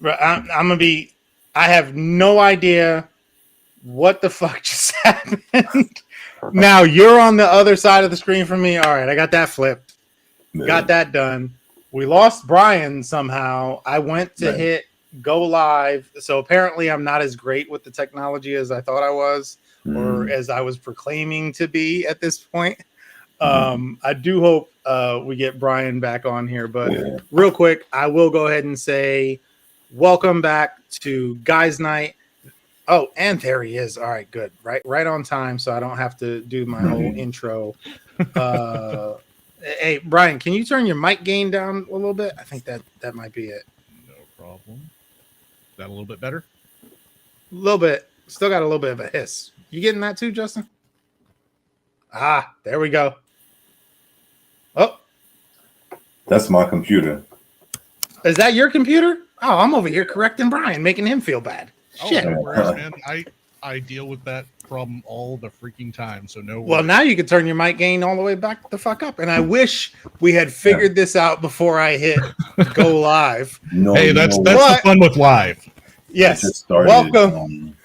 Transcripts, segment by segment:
I'm gonna be. I have no idea what the fuck just happened. Now you're on the other side of the screen from me. All right, I got that flipped. Yeah. Got that done. We lost Brian somehow. I went to Right. hit go live. So apparently I'm not as great with the technology as I thought I was, or as I was proclaiming to be at this point. I do hope we get Brian back on here, but Yeah. real quick, I will go ahead and say welcome back to Guys Night. Oh, and there he is. All right, good. Right on time, so I don't have to do my whole intro. Uh Hey, Brian, can you turn your mic gain down a little bit? I think that might be it. No problem. Is that a little bit better? A little bit. Still got a little bit of a hiss. You getting that too, Justin? Ah, there we go. Oh, That's my computer. is that your computer? Oh, I'm over here correcting Brian, making him feel bad. Shit. Oh, no worries, man. I deal with that problem all the freaking time, so no worries. Well, now you can turn your mic gain all the way back the fuck up. And I wish we had figured this out before I hit go live. No, hey, that's What? the fun with live. Yes. Just started, Welcome.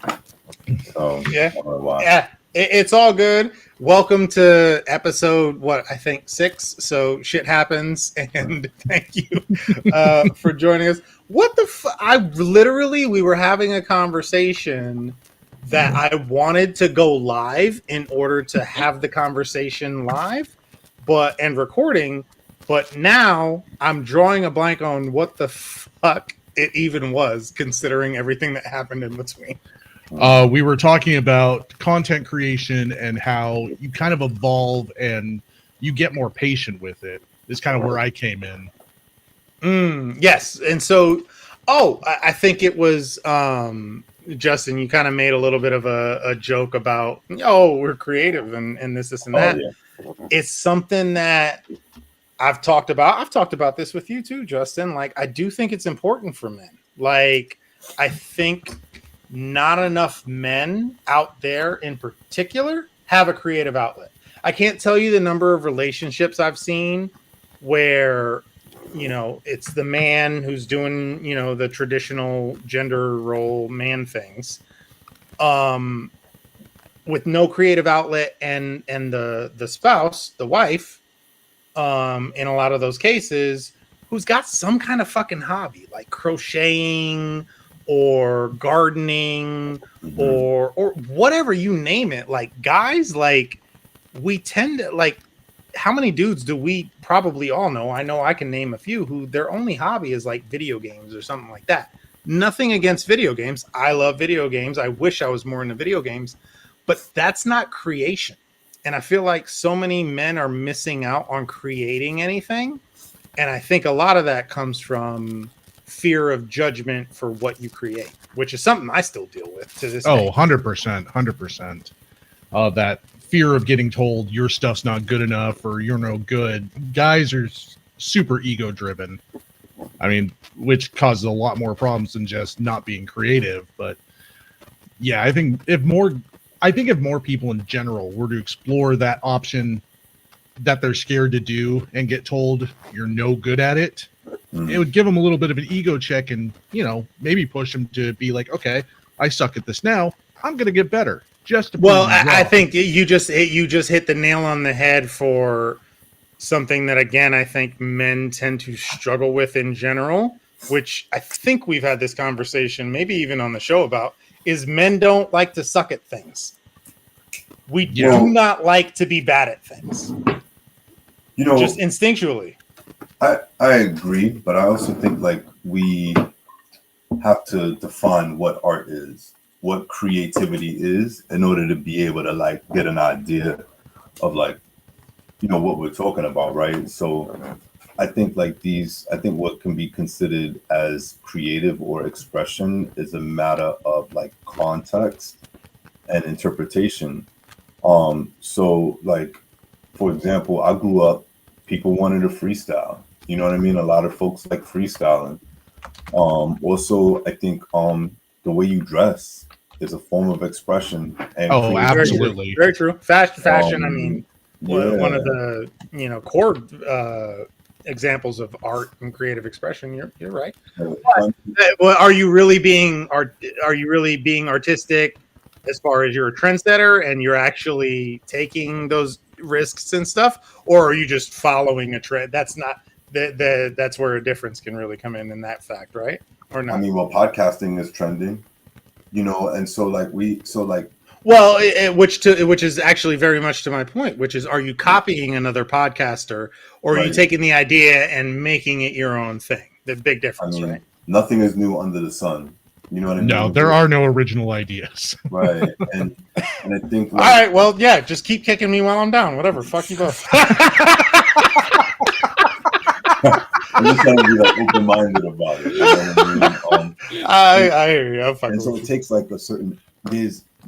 Yeah. Yeah, it's all good. Welcome to episode, what, I think 6. So shit happens. And thank you for joining us. What the we were having a conversation that I wanted to go live in order to have the conversation live and recording. But now I'm drawing a blank on what the fuck it even was, considering everything that happened in between. We were talking about content creation and how you kind of evolve and you get more patient with it. Is kind of where I came in. Yes. And so, I think it was Justin, you kind of made a little bit of a joke about, we're creative and this and that. Yeah. It's something that I've talked about. I've talked about this with you too, Justin. Like, I do think it's important for men. Like, I think not enough men out there in particular have a creative outlet. I can't tell you the number of relationships I've seen where, it's the man who's doing, the traditional gender role man things, with no creative outlet, and the spouse, the wife, in a lot of those cases, who's got some kind of fucking hobby, like crocheting or gardening or whatever, you name it. Like, guys, like, we tend to, like, how many dudes do we probably all know? I know I can name a few who their only hobby is like video games or something like that. Nothing against video games. I love video games. I wish I was more into video games, but that's not creation. And I feel like so many men are missing out on creating anything. And I think a lot of that comes from fear of judgment for what you create, which is something I still deal with to this day. 100%. That fear of getting told your stuff's not good enough or you're no good. Guys are super ego driven. I mean, which causes a lot more problems than just not being creative. But yeah, I think if more people in general were to explore that option that they're scared to do and get told you're no good at it, it would give them a little bit of an ego check and, maybe push them to be like, okay, I suck at this now. I'm going to get better. I think you just hit the nail on the head for something that, again, I think men tend to struggle with in general, which I think we've had this conversation, maybe even on the show about, is men don't like to suck at things. We do not like to be bad at things. Just instinctually. I agree, but I also think like we have to define what art is, what creativity is, in order to be able to like get an idea of like, what we're talking about, right? So I think what can be considered as creative or expression is a matter of like context and interpretation. So like, for example, I grew up, people wanted to freestyle. You know what I mean? A lot of folks like freestyling. Also, I think the way you dress is a form of expression. And absolutely. Very true. Fashion, I mean, one of the, core examples of art and creative expression. You're right. Fun- Well, are you really being artistic as far as you're a trendsetter and you're actually taking those risks and stuff, or are you just following a trend? That's not that's where a difference can really come in that fact, right? Or I not? mean, well, podcasting is trending, and so like Well, which is actually very much to my point, which is, are you copying another podcaster, or are you right. taking the idea and making it your own thing? The big I difference, mean, right? nothing is new under the sun. You know what I No, mean? there are no original ideas. Right, and I think All like right, well, yeah, just keep kicking me while I'm down. Whatever, fuck you both. I'm just trying to be like open minded about it. You know what I mean? I hear you. I'm fucking And so with it you. takes like a certain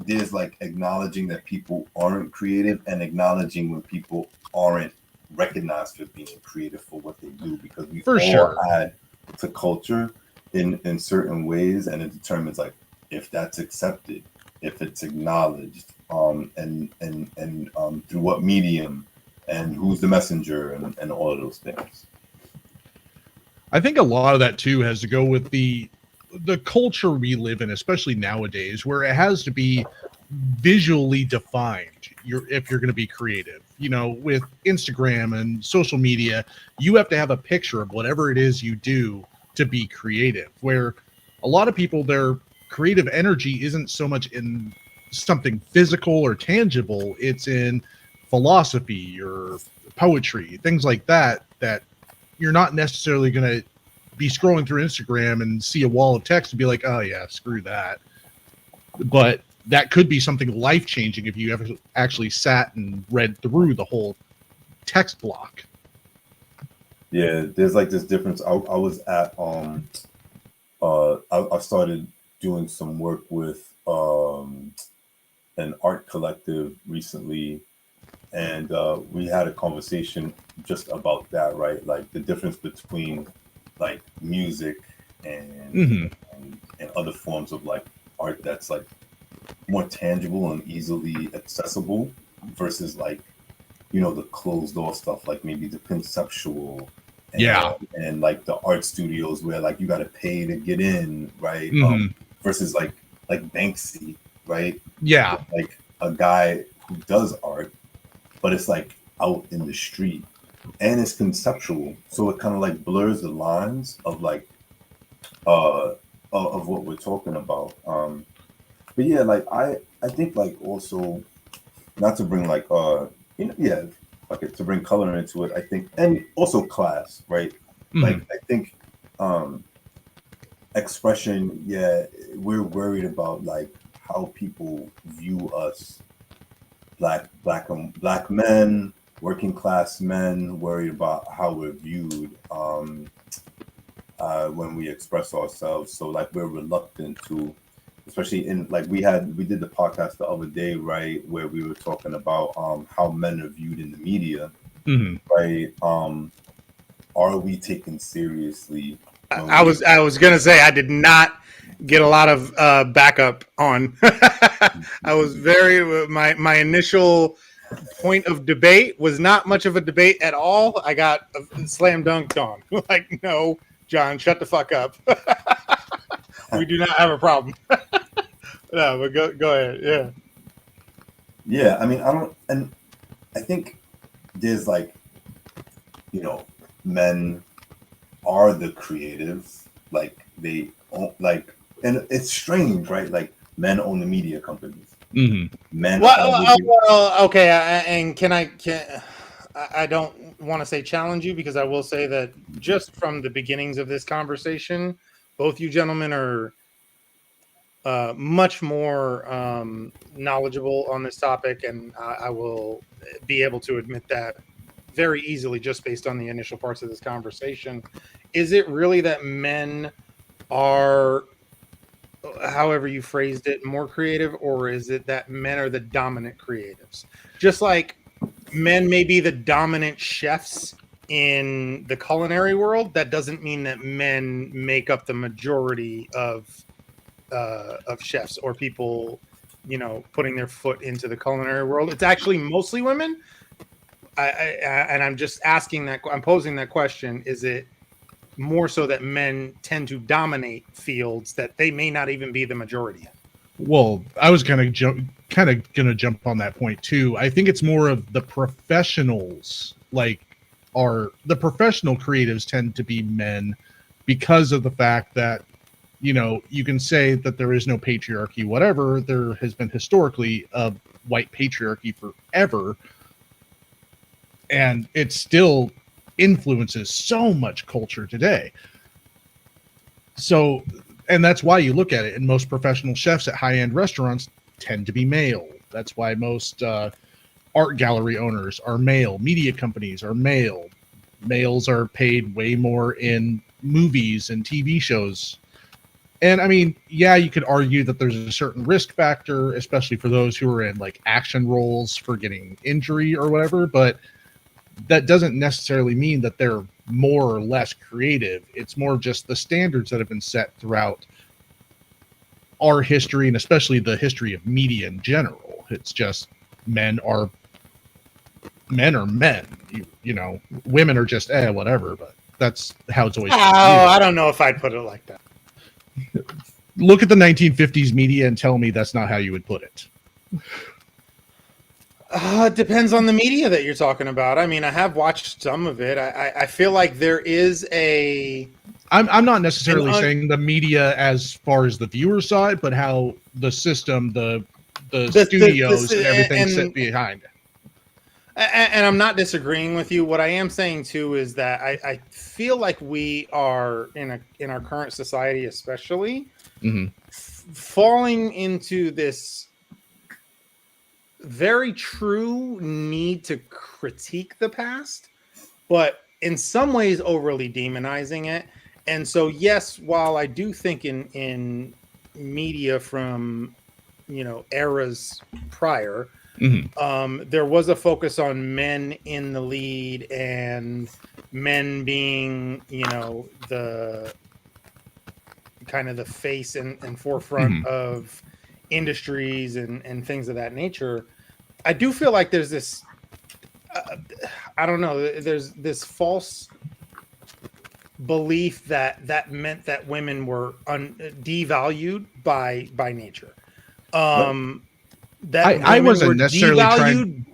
there's like acknowledging that people aren't creative and acknowledging when people aren't recognized for being creative for what they do, because we For all sure. add to culture in certain ways, and it determines like if that's accepted, if it's acknowledged, and through what medium, and who's the messenger, and all of those things. I think a lot of that too has to go with the culture we live in, especially nowadays, where it has to be visually defined. If you're going to be creative, with Instagram and social media, you have to have a picture of whatever it is you do to be creative. Where a lot of people, their creative energy isn't so much in something physical or tangible; it's in philosophy or poetry, things like that. That you're not necessarily going to be scrolling through Instagram and see a wall of text and be like, oh yeah, screw that. But that could be something life changing if you ever actually sat and read through the whole text block. Yeah, there's like this difference. I was at I started doing some work with an art collective recently, and we had a conversation just about that, right? Like the difference between like music and Mm-hmm. and other forms of like art that's like more tangible and easily accessible versus like the closed door stuff, like maybe the conceptual Yeah. and like the art studios where like you got to pay to get in, right? Mm-hmm. Versus like Banksy, right? Yeah. Like a guy who does art, but it's like out in the street and it's conceptual, so it kind of like blurs the lines of like of what we're talking about. But yeah, like I think like also, not to bring like yeah, okay, to bring color into it, I think, and also class, right? Like Mm-hmm. I think expression, yeah, we're worried about like how people view us, black men, working class men, worried about how we're viewed when we express ourselves. So like we're reluctant to, especially in like we did the podcast the other day, right, where we were talking about how men are viewed in the media, Mm-hmm. right? Are we taken seriously when I we was gonna say I did not get a lot of backup on. I was very my initial point of debate was not much of a debate at all. I got slam dunked on. Like, no, John, shut the fuck up. We do not have a problem. No, but go ahead. Yeah. yeah, I mean, I don't, and I think there's like, you know, men are the creatives, like they own, like, and it's strange, right? Like men own the media companies, Mm-hmm. men are Well, the, okay, and can I don't want to say challenge you, because I will say that just from the beginnings of this conversation, both you gentlemen are much more knowledgeable on this topic, and I will be able to admit that very easily just based on the initial parts of this conversation. Is it really that men are, however you phrased it, more creative, or is it that men are the dominant creatives? Just like men may be the dominant chefs in the culinary world, that doesn't mean that men make up the majority of chefs or people, putting their foot into the culinary world. It's actually mostly women. and I'm just asking that. I'm posing that question: is it more so that men tend to dominate fields that they may not even be the majority in? Well, I was gonna jump on that point too. I think it's more of the professionals, the professional creatives tend to be men because of the fact that, you can say that there is no patriarchy, whatever. There has been historically a white patriarchy forever, and it still influences so much culture today. So, and that's why you look at it, and most professional chefs at high-end restaurants tend to be male. That's why most art gallery owners are male. Media companies are male. Males are paid way more in movies and TV shows. And I mean, yeah, you could argue that there's a certain risk factor, especially for those who are in like action roles for getting injury or whatever, but that doesn't necessarily mean that they're more or less creative. It's more just the standards that have been set throughout our history, and especially the history of media in general. It's just men are men. Women are just whatever, but that's how it's always been. I don't know if I'd put it like that. Look at the 1950s media and tell me that's not how you would put it. It depends on the media that you're talking about. I mean, I have watched some of it. I feel like there is a... I'm not necessarily saying the media as far as the viewer saw it, but how the system, the studios and everything sit behind. And I'm not disagreeing with you. What I am saying too is that I feel like we are in our current society, especially, falling into this very true need to critique the past, but in some ways overly demonizing it. And so, yes, while I do think in media from, eras prior, there was a focus on men in the lead and men being, the kind of the face and forefront of industries and things of that nature. I do feel like there's this, I don't know, there's this false belief that meant that women were devalued by nature. That I wasn't necessarily devalued.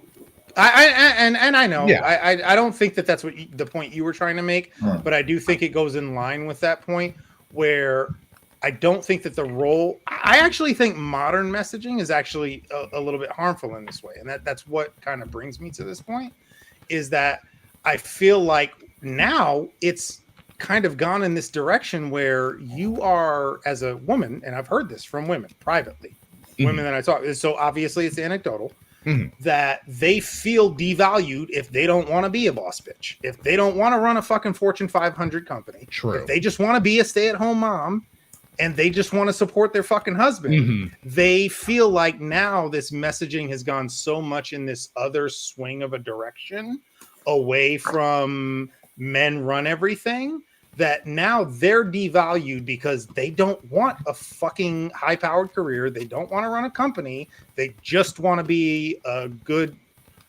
I know. Yeah. I don't think that's what the point you were trying to make, but I do think it goes in line with that point where I don't think that the role. I actually think modern messaging is actually a little bit harmful in this way, and that's what kind of brings me to this point. Is that I feel like now it's kind of gone in this direction where you are, as a woman, and I've heard this from women privately, women that I talk. So obviously it's anecdotal. That they feel devalued if they don't want to be a boss bitch, if they don't want to run a fucking Fortune 500 company, if they just want to be a stay-at-home mom and they just want to support their fucking husband, they feel like now this messaging has gone so much in this other swing of a direction away from men run everything that now they're devalued because they don't want a fucking high-powered career. They don't want to run a company. They just want to be a good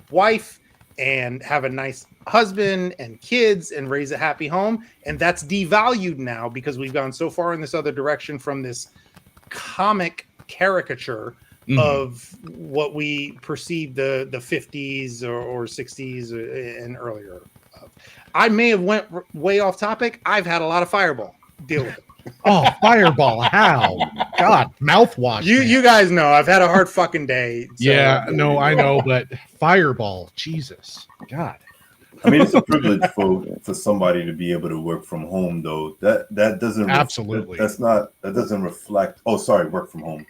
wife and have a nice husband and kids and raise a happy home. And that's devalued now because we've gone so far in this other direction from this comic caricature of what we perceive the 50s or 60s and earlier. I may have went way off topic. I've had a lot of Fireball. Deal with it. Oh, Fireball! How? God, mouthwash. You guys know I've had a hard fucking day. So. Yeah, no, I know, but Fireball, Jesus, God. I mean, it's a privilege for somebody to be able to work from home, though. That doesn't absolutely. That doesn't reflect. Oh, sorry, work from home.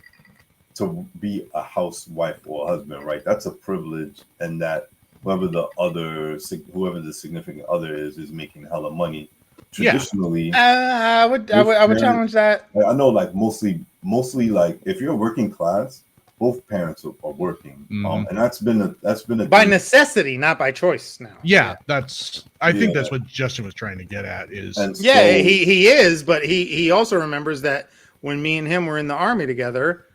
To be a housewife or a husband, right? That's a privilege, and that. Whoever the significant other is making hella money. Traditionally, I would challenge that. I know, like mostly like if you're working class, both parents are working, and that's been a by necessity, not by choice. Now, I think that's what Justin was trying to get at. Is he is, but he also remembers that when me and him were in the army together,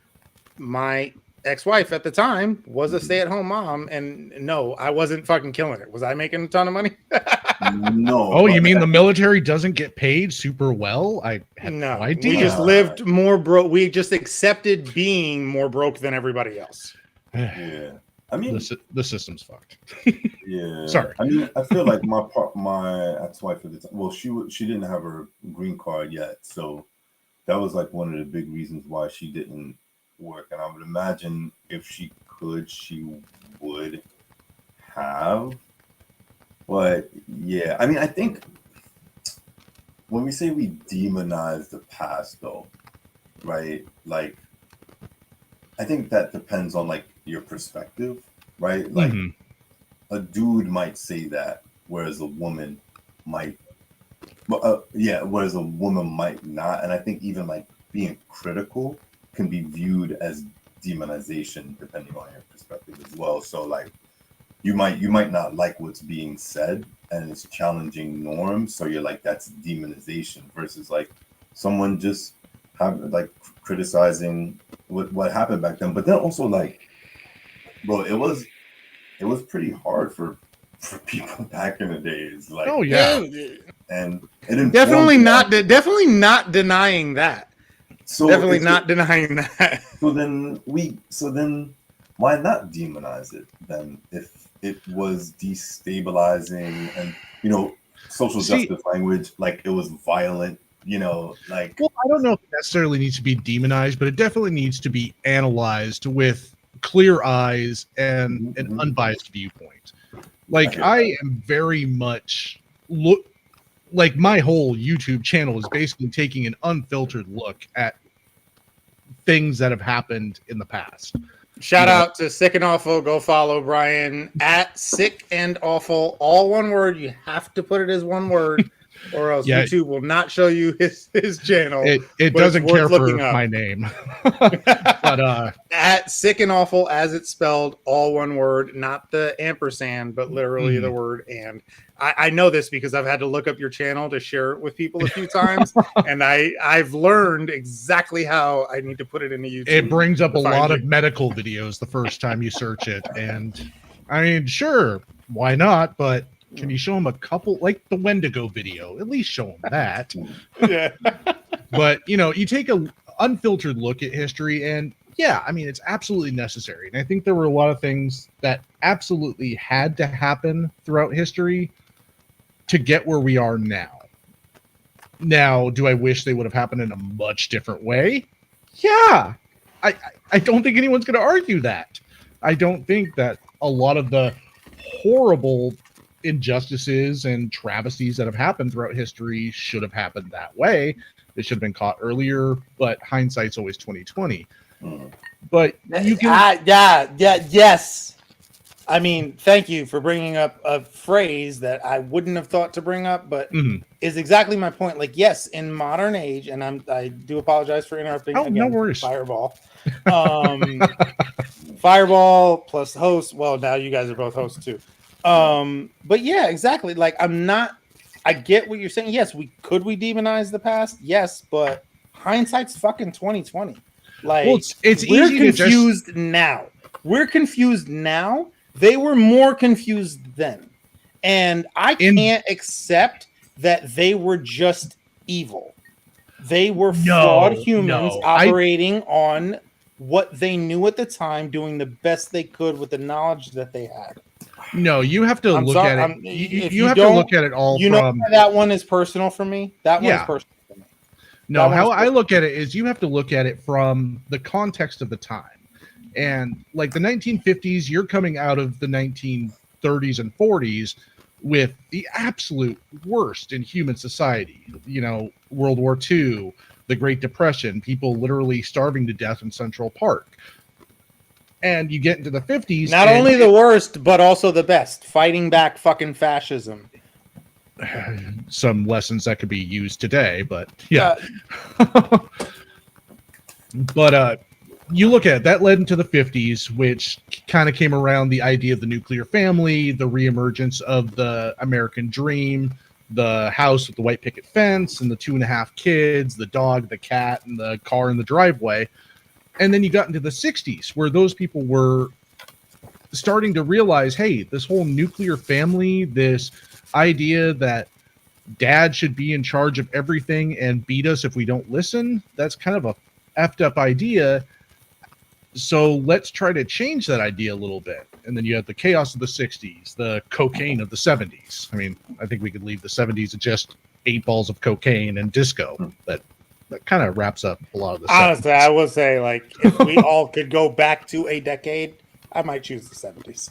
my ex-wife at the time was a stay-at-home mom, and no, I wasn't fucking killing it. Was I making a ton of money? No. Oh, but you mean the military doesn't get paid super well? I had no idea. We just lived more broke. We just accepted being more broke than everybody else. Yeah. I mean, the system's fucked. Yeah. Sorry. I mean, I feel like my ex-wife at the time, well, she didn't have her green card yet, so that was like one of the big reasons why she didn't work. And I would imagine if she could, she would have. But yeah, I mean, I think when we say we demonize the past, though, right? Like, I think that depends on like your perspective, right? Like, a dude might say that, whereas a woman might, whereas a woman might not. And I think even like being critical can be viewed as demonization depending on your perspective as well. So like, you might not like what's being said and it's challenging norms, so you're like, that's demonization, versus like someone just like criticizing what happened back then. But then also like, bro, it was pretty hard for people back in the days. Like, oh yeah, and it definitely not denying that. So definitely not denying that. So then why not demonize it then if it was destabilizing and social justice language, like it was violent, like. Well, I don't know if it necessarily needs to be demonized, but it definitely needs to be analyzed with clear eyes and an unbiased viewpoint. Like I am very much like my whole YouTube channel is basically taking an unfiltered look at things that have happened in the past. Shout out to Sick and Awful. Go follow Brian at Sick and Awful. All one word. You have to put it as one word, or else YouTube will not show you his channel. It doesn't care for my name. But at Sick and Awful, as it's spelled, all one word, not the ampersand, but literally the word and. I know this because I've had to look up your channel to share it with people a few times, and I've learned exactly how I need to put it into YouTube. It brings up a lot of medical videos the first time you search it, and I mean, sure, why not? But can you show them a couple, like the Wendigo video? At least show them that. Yeah. But you take a unfiltered look at history, and yeah, I mean, it's absolutely necessary. And I think there were a lot of things that absolutely had to happen throughout history to get where we are now. Now, do I wish they would have happened in a much different way? Yeah. I don't think anyone's going to argue that. I don't think that a lot of the horrible injustices and travesties that have happened throughout history should have happened that way. They should have been caught earlier, but hindsight's always 20/20. But you can yes. I mean, thank you for bringing up a phrase that I wouldn't have thought to bring up, but is exactly my point. Like, yes, in modern age, and I do apologize for interrupting. Oh, no worries. Fireball. Fireball plus host. Well, now you guys are both hosts too. But yeah, exactly. Like, I get what you're saying. Yes, could we demonize the past? Yes, but hindsight's fucking 20/20. Like, well, it's we're confused now. We're confused now. They were more confused then. And I can't accept that they were just evil. They were flawed humans operating on what they knew at the time, doing the best they could with the knowledge that they had. No, you have to look at it. You have to look at it all from... that one is personal for me. That one is personal for me. No, how I look at it is you have to look at it from the context of the time. And like the 1950s, you're coming out of the 1930s and 40s with the absolute worst in human society. World War II, the Great Depression, people literally starving to death in Central Park. And you get into the 50s. Not only the worst, but also the best. Fighting back fucking fascism. Some lessons that could be used today, but yeah. But you look at it, that led into the 50s, which kind of came around the idea of the nuclear family, the reemergence of the American dream, the house with the white picket fence and the 2.5 kids, the dog, the cat, and the car in the driveway. And then you got into the 60s where those people were starting to realize, hey, this whole nuclear family, this idea that dad should be in charge of everything and beat us if we don't listen, that's kind of a effed up idea. So let's try to change that idea a little bit. And then you have the chaos of the 60s, the cocaine of the 70s. I mean, I think we could leave the 70s at just 8 balls of cocaine and disco. That kind of wraps up a lot of the 70s. Honestly, I will say, like, if we all could go back to a decade, I might choose the 70s.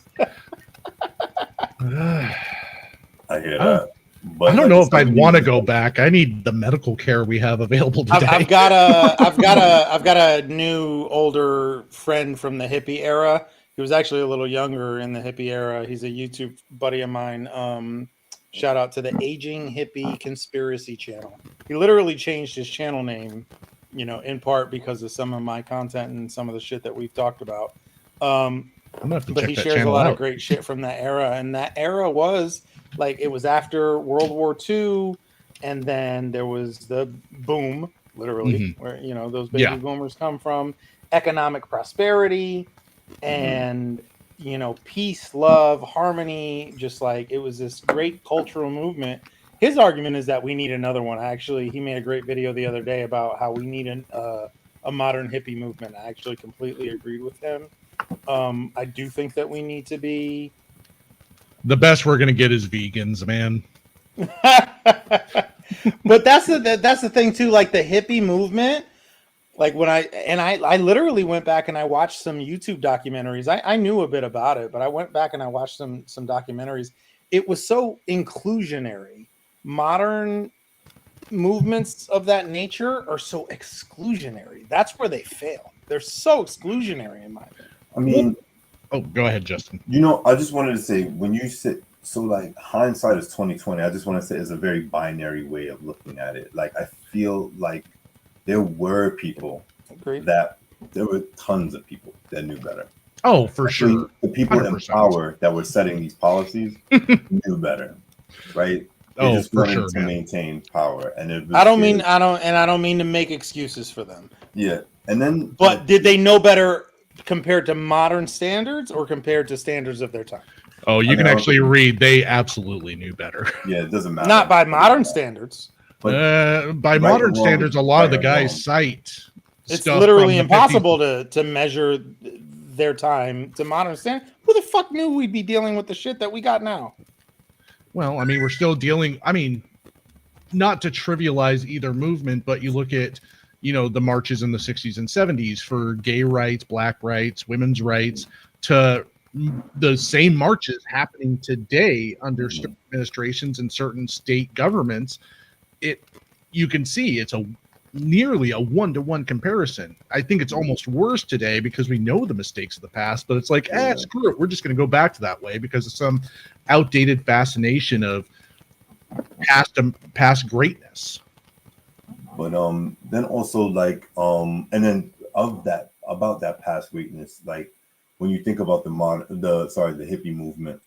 I hear that. But I don't like know the if I'd 70s want to is go like- back. I need the medical care we have available today. I've got a new older friend from the hippie era. He was actually a little younger in the hippie era. He's a YouTube buddy of mine. Shout out to the Aging Hippie Conspiracy Channel. He literally changed his channel name, in part because of some of my content and some of the shit that we've talked about. I'm gonna have to But check he that shares a channel lot out. of great shit from that era, and that era was like, it was after World War II, and then there was the boom, literally, where those baby boomers come from, economic prosperity, and peace, love, harmony. Just like, it was this great cultural movement. His argument is that we need another one. Actually, he made a great video the other day about how we need a modern hippie movement. I actually completely agreed with him. I do think that we need to be The best we're gonna get is vegans, man. but that's the thing too, like the hippie movement. Like when I literally went back and I watched some YouTube documentaries. I knew a bit about it, but I went back and I watched some documentaries. It was so inclusionary. Modern movements of that nature are so exclusionary. That's where they fail. They're so exclusionary in my opinion. I mean, Oh, go ahead, Justin. I just wanted to say, when you sit, so like hindsight is 2020. I just want to say it's a very binary way of looking at it. Like, I feel like there were people Agreed. there were tons of people that knew better. Oh, for sure. The people 100%. in power that were setting these policies knew better, right? They just for wanted sure, to man. maintain power, and it was I don't mean to make excuses for them. Yeah, and then But did they know better compared to modern standards or compared to standards of their time? Oh, you can actually read. They absolutely knew better. Yeah, it doesn't matter. Not by modern standards. But by modern standards, a lot of the guys cite. It's literally impossible to measure their time to modern standards. Who the fuck knew we'd be dealing with the shit that we got now? Well, I mean, we're still dealing. I mean, not to trivialize either movement, but you look at, the marches in the 60s and 70s for gay rights, black rights, women's rights, to the same marches happening today under certain administrations and certain state governments. You can see it's nearly a one-to-one comparison. I think it's almost worse today because we know the mistakes of the past, but it's like, screw it. We're just going to go back to that way because of some outdated fascination of past greatness. But then also like and then about that past greatness, like when you think about the hippie movement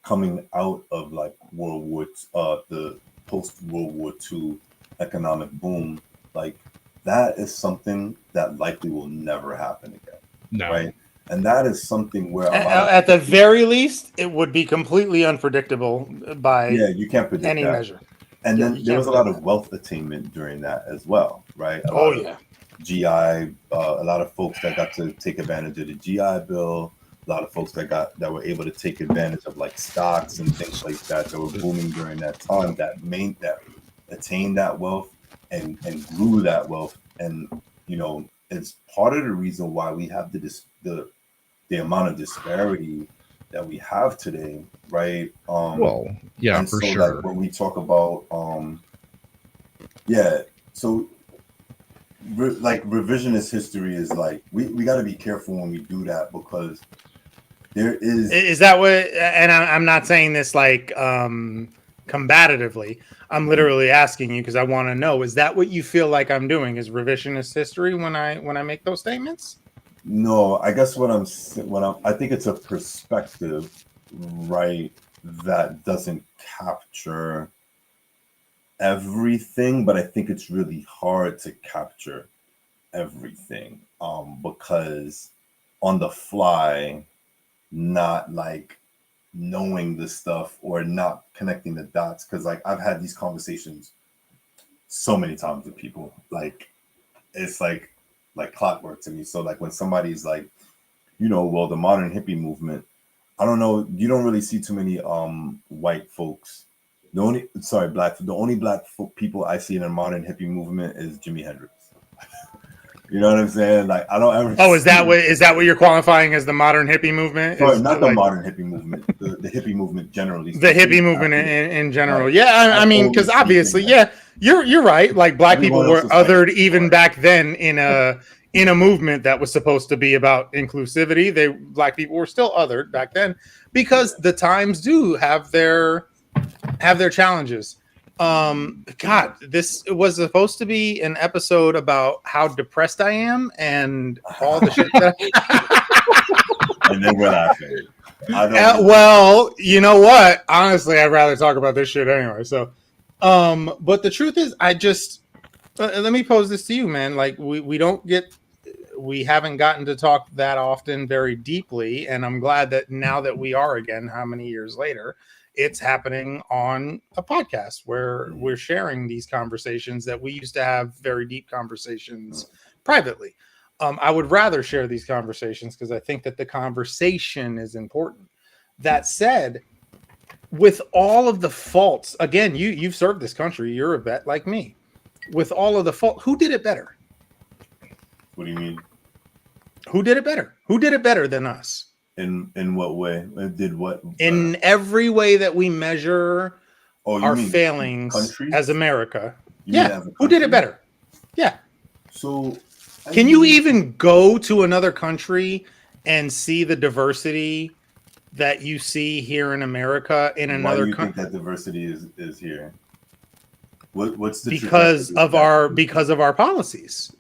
coming out of like the post World War II economic boom, like that is something that likely will never happen again. No. Right? And that is something where at the very least, it would be completely unpredictable by you can't predict any that. measure. And then there was a lot of wealth attainment during that as well, right? GI, a lot of folks that got to take advantage of the GI Bill, a lot of folks that were able to take advantage of like stocks and things like that were booming during that time, that attained that wealth and grew that wealth. And it's part of the reason why we have the amount of disparity that we have today, right? For sure. Like when we talk about revisionist history is like we got to be careful when we do that, because there is that what, and I'm not saying this like combatively. I'm literally asking you because I want to know, is that what you feel like I'm doing, is revisionist history when I make those statements? No, I guess I think it's a perspective, right, that doesn't capture everything, but I think it's really hard to capture everything. because on the fly, not like knowing the stuff or not connecting the dots. Because like I've had these conversations so many times with people, like it's like clockwork to me. So like when somebody's like, well, the modern hippie movement, I don't know, you don't really see too many white folks. The only black people I see in the modern hippie movement is Jimi Hendrix. You know what I'm saying? Like I don't ever. Oh, is that what you're qualifying as the modern hippie movement? Sorry, not the modern hippie movement. The hippie movement generally. The hippie movement in general. Right. Yeah, I mean, because obviously, yeah, you're right. Like black people were othered even back then in a movement that was supposed to be about inclusivity. Black people were still othered back then because the times do have their challenges. God, this was supposed to be an episode about how depressed I am and all the shit that and then we're laughing. Well, you know what? Honestly, I'd rather talk about this shit anyway. So, but the truth is, I just let me pose this to you, man. Like we haven't gotten to talk that often very deeply, and I'm glad that now that we are again, how many years later, it's happening on a podcast where we're sharing these conversations that we used to have very deep conversations privately. I would rather share these conversations because I think that the conversation is important. That said, with all of the faults, again, you've served this country, you're a vet like me. With all of the fault, who did it better? What do you mean? Who did it better? Who did it better than us? In what way? It did what? In every way that we measure our failings as America. Yeah. Who did it better? Yeah. So can you even go to another country and see the diversity that you see here in America in another country? Why do you think that diversity is here? What's the because of our policies?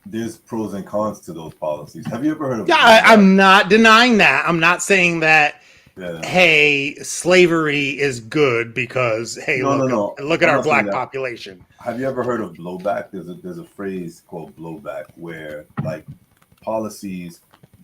There's pros and cons to those policies. Have you ever heard of? Yeah, I'm not denying that. I'm not saying that. Yeah. Hey, slavery is good because look at our black population. Have you ever heard of blowback? There's a phrase called blowback where like policies,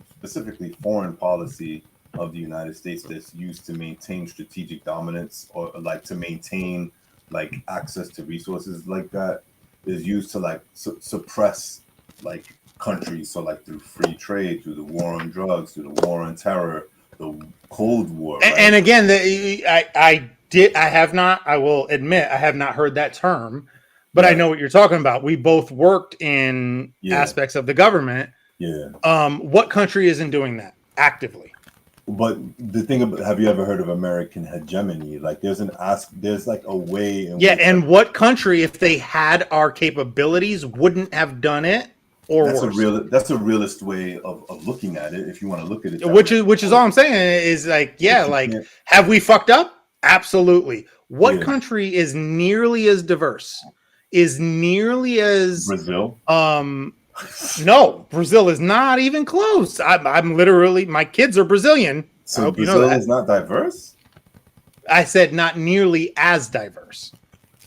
specifically foreign policy of the United States, that's used to maintain strategic dominance or like to maintain like access to resources like that, is used to like suppress like countries. So like through free trade, through the war on drugs, through the war on terror, the Cold War. Right? And again, I will admit, I have not heard that term, but I know what you're talking about. We both worked in aspects of the government. Yeah. What country isn't doing that actively? But the thing about, have you ever heard of American hegemony? Like there's like a way. And what country, if they had our capabilities, wouldn't have done it? Or that's a realist way of looking at it. If you want to look at it, which is all I'm saying is like, have we fucked up? Absolutely. What country is nearly as diverse? Is nearly as Brazil? No, Brazil is not even close. I'm literally, my kids are Brazilian. So Brazil is not diverse? I said not nearly as diverse.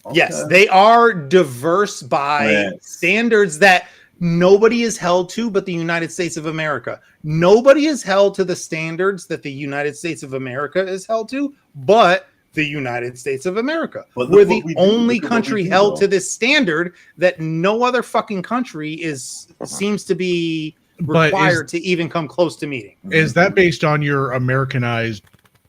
Okay. Yes, they are diverse by standards that nobody is held to but the United States of America. Nobody is held to the standards that the United States of America is held to, but the United States of America. We're the only country held to this standard that no other fucking country seems to be required to even come close to meeting. Is that based on your Americanized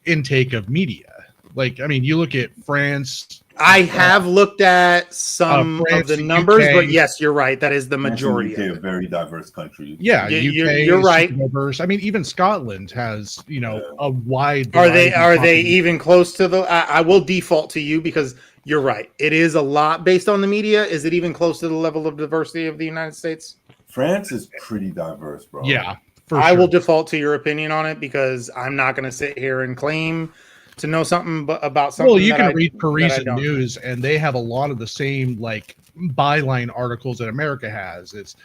intake of media? Like, I mean, you look at France. I have looked at some of the numbers, UK, but yes, you're right. That is the majority. UK, a very diverse country. Yeah, you're right. Diverse. I mean, even Scotland has, a wide. Are they even close to the? I will default to you because you're right. It is a lot based on the media. Is it even close to the level of diversity of the United States? France is pretty diverse, bro. Yeah, I will default to your opinion on it because I'm not going to sit here and claim to know something about something. Well, you can read Parisian news, and they have a lot of the same like byline articles that America has. It's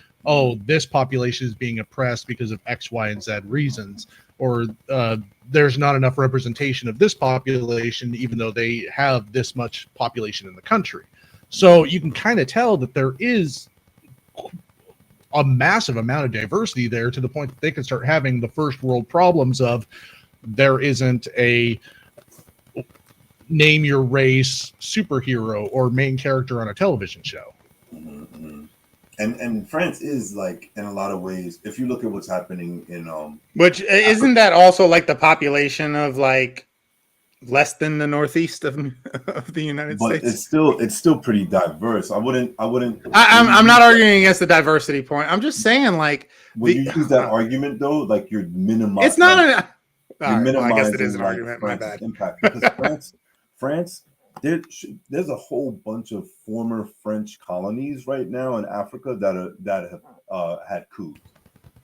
this population is being oppressed because of X, Y, and Z reasons, or there's not enough representation of this population, even though they have this much population in the country. So you can kind of tell that there is a massive amount of diversity there to the point that they can start having the first world problems of there isn't a name your race superhero or main character on a television show. Mm-hmm. And France is like, in a lot of ways, if you look at what's happening in Which isn't that also like the population of like less than the northeast of the United but States? it's still pretty diverse. I wouldn't I'm not arguing against the diversity point. I'm just saying like when you use that argument though, like you're minimizing. It's not an. You're Right, well, I guess it minimizing is an like argument. My France's bad. impact because France, there's a whole bunch of former French colonies right now in Africa that have had coups.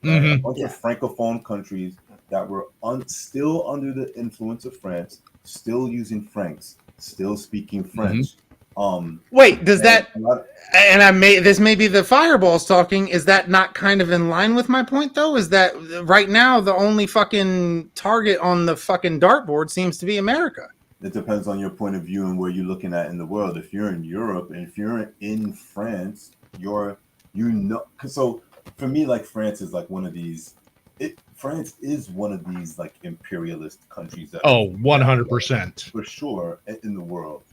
Right? A bunch of francophone countries that were still under the influence of France, still using francs, still speaking French. Wait, does that? And this may be the fireballs talking. Is that not kind of in line with my point though? Is that right now the only fucking target on the fucking dartboard seems to be America? It depends on your point of view and where you're looking at in the world. If you're in Europe and if you're in France, so for me, like France is like one of these. France is one of these like imperialist countries that 100% for sure in the world.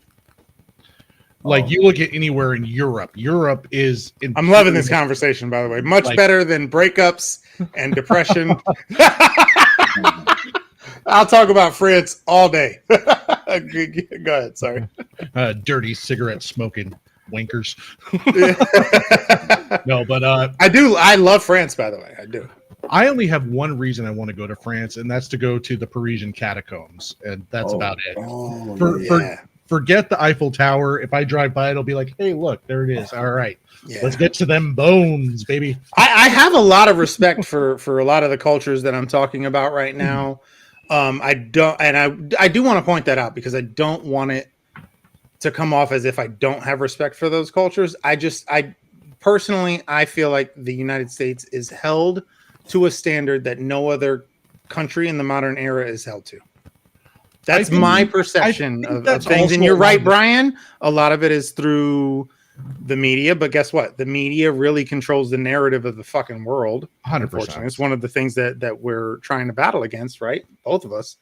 Like you look at anywhere in Europe. Europe is. I'm loving this conversation, by the way. Much better than breakups and depression. I'll talk about France all day. Go ahead. Sorry. Dirty cigarette smoking wankers. No, but I do. I love France, by the way. I do. I only have one reason I want to go to France, and that's to go to the Parisian catacombs, and that's about it. Forget the Eiffel Tower. If I drive by, it'll be like, hey, look, there it is. All right. Yeah. Let's get to them bones, baby. I have a lot of respect for a lot of the cultures that I'm talking about right now. I do want to point that out because I don't want it to come off as if I don't have respect for those cultures. I personally feel like the United States is held to a standard that no other country in the modern era is held to. That's my perception of things. And you're right, Brian. A lot of it is through the media. But guess what? The media really controls the narrative of the fucking world. 100%. It's one of the things that we're trying to battle against, right? Both of us.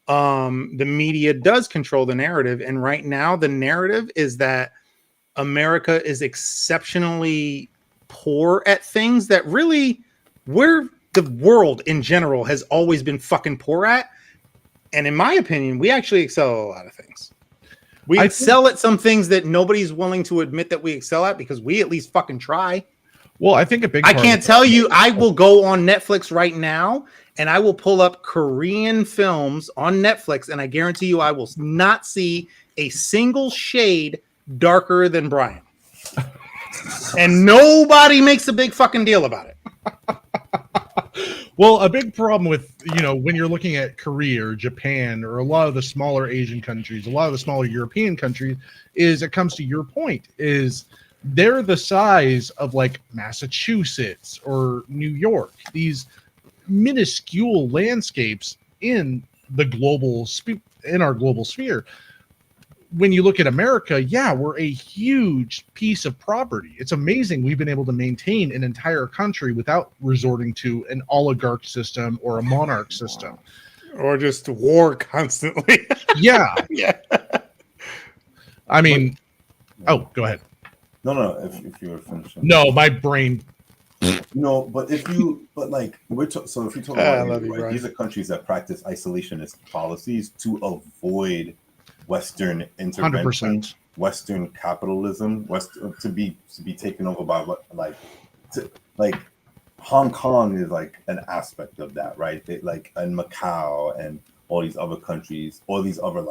The media does control the narrative. And right now, the narrative is that America is exceptionally poor at things that really the world in general has always been fucking poor at. And in my opinion, we actually excel at a lot of things. We excel at some things that nobody's willing to admit that we excel at because we at least fucking try. Well, I think I can't tell you. I will go on Netflix right now and I will pull up Korean films on Netflix, and I guarantee you I will not see a single shade darker than Brian. And nobody makes a big fucking deal about it. Well, a big problem with, when you're looking at Korea or Japan or a lot of the smaller Asian countries, a lot of the smaller European countries, is it comes to your point, is they're the size of like Massachusetts or New York, these minuscule landscapes in the in our global sphere. When you look at America, we're a huge piece of property. It's amazing we've been able to maintain an entire country without resorting to an oligarch system or a monarch system. Or just war constantly. Yeah. Yeah. I mean, go ahead. No, if you were finishing. No, my brain. No, but if you talk about right, these are countries that practice isolationist policies to avoid Western intervention, 100%. Western capitalism, to be taken over by Hong Kong is like an aspect of that, right? And Macau and all these other countries, all these other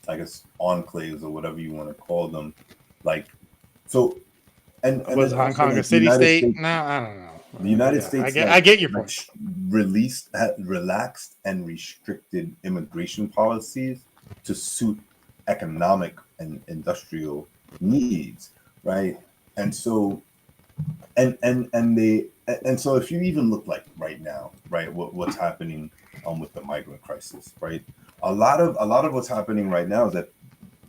enclaves or whatever you want to call them, And was Hong Kong a city-state? No, I don't know. The United States, I get your point. Relaxed and restricted immigration policies to suit economic and industrial needs, right? And so, so if you even look like right now, right, what's happening with the migrant crisis, right? A lot of what's happening right now is that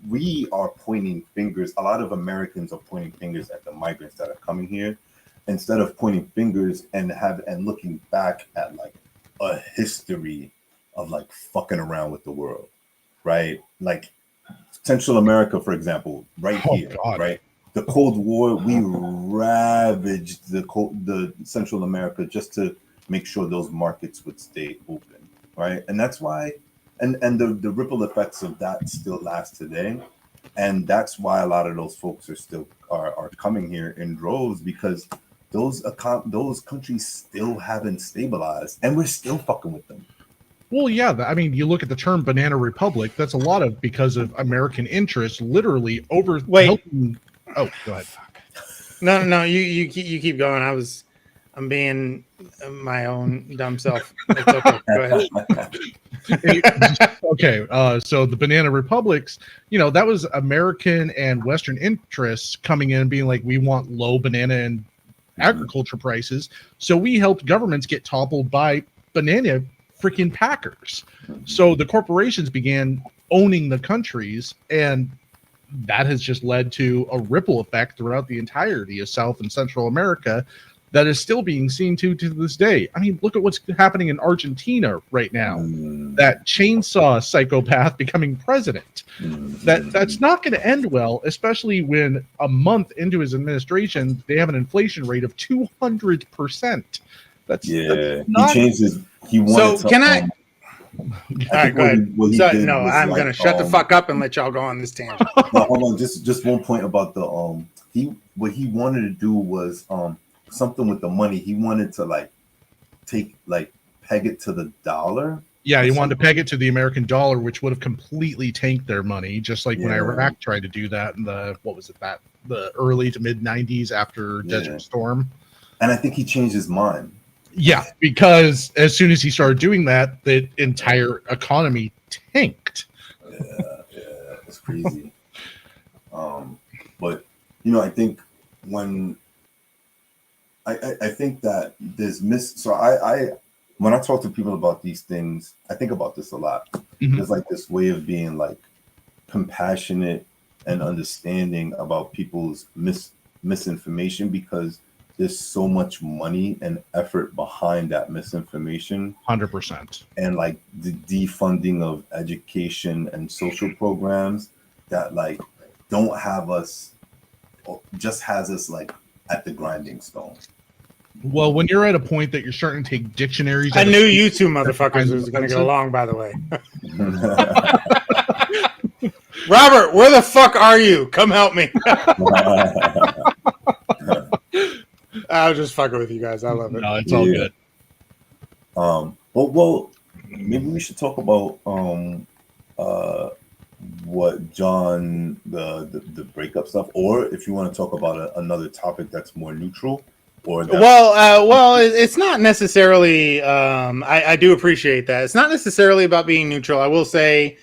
we are pointing fingers. A lot of Americans are pointing fingers at the migrants that are coming here, instead of pointing fingers and looking back at like a history of like fucking around with the world, right? Like Central America, for example, right Oh, here, God. right? The Cold War, we ravaged the Central America just to make sure those markets would stay open, right? And that's why, and the ripple effects of that still last today, and that's why a lot of those folks are still are coming here in droves, because those countries still haven't stabilized, and we're still fucking with them. Well, yeah. I mean, you look at the term "banana republic." That's a lot of because of American interests, literally over Wait. helping. Oh, go ahead. No, you keep going. I'm being my own dumb self. It's okay. Go ahead. Okay, so the banana republics, that was American and Western interests coming in and being like, we want low banana and agriculture prices, so we helped governments get toppled by banana freaking packers. So the corporations began owning the countries, and that has just led to a ripple effect throughout the entirety of South and Central America that is still being seen to this day. I mean, look at what's happening in Argentina right now. That chainsaw psychopath becoming president. That's not going to end well, especially when a month into his administration, they have an inflation rate of 200%. That's not... He changed his. He wanted So to, can I? All right, go ahead. What he So, did no, was I'm like, gonna shut the fuck up and let y'all go on this tangent. No, hold on, just one point about the what he wanted to do was something with the money. He wanted to like peg it to the dollar. Yeah, he wanted to peg it to the American dollar, which would have completely tanked their money, just like when Iraq tried to do that in the early to mid 90s after Desert Storm. And I think he changed his mind. Yeah, because as soon as he started doing that, the entire economy tanked. Yeah, it's crazy. But I think when I think that there's when I talk to people about these things, I think about this a lot. Mm-hmm. There's like this way of being like compassionate and understanding about people's misinformation, because there's so much money and effort behind that misinformation. 100%. And like the defunding of education and social programs that like don't have us, just has us like at the grinding stone. Well, when you're at a point that you're starting to take dictionaries, I knew you two motherfuckers was going to get along. By the way, Robert, where the fuck are you? Come help me. I was just fucking with you guys. I love it. No, it's all good. Well, maybe we should talk about what John the breakup stuff, or if you want to talk about another topic that's more neutral. Well, it's not necessarily. I do appreciate that. It's not necessarily about being neutral. I will say,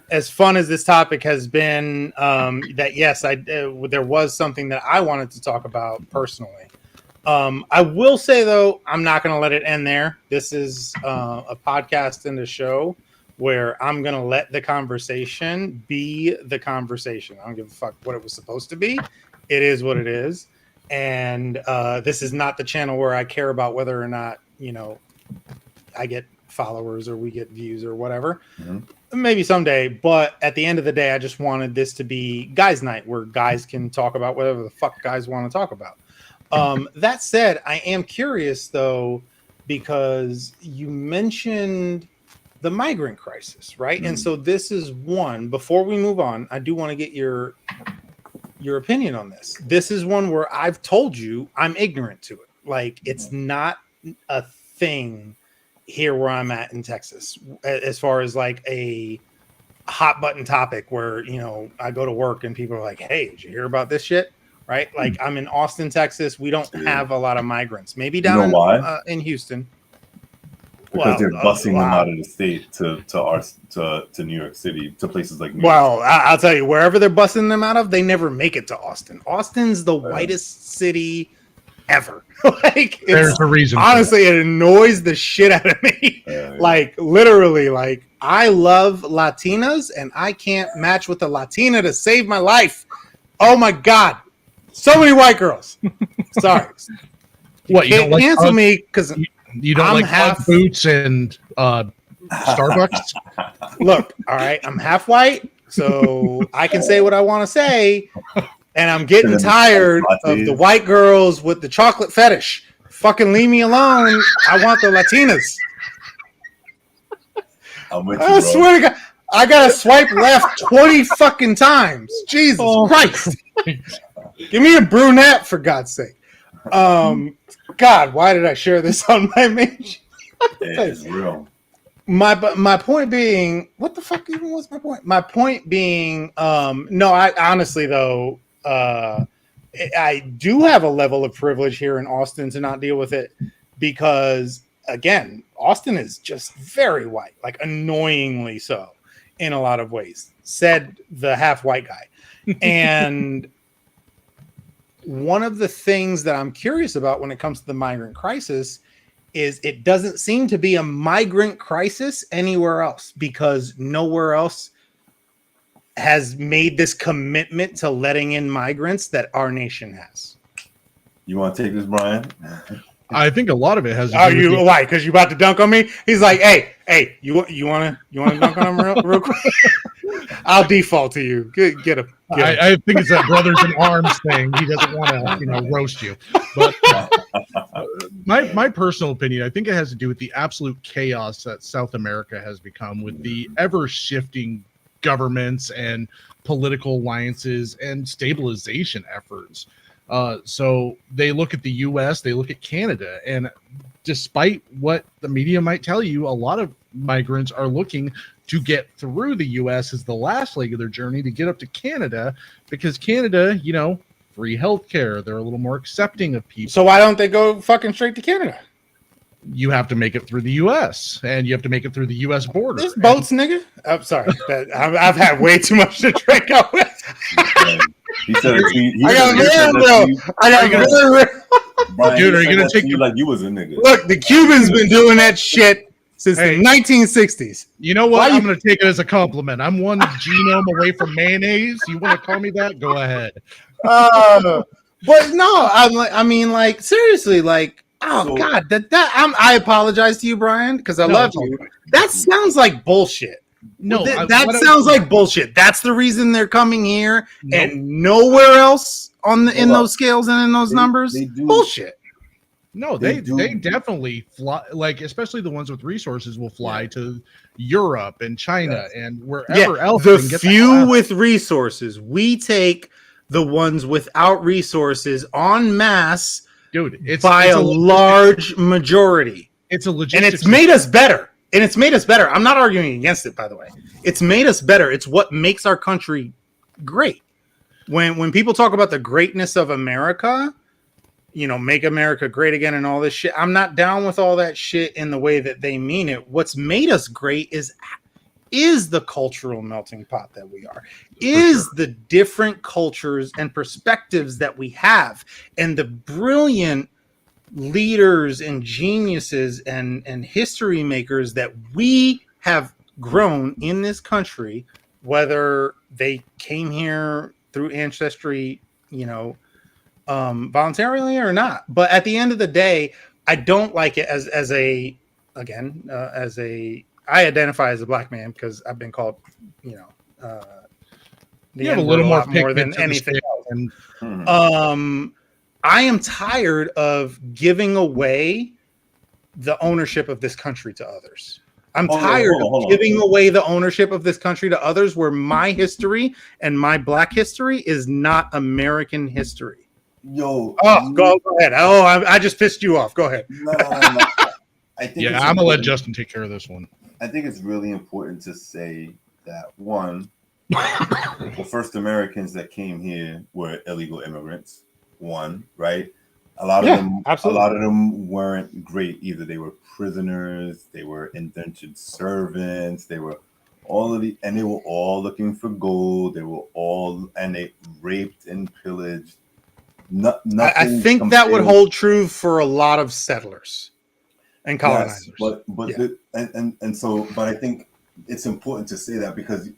as fun as this topic has been, that yes, there was something that I wanted to talk about personally. I will say though, I'm not going to let it end there. This is a podcast and a show where I'm going to let the conversation be the conversation. I don't give a fuck what it was supposed to be. It is what it is. And this is not the channel where I care about whether or not, I get followers or we get views or whatever. Mm-hmm. Maybe someday. But at the end of the day, I just wanted this to be guys' night where guys can talk about whatever the fuck guys want to talk about. That said, I am curious, though, because you mentioned the migrant crisis, right? Mm-hmm. And so this is one. Before we move on, I do want to get your opinion on this. This is one where I've told you I'm ignorant to it. Like, it's not a thing here where I'm at in Texas, as far as like a hot button topic where, I go to work and people are like, hey, did you hear about this shit? Right? Like, I'm in Austin, Texas. We don't have a lot of migrants. Maybe down in Houston. Because they're busing them out of the state to New York City, to places like New York. Well, I'll tell you, wherever they're busing them out of, they never make it to Austin. Austin's the whitest city ever. Like, there's a reason. Honestly, it annoys the shit out of me. Like, literally, like, I love Latinas, and I can't match with a Latina to save my life. Oh my God. So many white girls. Sorry. What, you don't Can't like cancel Ugg? me because You don't I'm like half- Ugg boots and Starbucks? look, all right, I'm half white, so I can say what I want to say, and I'm getting tired of the white girls with the chocolate fetish. Fucking leave me alone. I want the Latinas. I'm with you, I bro. swear to God, I gotta swipe left 20 fucking times. Jesus Christ. Give me a brunette for God's sake. God, why did I share this on my main? It's real. My point being, what the fuck even was my point? My point being, no, I honestly though, I do have a level of privilege here in Austin to not deal with it because again, Austin is just very white, like annoyingly so in a lot of ways. Said the half white guy. And one of the things that I'm curious about when it comes to the migrant crisis is it doesn't seem to be a migrant crisis anywhere else because nowhere else has made this commitment to letting in migrants that our nation has. You want to take this, Brian? I think a lot of it has to do Oh, with you why? Because you about to dunk on me? He's like, hey, you wanna dunk on him real quick? I'll default to you. Get him. I think it's that brothers in arms thing. He doesn't want to, roast you. But my personal opinion, I think it has to do with the absolute chaos that South America has become with the ever shifting governments and political alliances and stabilization efforts. So they look at the U.S., they look at Canada, and despite what the media might tell you, a lot of migrants are looking to get through the U.S. as the last leg of their journey to get up to Canada, because Canada, free healthcare, they're a little more accepting of people. So why don't they go fucking straight to Canada? You have to make it through the U.S. and you have to make it through the U.S. border. There's boats, nigga. I'm sorry. I've had way too much to drink out with. He said it to you. I got very real. I got very real. Brian, Dude, are you gonna take you like you was a nigga? Look, the Cubans been doing that shit since the 1960s. You know what? I'm going to take it as a compliment. I'm one genome away from mayonnaise. You want to call me that? Go ahead. But no, I mean, like seriously, like, God, I apologize to you, Brian, because I love you. Right. That sounds like bullshit. No, that sounds like bullshit. That's the reason they're coming here and nowhere else in those scales and in those numbers. They do. Bullshit. No, they definitely fly, like especially the ones with resources will fly to Europe and China and wherever else. The few with resources, we take the ones without resources en masse, dude. It's a large majority. It's a logistics, and it's made us better. I'm not arguing against it, by the way. It's made us better. It's what makes our country great. When people talk about the greatness of America, make America great again and all this shit, I'm not down with all that shit in the way that they mean it. What's made us great is the cultural melting pot that we are, the different cultures and perspectives that we have, and the brilliant leaders and geniuses and history makers that we have grown in this country, whether they came here through ancestry, voluntarily or not. But at the end of the day, I don't like it as I identify as a black man because I've been called, you have a little more than anything else. I am tired of giving away the ownership of this country to others. I'm tired of giving away the ownership of this country to others where my history and my black history is not American history. Go ahead. I just pissed you off. Go ahead. No. I think I'm gonna let Justin take care of this one. I think it's really important to say that one, the first Americans that came here were illegal immigrants. One, right? A lot of them weren't great either. They were prisoners, they were indentured servants, they were and they were all looking for gold. They raped and pillaged. I think that would hold true for a lot of settlers and colonizers. Yes, but I think it's important to say that because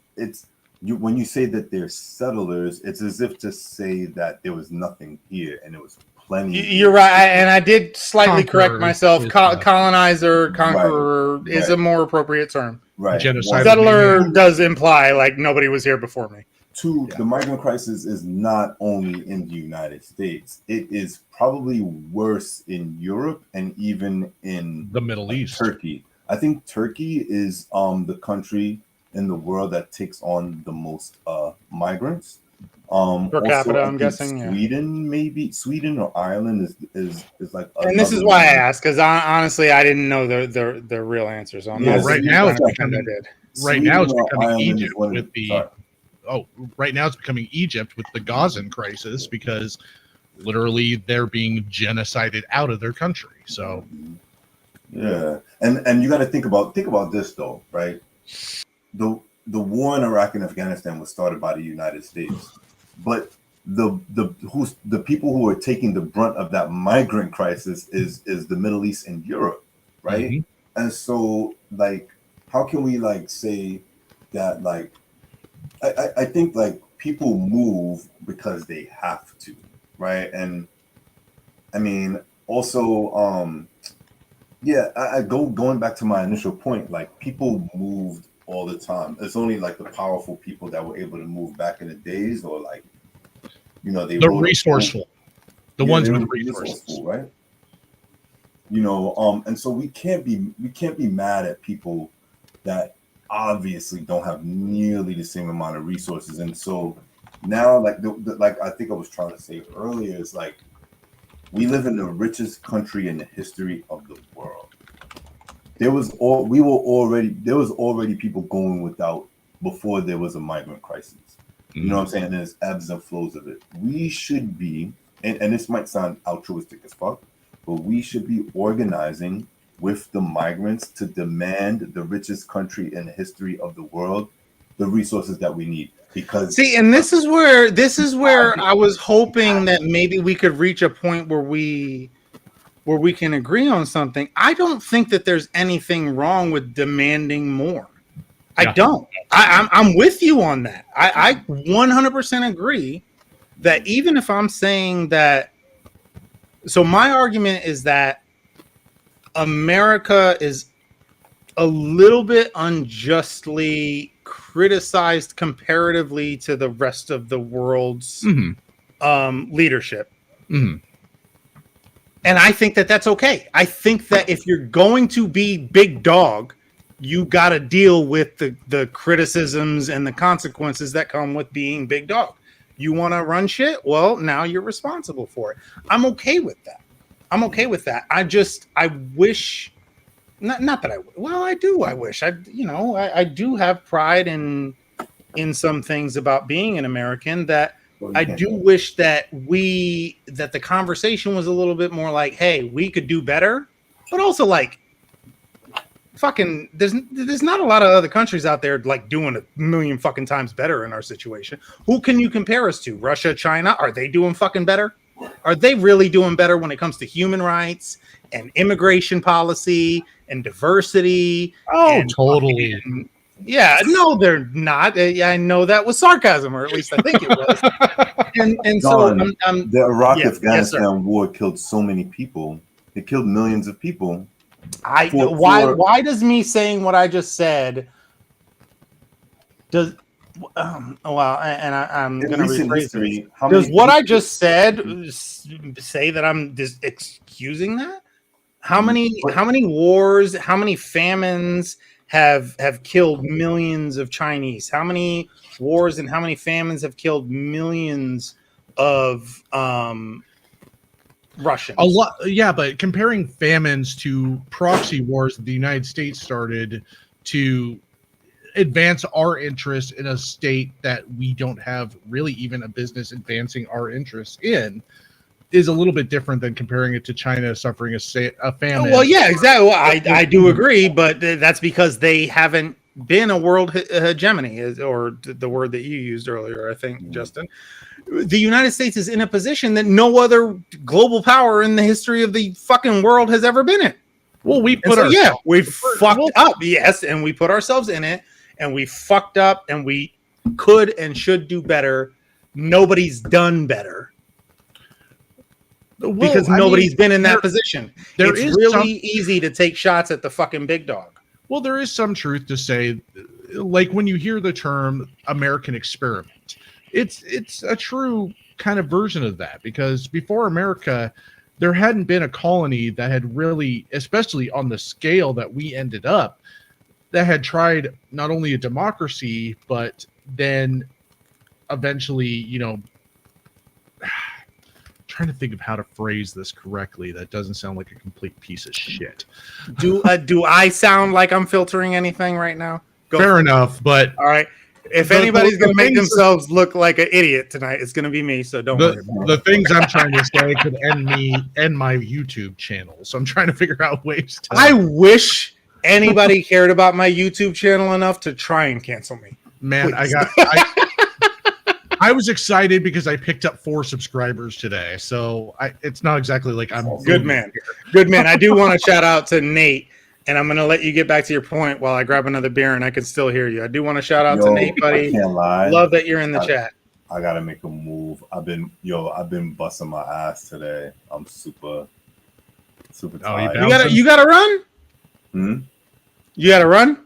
when you say that they're settlers, it's as if to say that there was nothing here and it was plenty. You're right, and I did slightly correct Conqueror myself. is, Colonizer, conqueror is a right. more appropriate term. Right. Genocide. Settler does imply like nobody was here before me. Two, the migrant crisis is not only in the United States. It is probably worse in Europe and even in the Middle East. Turkey. I think Turkey is the country in the world that takes on the most migrants. Per capita, I'm guessing. Sweden, maybe Sweden or Ireland is like. And this is why I asked, because honestly, I didn't know the real answer. So right now it's becoming. Right now it's becoming Ireland Egypt with the. Sorry. Right now it's becoming Egypt with the Gazan crisis because literally they're being genocided out of their country. So. Yeah, and you got to think about this though, right? The war in Iraq and Afghanistan was started by the United States, but the people who are taking the brunt of that migrant crisis is the Middle East and Europe, right? Mm-hmm. And so like, how can we like say that like, I think like people move because they have to, right? And I mean also yeah, going back to my initial point, like people moved all the time. It's only like the powerful people that were able to move back in the days, or like, you know, the resourceful, ones with resourceful, right? You know, and so we can't be mad at people that obviously don't have nearly the same amount of resources. And so now, like like I think I was trying to say earlier, is like, we live in the richest country in the history of the world. There was already people going without before there was a migrant crisis. Mm-hmm. You know what I'm saying? There's ebbs and flows of it. We should be, and this might sound altruistic as fuck, but we should be organizing with the migrants to demand the richest country in the history of the world the resources that we need. Because see, and this is where I was hoping that maybe we could reach a point where we can agree on something. I don't think that there's anything wrong with demanding more. I don't. I'm with you on that. I 100% agree that even if I'm saying that, so my argument is that America is a little bit unjustly criticized comparatively to the rest of the world's leadership. Mm-hmm. And I think that that's okay. I think that if you're going to be big dog, you got to deal with the criticisms and the consequences that come with being big dog. You want to run shit? Well, now you're responsible for it. I'm okay with that. I wish... Not that I do. I wish I do have pride in some things about being an American, that I do wish that the conversation was a little bit more like, hey, we could do better, but also like, fucking, there's not a lot of other countries out there like doing a million fucking times better in our situation. Who can you compare us to? Russia, China? Are they doing fucking better? Are they really doing better when it comes to human rights and immigration policy and diversity? Oh, totally. Yeah, no, they're not. I know that was sarcasm, or at least I think it was. and Don, so the Iraq-Afghanistan war killed so many people. It killed millions of people. Why does me saying what I just said does? I'm going to rephrase this. Does what I just said say that I'm just excusing that? How many wars, how many famines have killed millions of Chinese? How many wars and how many famines have killed millions of Russians? A lot, yeah. But comparing famines to proxy wars that the United States started to advance our interests in a state that we don't have really even a business advancing our interests in is a little bit different than comparing it to China suffering a famine. Well, yeah, exactly. Well, I do agree, but that's because they haven't been a world hegemony, or the word that you used earlier, I think, Justin. The United States is in a position that no other global power in the history of the fucking world has ever been in. Well, we fucked up, yes, and we put ourselves in it, and we fucked up, and we could and should do better. Nobody's done better. because nobody's been in that there- position. there It's is really easy to take shots at the fucking big dog. Well, there is some truth to say, like when you hear the term American experiment, it's a true kind of version of that, because before America, there hadn't been a colony that had really, especially on the scale that we ended up, that had tried not only a democracy, but then eventually, trying to think of how to phrase this correctly that doesn't sound like a complete piece of shit. Do I sound like I'm filtering anything right now? Go Fair enough, but all right. If anybody's going to make themselves look like an idiot tonight, it's going to be me. So don't worry about it. the things I'm trying to say could end my YouTube channel. So I'm trying to figure out ways to. I wish anybody cared about my YouTube channel enough to try and cancel me. Man, Please. I was excited because I picked up 4 subscribers today. So it's not exactly like I'm Good man. Good man. I do want to shout out to Nate, and I'm going to let you get back to your point while I grab another beer and I can still hear you. I do want to shout out to Nate, buddy. I can't lie. Love that you're in the chat. I gotta make a move. I've been busting my ass today. I'm super tired. You gotta run? You gotta run?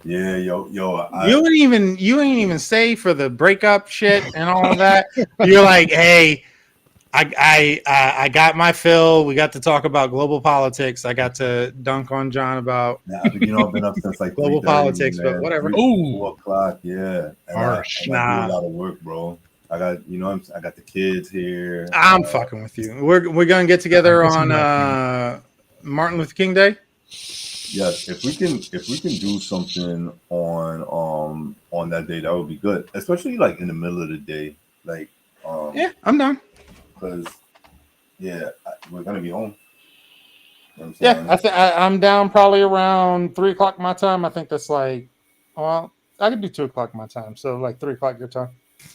Yeah, yo, you ain't even say for the breakup shit and all of that. You're like, hey, I got my fill. We got to talk about global politics. I got to dunk on John about I've been up since like global politics, but whatever. 4 o'clock, yeah. Harsh. I do a lot of work, bro. I got I got the kids here. I'm fucking with you. We're gonna get together on Martin Luther King Day. Yes, if we can do something on that day, that would be good. Especially like in the middle of the day, like yeah, I'm down. Because we're gonna be home. You know what I'm Yeah, I'm down probably around 3 o'clock my time. I think that's like, well, I could do 2 o'clock my time, so like 3 o'clock your time.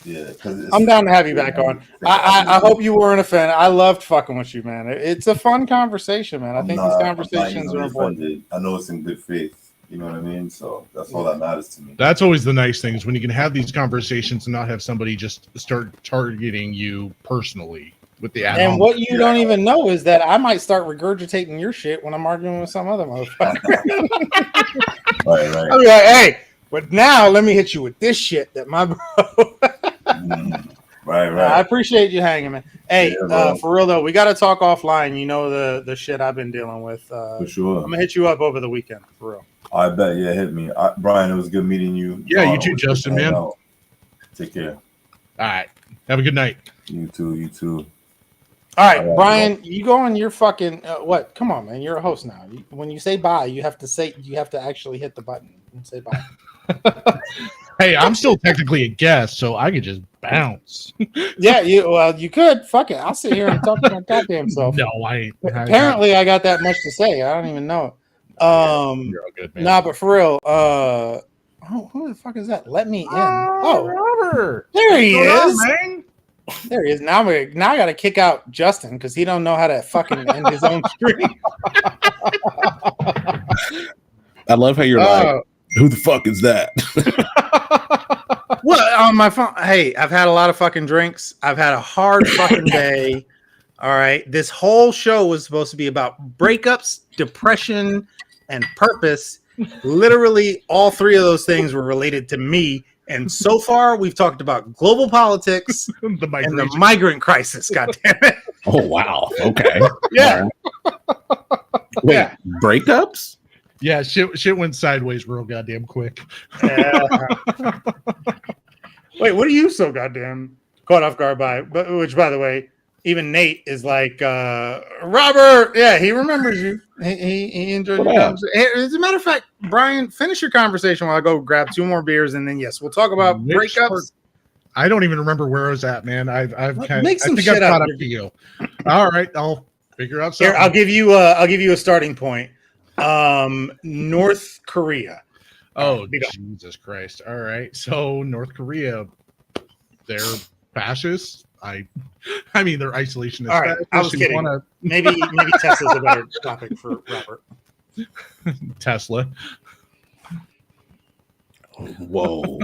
Yeah, because I'm down to have you back on. I hope you weren't offended. I loved fucking with you, man. It's a fun conversation, man. I think these conversations are important. I know it's in good faith. You know what I mean? So that's all that matters to me. That's always the nice thing, is when you can have these conversations and not have somebody just start targeting you personally with the ad. And what you don't even know is that I might start regurgitating your shit when I'm arguing with some other motherfucker. Right. I'll be like, hey, but now let me hit you with this shit that my bro. Right. I appreciate you hanging, man. Hey, Yeah, for real though, we got to talk offline. You know the shit I've been dealing with. For sure. I'm gonna hit you up over the weekend, for real. I bet. Yeah, hit me, Brian. It was good meeting you. Yeah, you too, Justin, man. Take care. All right. Have a good night. You too. All right, Brian, you go on your fucking what? Come on, man. You're a host now. When you say bye, you have to actually hit the button and say bye. Hey, I'm still technically a guest, so I could just bounce. Yeah, you could. Fuck it. I'll sit here and talk to my goddamn self. No, I ain't. Apparently, I got that much to say. I don't even know. You're all good, man. Nah, but for real, who the fuck is that? Let me in. Oh, Robert. there he is. Man. There he is. Now I got to kick out Justin because he don't know how to fucking end his own stream. I love how you're like, who the fuck is that? Well, on my phone. Hey, I've had a lot of fucking drinks. I've had a hard fucking day. All right. This whole show was supposed to be about breakups, depression, and purpose. Literally, all 3 of those things were related to me. And so far, we've talked about global politics and the migrant crisis. God damn it! Oh wow. Okay. Yeah. Wait, Yeah. breakups? Yeah, shit went sideways real goddamn quick. Wait, what are you so goddamn caught off guard by? But which, by the way, even Nate is like, Robert. Yeah, he remembers you. He enjoyed your conversation. As a matter of fact, Brian, finish your conversation while I go grab 2 more beers, and then yes, we'll talk about breakups. I don't even remember where I was at, man. I've kind Make some I think shit I've caught up up to you. All right, I'll figure out something. Here, I'll give you a starting point. North Korea. Oh, Jesus Christ. All right. So North Korea, they're fascists. I mean, they're isolationists. All right, I was kidding. Maybe Tesla's a better topic for Robert. Tesla. Whoa.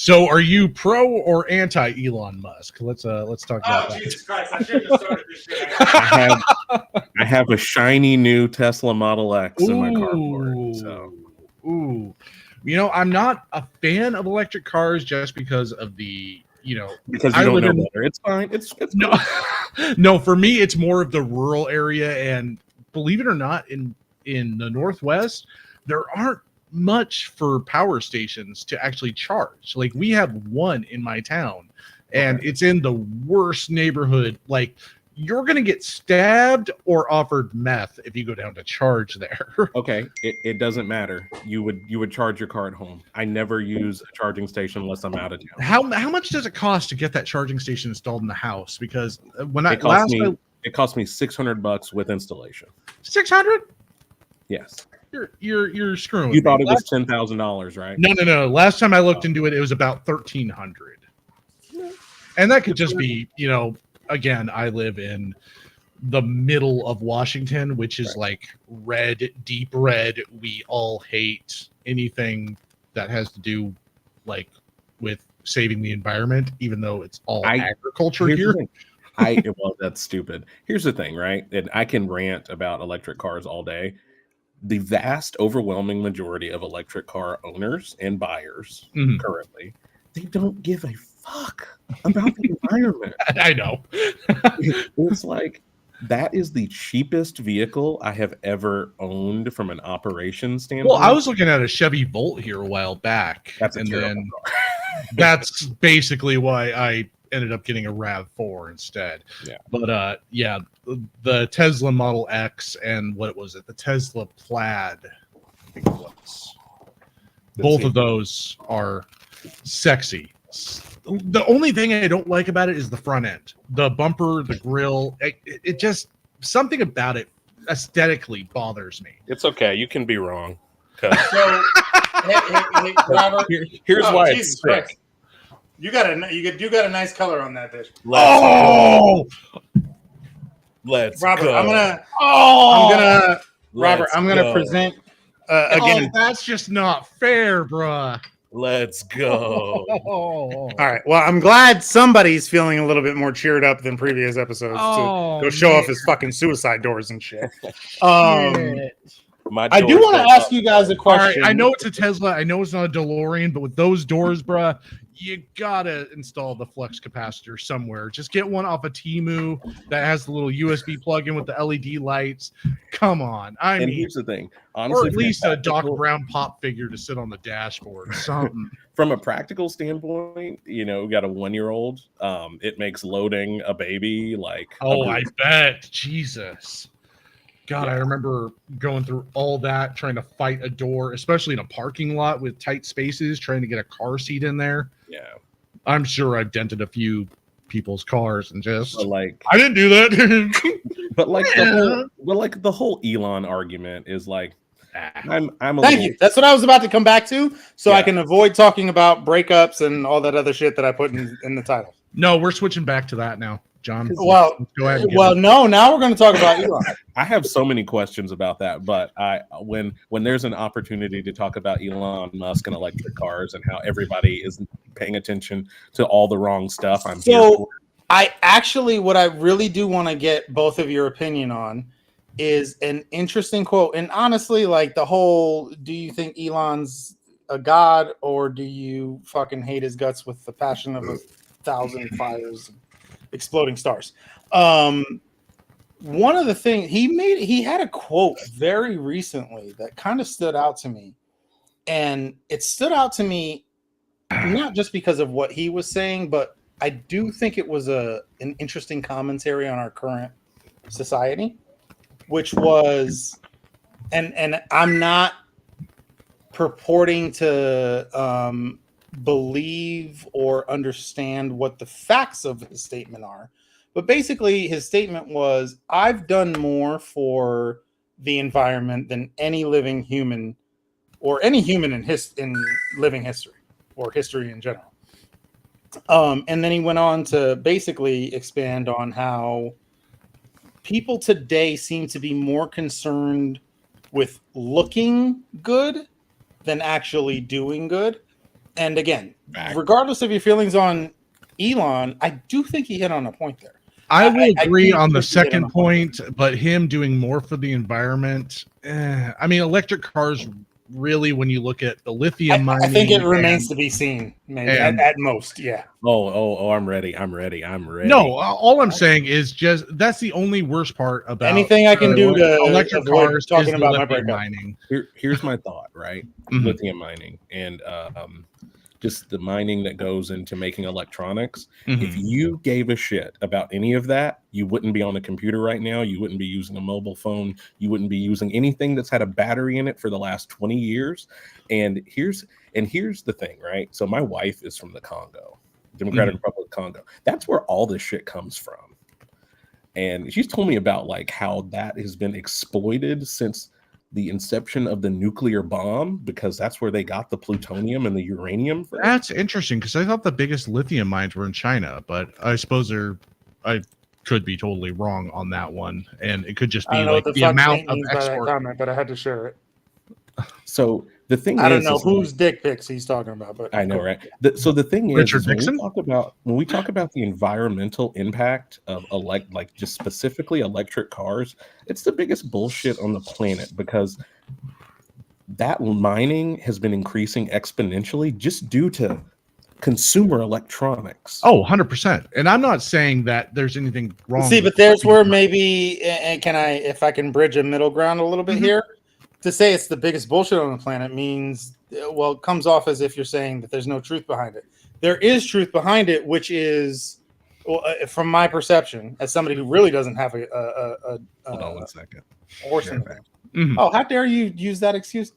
So, are you pro or anti Elon Musk? Let's talk about that. Jesus Christ! I shouldn't have started this shit. I have a shiny new Tesla Model X in my carport. So, ooh, I'm not a fan of electric cars just because of the because you don't know better, it's fine. It's no, cool. no. For me, it's more of the rural area, and believe it or not, in the Northwest, there aren't much for power stations to actually charge. Like we have one in my town, and it's in the worst neighborhood. Like you're gonna get stabbed or offered meth if you go down to charge there. Okay, it doesn't matter. You would charge your car at home. I never use a charging station unless I'm out of town. How much does it cost to get that charging station installed in the house? Because when it cost me $600 with installation. 600? Yes. You're screwing. You thought it was $10,000, right? No. Last time I looked into it, it was about 1,300, and that could just be, again, I live in the middle of Washington, which is like red, deep red. We all hate anything that has to do like with saving the environment, even though it's all agriculture here. Well, that's stupid. Here's the thing, right? And I can rant about electric cars all day. The vast, overwhelming majority of electric car owners and buyers currently, they don't give a fuck about the environment. I know. It's like, that is the cheapest vehicle I have ever owned from an operations standpoint. Well, I was looking at a Chevy Volt here a while back. That's a terrible car. That's basically why I ended up getting a RAV4 instead. Yeah. But the Tesla Model X and what was it? The Tesla Plaid, I think it was. Both of those are sexy. The only thing I don't like about it is the front end, the bumper, the grill. It just, something about it aesthetically bothers me. It's okay. You can be wrong. So, hey, Robert, here's why Jesus it's sick. Christ. You got a nice color on that bitch. Let's Robert, go. I'm gonna present again. That's just not fair, bruh. Let's go. All right. Well, I'm glad somebody's feeling a little bit more cheered up than previous episodes to go show off his fucking suicide doors and shit. I do want to ask you guys a question. Right, I know it's a Tesla. I know it's not a DeLorean, but with those doors, bruh, you gotta install the flux capacitor somewhere. Just get one off of Temu that has the little USB plug-in with the LED lights. Come on. And here's the thing. Honestly, or at least a Doc Brown pop figure to sit on the dashboard or something. From a practical standpoint, we got a 1-year-old. It makes loading a baby like... Oh, I bet. Jesus. God, I remember going through all that, trying to fight a door, especially in a parking lot with tight spaces, trying to get a car seat in there. Yeah. I'm sure I've dented a few people's cars and just I didn't do that. But the whole Elon argument is like, Thank you. That's what I was about to come back to, so I can avoid talking about breakups and all that other shit that I put in the title. No, we're switching back to that now, John. Well, go ahead. No. Now we're going to talk about Elon. I have so many questions about that, but when there's an opportunity to talk about Elon Musk and electric cars and how everybody is paying attention to all the wrong stuff, I'm here for it. What I really do want to get both of your opinion on is an interesting quote. And honestly, like the whole, do you think Elon's a god or do you fucking hate his guts with the passion of 1,000 fires, exploding stars? One of the things he had a quote very recently that kind of stood out to me. And it stood out to me not just because of what he was saying, but I do think it was an interesting commentary on our current society, which was, and I'm not purporting to believe or understand what the facts of his statement are, but basically his statement was, I've done more for the environment than any living human or any human in living history or history in general. And then he went on to basically expand on how people today seem to be more concerned with looking good than actually doing good. And again, Fact. regardless of your feelings on Elon, I do think he hit on a point there. I will agree do on the think he hit on second a point, but him doing more for the environment. I mean, electric cars really, when you look at the lithium mining, I think it remains to be seen, maybe at most. Yeah. I'm ready. I'm ready. No, all I'm saying is just that's the only worst part about anything I can do to electric avoid cars talking is the about my lithium breakup. mining. Here's my thought, right? Mhm. Lithium mining and just the mining that goes into making electronics. If Mhm. you gave a shit about any of that, you wouldn't be on a computer right now. You wouldn't be using a mobile phone. You wouldn't be using anything that's had a battery in it for the last 20 years. And here's the thing, right? So my wife is from the Congo, Democratic Republic of Congo. That's where all this shit comes from. And she's told me about like how that has been exploited since the inception of the nuclear bomb, because that's where they got the plutonium and the uranium from. That's interesting because I thought the biggest lithium mines were in China, but I suppose I could be totally wrong on that one, and it could just I be don't know like what the the fuck amount Nate of means by that export. comment, but I had to share it. So the thing I don't is know like, whose dick pics he's talking about, but I know, cool. right? So the thing Richard is when Nixon? we talk about the environmental impact of like just specifically electric cars, it's the biggest bullshit on the planet, because that mining has been increasing exponentially just due to consumer electronics. Oh, 100%. And I'm not saying that there's anything wrong. See, with but there's where lithium. maybe, and if I can bridge a middle ground a little bit here, to say it's the biggest bullshit on the planet means, well, it comes off as if you're saying that there's no truth behind it. There is truth behind it, which is, well, from my perception, as somebody who really doesn't have a Hold on one second. horse in the game. Mhm. Oh, how dare you use that excuse?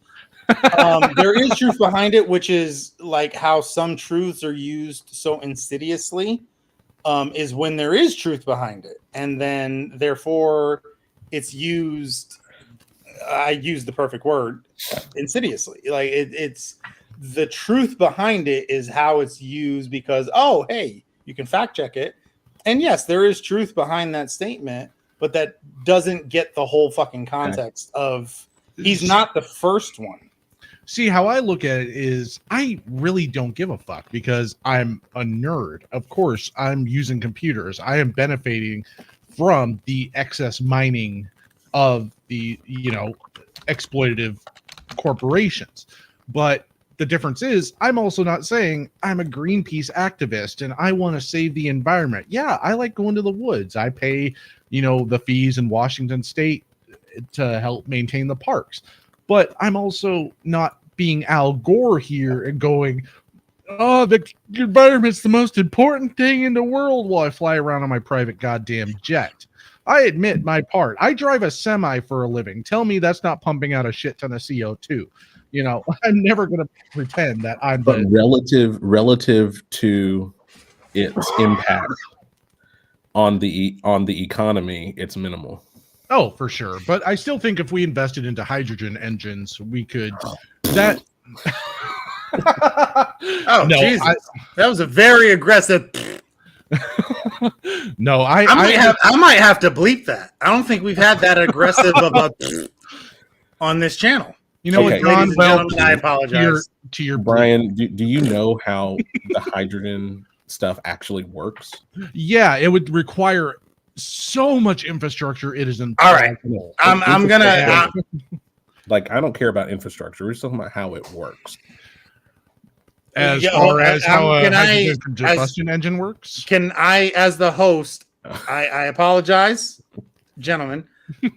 There is truth behind it, which is like how some truths are used so insidiously, is when there is truth behind it. And then therefore it's used, I use the perfect word, insidiously. Like it's the truth behind it is how it's used because, oh, hey, you can fact check it. And yes, there is truth behind that statement, but that doesn't get the whole fucking context of he's not the first one. See, how I look at it is I really don't give a fuck because I'm a nerd. Of course, I'm using computers. I am benefiting from the excess mining of the, exploitative corporations. But the difference is I'm also not saying I'm a Greenpeace activist and I want to save the environment. Yeah, I like going to the woods. I pay, the fees in Washington State to help maintain the parks. But I'm also not being Al Gore here and going, oh, the environment's the most important thing in the world while I fly around on my private goddamn jet. I admit my part. I drive a semi for a living. Tell me that's not pumping out a shit ton of CO2. I'm never going to pretend that I'm But relative to its impact on the economy, it's minimal. Oh, for sure. But I still think if we invested into hydrogen engines, we could. That. Oh, no, Jesus. That was a very aggressive. No, I might have to bleep that. I don't think we've had that aggressive about on this channel. You know what, John? Well, I apologize to your Brian. Do you know how the hydrogen stuff actually works? Yeah, it would require so much infrastructure. It is impossible. All right, I'm gonna like I don't care about infrastructure. We're just talking about how it works. As far as how a hydrogen combustion engine works, can I, as the host, I apologize, gentlemen.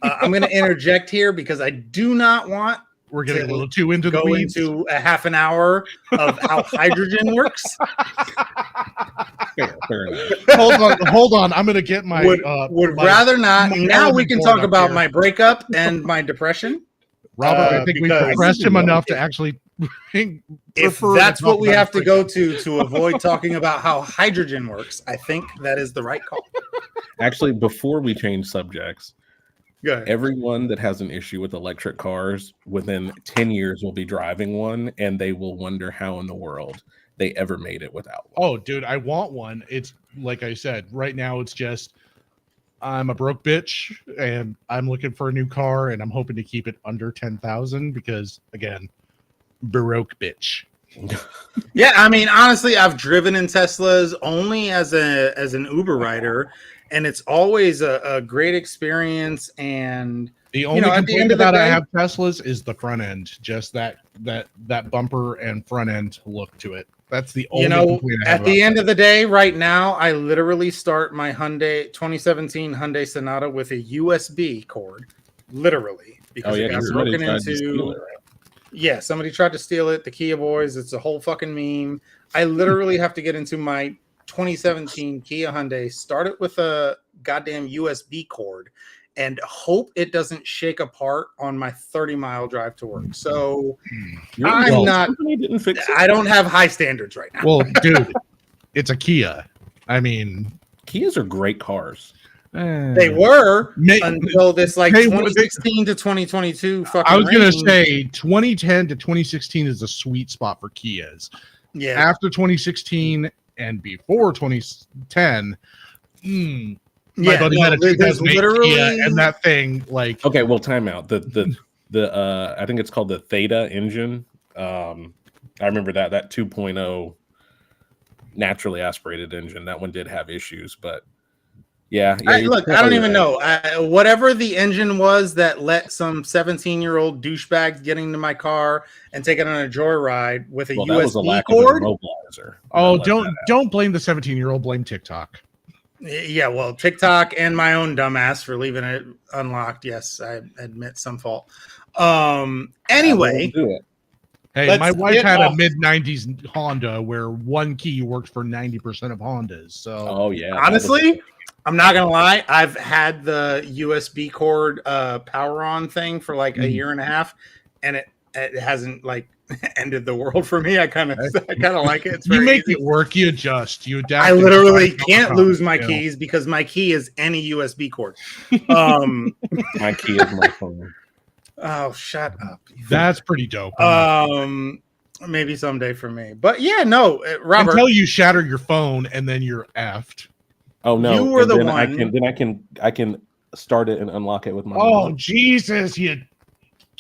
I'm going to interject here because I do not want. We're getting a little too into the weeds. Into a half an hour of how hydrogen works. Fair enough. Hold on. I'm going to get my. Would rather not. Now we can talk about my breakup and my depression. Robert, I think we've depressed him enough to actually. If that's what we have to go to avoid talking about how hydrogen works, I think that is the right call. Actually, before we change subjects, everyone that has an issue with electric cars within 10 years will be driving one, and they will wonder how in the world they ever made it without one. Oh, dude, I want one. It's like I said, right now it's just I'm a broke bitch and I'm looking for a new car and I'm hoping to keep it under 10,000 because again, Baroque bitch. Yeah, I mean, honestly, I've driven in Teslas only as an Uber rider, and it's always a great experience. And The only at the complaint end of the about I day, have Teslas is the front end, just that bumper and front end look to it. That's the only complaint I have at the about end of the day, right now, I literally start my Hyundai 2017 Hyundai Sonata with a USB cord, literally, because it got somebody broken tried to steal into. it, right? Yeah, somebody tried to steal it. The Kia boys. It's a whole fucking meme. I literally have to get into my 2017 Kia Hyundai, start it with a goddamn USB cord, and hope it doesn't shake apart on my 30-mile drive to work. So Your I'm insurance not. company didn't fix it. I don't have high standards right now. Well, dude, it's a Kia. I mean, Kias are great cars. They were May- until this like they- 2016 to 2022 fucking. I was gonna range. say 2010 to 2016 is a sweet spot for Kias. Yeah. After 2016 and before 2010, my Yeah, buddy no, had a there's 2008 literally- Kia, and that thing, like, Okay, well, time out. The I think it's called the Theta engine. I remember that 2.0 naturally aspirated engine. That one did have issues, but yeah. Look, I don't even know. Whatever the engine was that let some 17-year-old douchebag get into my car and take it on a joyride with a Well, that was a USB lack cord. of an immobilizer. oh, don't blame the 17-year-old, blame TikTok. Yeah, well, TikTok and my own dumbass for leaving it unlocked. Yes, I admit some fault. Anyway, do it. Hey, Let's my wife get had off- a mid-90s Honda where one key worked for 90% of Hondas. So, Oh yeah. honestly, I'm not gonna lie. I've had the USB cord power on thing for like a year and a half, and it hasn't like ended the world for me. I kind of like it. It's you very make easy. it work. You adjust. You adapt. I and literally try to can't overcome, lose my you know. keys because my key is any USB cord. My key is my phone. Oh, shut up. That's pretty dope. Maybe someday for me. But yeah, no, Robert. Until you shatter your phone and then you're effed. Oh no! You were and the then one. I can start it and unlock it with my. Oh, mom. Jesus.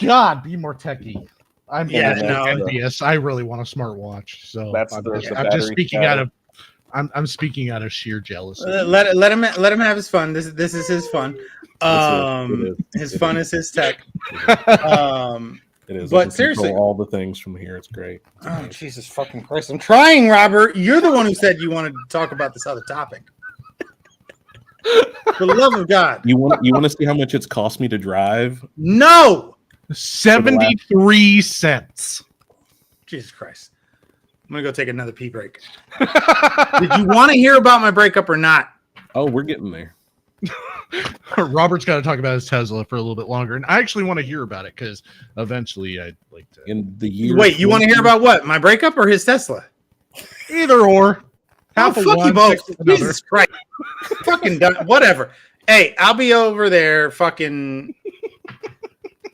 God, be more techie. I'm Yeah, no, no. envious. I really want a smartwatch. So That's I'm, the just, I'm battery just speaking power. out of I'm speaking out of sheer jealousy. Let him have his fun. This is his fun. It is. His fun is his tech. It is. But I can seriously, control all the things from here. It's great. It's oh amazing. Jesus fucking Christ! I'm trying, Robert. You're the one who said you wanted to talk about this other topic. For the love of God, You want to see how much it's cost me to drive? no. 73 cents. Jesus Christ! I'm gonna go take another pee break. Did you want to hear about my breakup or not? Oh, we're getting there. Robert's got to talk about his Tesla for a little bit longer, and I actually want to hear about it because eventually I'd like to. In the year. Wait, you want to hear about what? My breakup or his Tesla? Either or. Oh, Half of fuck one, you both. six of another. Jesus Christ. Fucking done. Whatever. Hey, I'll be over there fucking.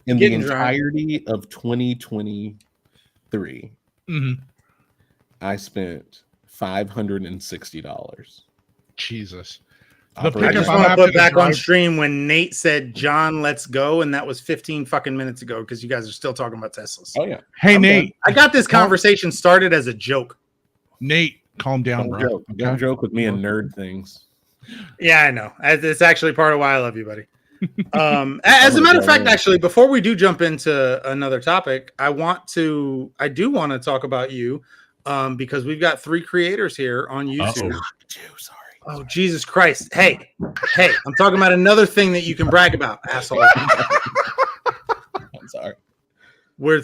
In the getting drunk. entirety of 2023, Mhm. I spent $560. Jesus. I pickup just I'm want to having put to back on drive- stream when Nate said, John, let's go. And that was 15 fucking minutes ago because you guys are still talking about Teslas. Oh yeah. Hey, I'm Nate. I got this conversation started as a joke. Nate, calm down, Don't bro. joke. Don't joke with me and nerd things. Yeah, I know. It's actually part of why I love you, buddy. As a matter of fact, actually, before we do jump into another topic, I do want to talk about you because we've got 3 creators here on YouTube. Sorry. Oh, Jesus Christ. Hey, I'm talking about another thing that you can brag about, asshole. I'm sorry. We're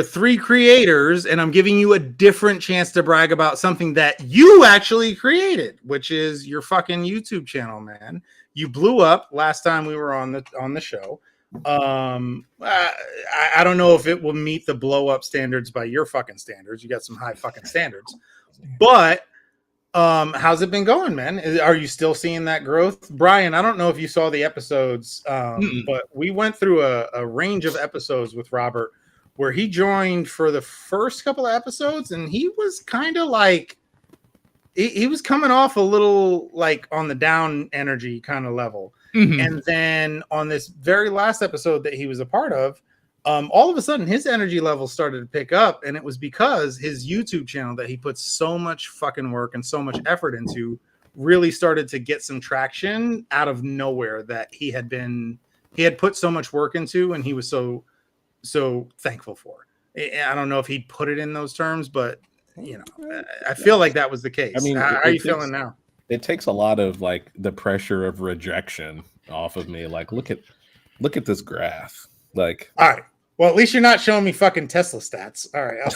3 creators, and I'm giving you a different chance to brag about something that you actually created, which is your fucking YouTube channel, man. You blew up last time we were on the show. I don't know if it will meet the blow up standards by your fucking standards. You got some high fucking standards, but how's it been going, man? Are you still seeing that growth? Brian, I don't know if you saw the episodes, but we went through a range of episodes with Robert where he joined for the first couple of episodes, and he was kind of like, he was coming off a little like on the down energy kind of level. Mhm. And then on this very last episode that he was a part of, all of a sudden his energy level started to pick up, and it was because his YouTube channel that he put so much fucking work and so much effort into really started to get some traction out of nowhere that he had put so much work into, and he was so thankful for. I don't know if he'd put it in those terms, but you know, I feel like that was the case. I mean, how are you feeling now? It takes a lot of like the pressure of rejection off of me. Like, look at this graph. Like, all right, well, at least you're not showing me fucking Tesla stats. All right.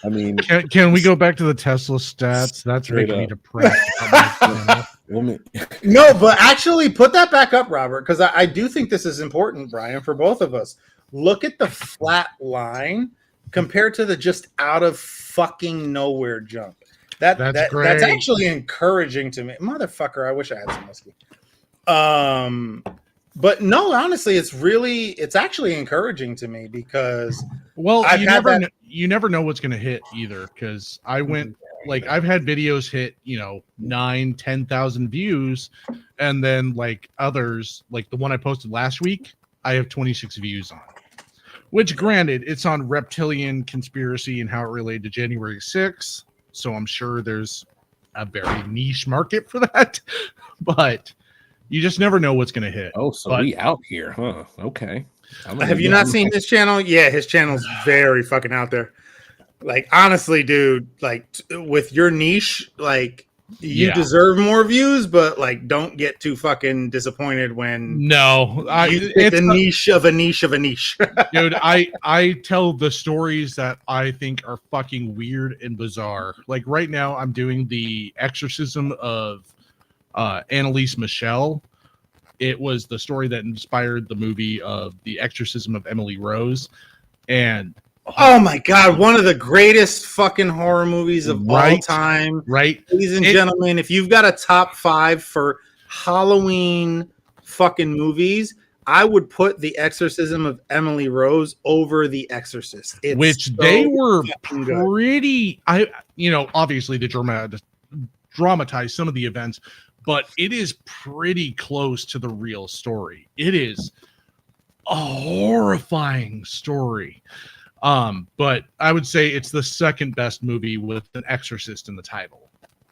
I mean, can we go back to the Tesla stats? That's making me depressed. No, but actually put that back up, Robert, because I do think this is important, Brian, for both of us. Look at the flat line compared to the just out of fucking nowhere jump. That's great. That's actually encouraging to me. Motherfucker, I wish I had some whiskey. But no, honestly, it's actually encouraging to me because you never know what's going to hit either. Because I went like I've had videos hit 9,000-10,000 views, and then like others, like the one I posted last week, I have 26 views on. Which, granted, it's on reptilian conspiracy and how it related to January 6th, so I'm sure there's a very niche market for that, but. You just never know what's going to hit. Oh, so we out here, huh? Okay. Have you not seen his channel? Yeah, his channel's very fucking out there. Like, honestly, dude, like with your niche, like you deserve more views, but like don't get too fucking disappointed when it's the niche of a niche of a niche. Dude, I tell the stories that I think are fucking weird and bizarre. Like right now I'm doing the exorcism of Annalise Michelle. It was the story that inspired the movie of The Exorcism of Emily Rose. And oh my god, one of the greatest fucking horror movies of all time. Right. Ladies and gentlemen, if you've got a top 5 for Halloween fucking movies, I would put The Exorcism of Emily Rose over The Exorcist. Which they were pretty obviously they dramatized some of the events, but it is pretty close to the real story. It is a horrifying story. But I would say it's the second best movie with an exorcist in the title.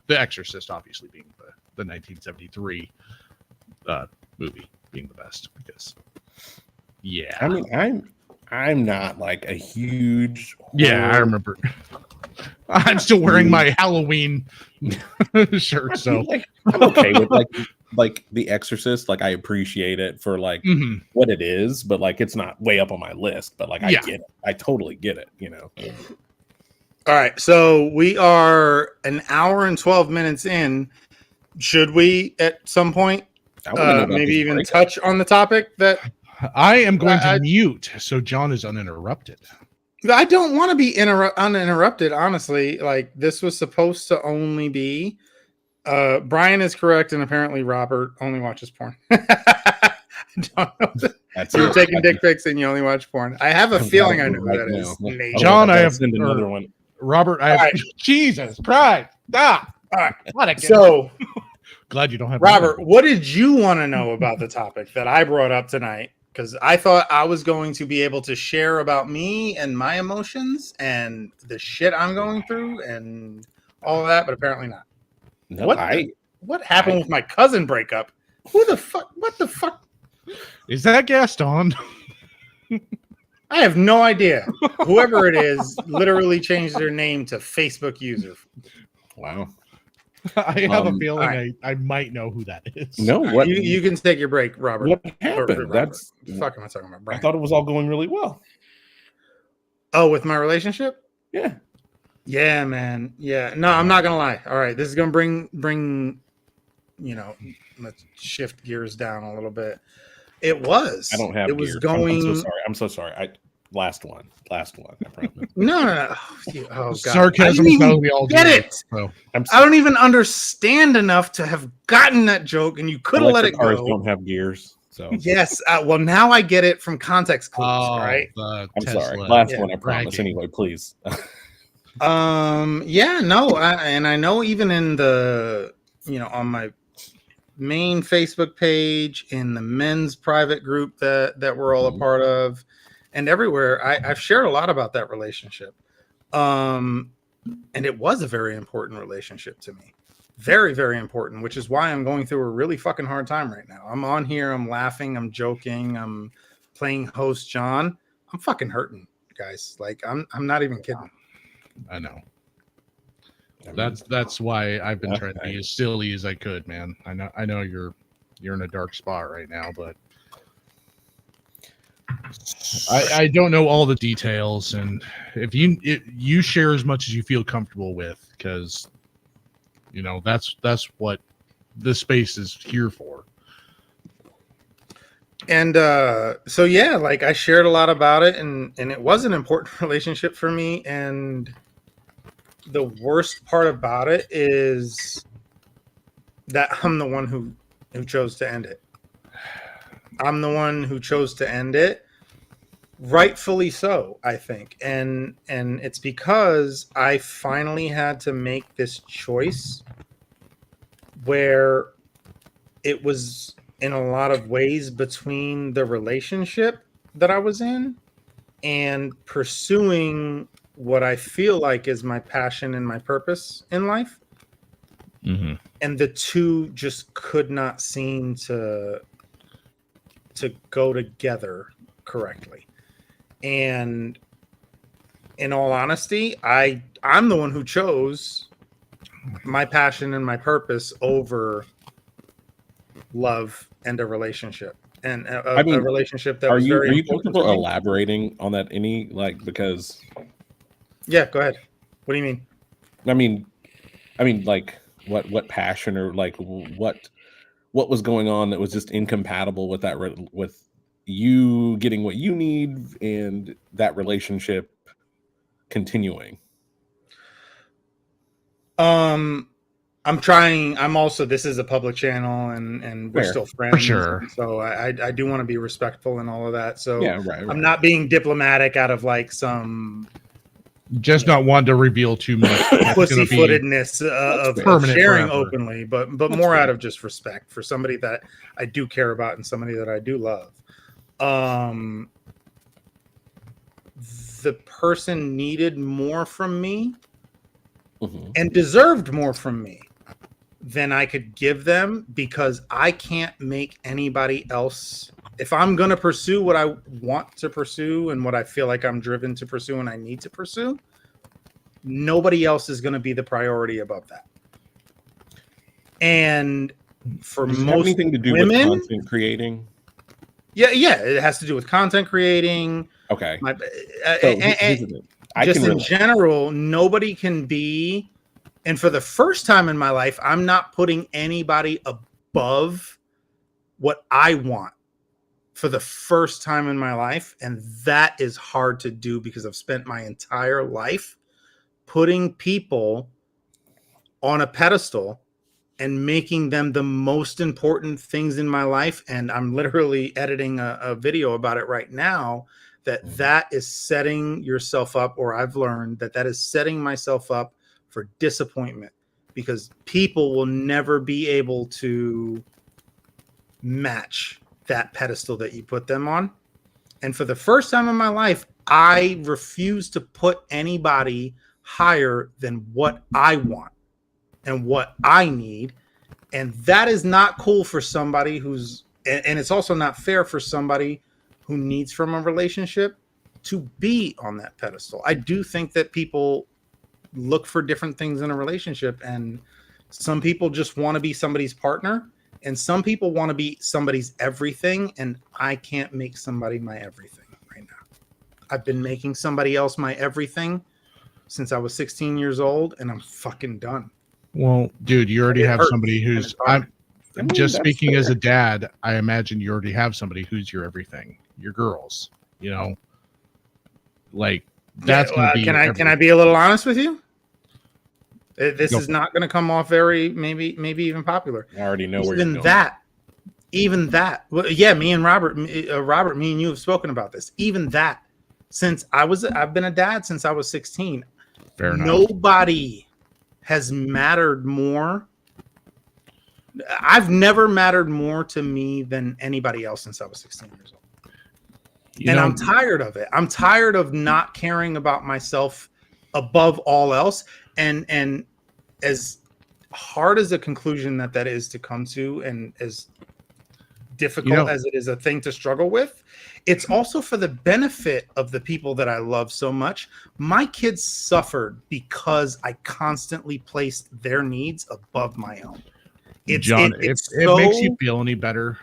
The Exorcist, obviously, being the 1973 movie being the best because, yeah. I mean, I'm not like a huge. Yeah, I remember. I'm still wearing my Halloween shirt, so I'm okay with like The Exorcist. Like I appreciate it for like what it is, but like it's not way up on my list. But like I get it. I totally get it. All right, so we are an hour and 12 minutes in. Should we at some point maybe even touch on the topic that I am going to mute so John is uninterrupted? I don't want to be uninterrupted, honestly. Like, this was supposed to only be Brian is correct, and apparently Robert only watches porn. I don't know. You're taking dick pics and you only watch porn. I have a feeling I know who that is. John, I have another one. Robert, I have Jesus Christ. Stop. All right. So glad you don't have Robert, what did you want to know about the topic that I brought up tonight? Because I thought I was going to be able to share about me and my emotions and the shit I'm going through and all of that, but apparently not. No, what happened with my cousin breakup? Who the fuck? What the fuck? Is that Gaston? I have no idea. Whoever it is literally changed their name to Facebook user. Wow. I have a feeling I might know who that is. No, what you can take your break, Robert. What happened? That's fuck am I talking about, Brian? I thought it was all going really well. Oh, with my relationship? Yeah. Yeah, man. Yeah. No, I'm not gonna lie. All right, this is gonna bring let's shift gears down a little bit. It was. I don't have. It was gears. going. I'm so sorry. Last one. I promise. No. Oh, God. Sarcasm is how we all get it. So. I don't even understand enough to have gotten that joke, and you could have let it cars go. Don't have gears, so yes. Well, now I get it from context clues, right? I'm sorry. Last one, I promise. Anyway, please. Yeah. No. I know even in the on my main Facebook page, in the men's private group that we're all a part of, and everywhere. I've shared a lot about that relationship. And it was a very important relationship to me. Very, very important, which is why I'm going through a really fucking hard time right now. I'm on here, I'm laughing, I'm joking, I'm playing host John. I'm fucking hurting, guys. Like I'm not even kidding. I know. That's why I've been trying to be as silly as I could, man. I know you're in a dark spot right now, but I don't know all the details, and if you share as much as you feel comfortable with, because you know that's what this space is here for. And so yeah, like I shared a lot about it, and it was an important relationship for me. And the worst part about it is that I'm the one who chose to end it. I'm the one who chose to end it, rightfully so, I think. And it's because I finally had to make this choice where it was in a lot of ways between the relationship that I was in and pursuing what I feel like is my passion and my purpose in life. Mm-hmm. And the two just could not seem to go together correctly. And in all honesty, I'm the one who chose my passion and my purpose over love and a relationship, and a relationship that was very. Are you comfortable elaborating on that? Because yeah, go ahead. What do you mean? I mean, like what passion or like what was going on that was just incompatible with that with you getting what you need and that relationship continuing? I'm trying. I'm also. This is a public channel, and we're still friends. For sure. So I do want to be respectful and all of that. So yeah, right. I'm not being diplomatic out of like some. Just not wanting to reveal too much pussyfootedness of sharing forever. Openly, but more out of just respect for somebody that I do care about and somebody that I do love. The person needed more from me and deserved more from me than I could give them, because I can't make anybody else. If I'm going to pursue what I want to pursue and what I feel like I'm driven to pursue and I need to pursue, nobody else is going to be the priority above that. And for Does it most have anything to do women, with content creating? Yeah, it has to do with content creating. Okay. Just in general, nobody can be. And for the first time in my life, I'm not putting anybody above what I want for the first time in my life. And that is hard to do because I've spent my entire life putting people on a pedestal and making them the most important things in my life. And I'm literally editing a video about it right now, that is setting yourself up, or I've learned that is setting myself up for disappointment, because people will never be able to match that pedestal that you put them on. And for the first time in my life, I refuse to put anybody higher than what I want and what I need. And that is not cool for somebody who's, and it's also not fair for somebody who needs from a relationship to be on that pedestal. I do think that people look for different things in a relationship, and some people just want to be somebody's partner, and some people want to be somebody's everything. And I can't make somebody my everything right now. I've been making somebody else my everything since I was 16 years old, and I'm fucking done. Well, dude, you already have somebody who's. Just speaking as a dad, I imagine you already have somebody who's your everything. Your girls, you know, like that's going to be. Can I be a little honest with you? This is not going to come off very maybe even popular. I already know where you're going. Even that. Well, yeah, me and Robert, me and you have spoken about this. Even that, since I've been a dad since I was 16. Fair enough. Nobody has mattered more I've never mattered more to me than anybody else since I was 16 years old. And I'm tired of it. I'm tired of not caring about myself above all else. And as hard as a conclusion that is to come to, and as difficult as it is a thing to struggle with, it's also for the benefit of the people that I love so much. My kids suffered because I constantly placed their needs above my own. John, if it makes you feel any better,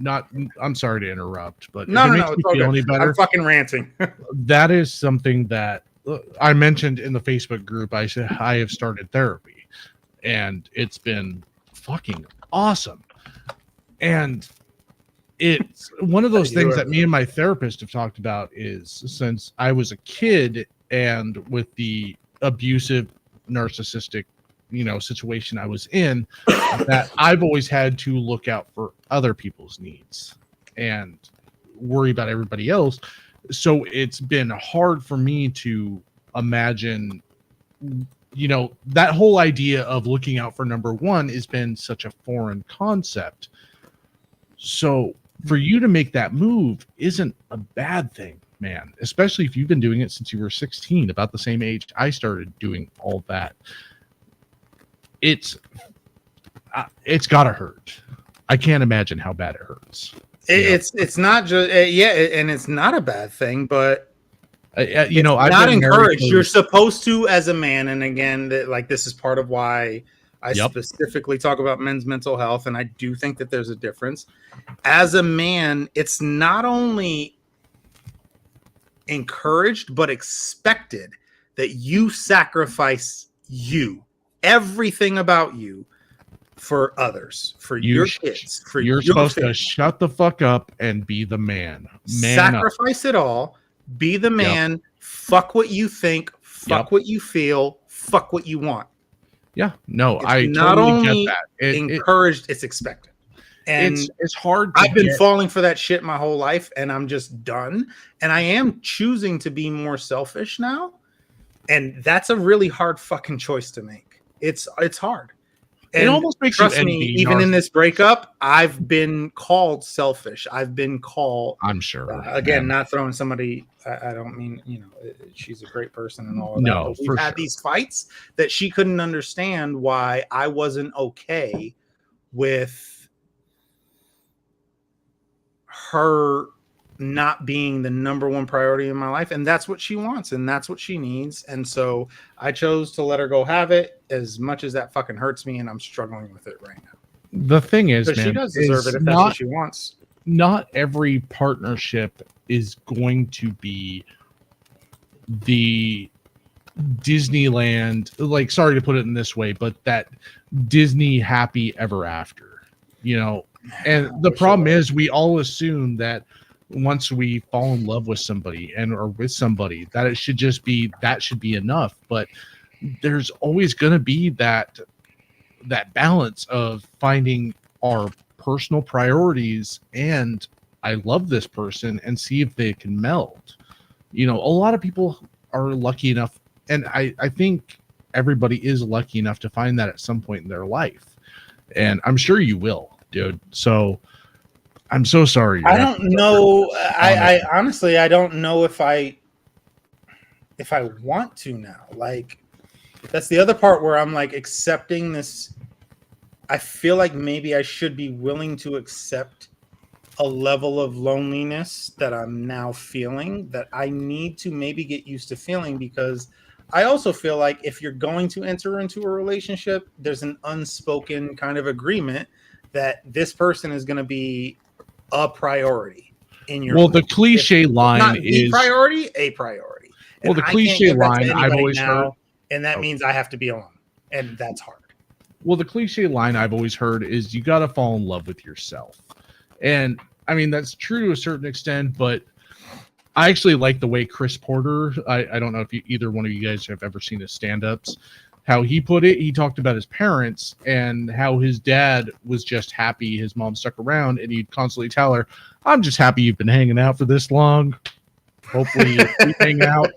I'm sorry to interrupt, but if it makes you feel any better, I'm fucking ranting. That is something that I mentioned in the Facebook group. I said I have started therapy, and it's been fucking awesome. And it's one of those things that me and my therapist have talked about is since I was a kid and with the abusive, narcissistic, situation I was in, that I've always had to look out for other people's needs and worry about everybody else. So it's been hard for me to imagine, that whole idea of looking out for number one has been such a foreign concept. So for you to make that move isn't a bad thing, man, especially if you've been doing it since you were 16, about the same age I started doing all that. It's gotta hurt. I can't imagine how bad it hurts. It's not just and it's not a bad thing, but I've not encouraged. You're supposed to, as a man, and again, this is part of why I specifically talk about men's mental health, and I do think that there's a difference. As a man, it's not only encouraged but expected that you sacrifice everything about you for others, for your kids, for you're supposed to shut the fuck up and be the man. Sacrifice it all, be the man, fuck what you think, fuck what you feel, fuck what you want. Yeah, no, I not totally only get that. Encouraged, it's expected. And it's hard. I've been falling for that shit my whole life, and I'm just done. And I am choosing to be more selfish now. And that's a really hard fucking choice to make. It's hard. And it almost makes trust you me, even in this breakup, I've been called selfish. I've been called. I'm sure. Again, not throwing somebody. I don't mean she's a great person and all of that. No, but we've had these fights that she couldn't understand why I wasn't okay with her not being the number one priority in my life, and that's what she wants and that's what she needs. And so I chose to let her go have it, as much as that fucking hurts me, and I'm struggling with it right now. The thing is, man, she does deserve it if that's what she wants. Not every partnership is going to be the Disneyland, like, sorry to put it in this way, but that Disney happy ever after, and the problem is we all assume that once we fall in love with somebody or with somebody, that it should just be, that should be enough. But there's always going to be that balance of finding our personal priorities and I love this person, and see if they can meld. A lot of people are lucky enough, and I think everybody is lucky enough to find that at some point in their life. And I'm sure you will, dude. So I'm so sorry. I don't know. I honestly, I don't know if I want to now. Like, that's the other part where I'm like accepting this. I feel like maybe I should be willing to accept a level of loneliness that I'm now feeling, that I need to maybe get used to feeling, because I also feel like if you're going to enter into a relationship, there's an unspoken kind of agreement that this person is going to be a priority in your life. The cliche line not is a priority. And the cliche line I've always heard, and that means I have to be alone, and that's hard. Well, the cliche line I've always heard is you got to fall in love with yourself. And I mean, that's true to a certain extent, but I actually like the way Chris Porter, I don't know if either one of you guys have ever seen his stand-ups, how he put it. He talked about his parents and how his dad was just happy his mom stuck around, and he'd constantly tell her, I'm just happy you've been hanging out for this long. Hopefully you keep hanging out.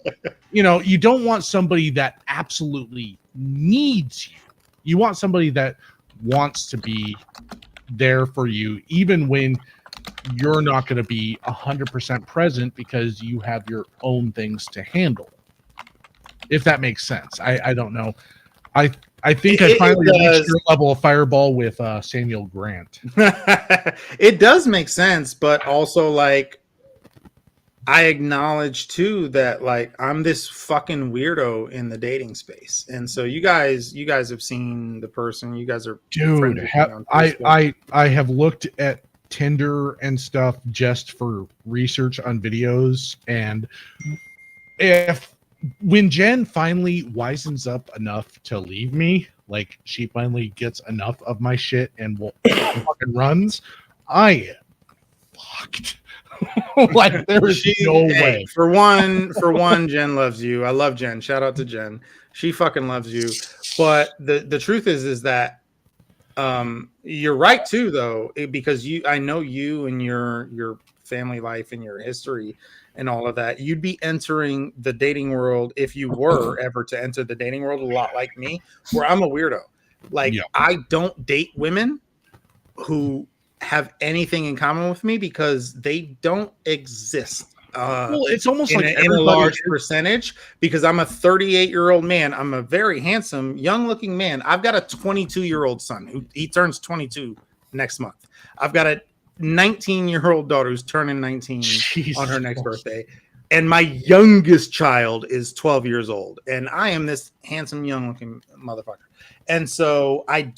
You don't want somebody that absolutely needs you. You want somebody that wants to be there for you, even when you're not going to be 100% present because you have your own things to handle. If that makes sense. I don't know. I think I finally reached your level of fireball with Samuel Grant. It does make sense, but also like I acknowledge too that like I'm this fucking weirdo in the dating space, and so you guys have seen the person. You guys are Dude. I have looked at Tinder and stuff just for research on videos, and when Jen finally wisens up enough to leave me, like she finally gets enough of my shit and will fucking runs, I am fucked. Like there is no way. For one, Jen loves you. I love Jen. Shout out to Jen. She fucking loves you. But the truth is that you're right too, though, because I know you and your family life and your history and all of that. You'd be entering the dating world if you were ever to enter the dating world a lot like me, where I'm a weirdo. Like I don't date women who have anything in common with me because they don't exist. Well, it's almost like in a large percentage because I'm a 38-year-old man. I'm a very handsome, young-looking man. I've got a 22-year-old son who he turns 22 next month. I've got a 19-year-old daughter who's turning 19 on her next birthday. And my youngest child is 12 years old. And I am this handsome, young-looking motherfucker. And so I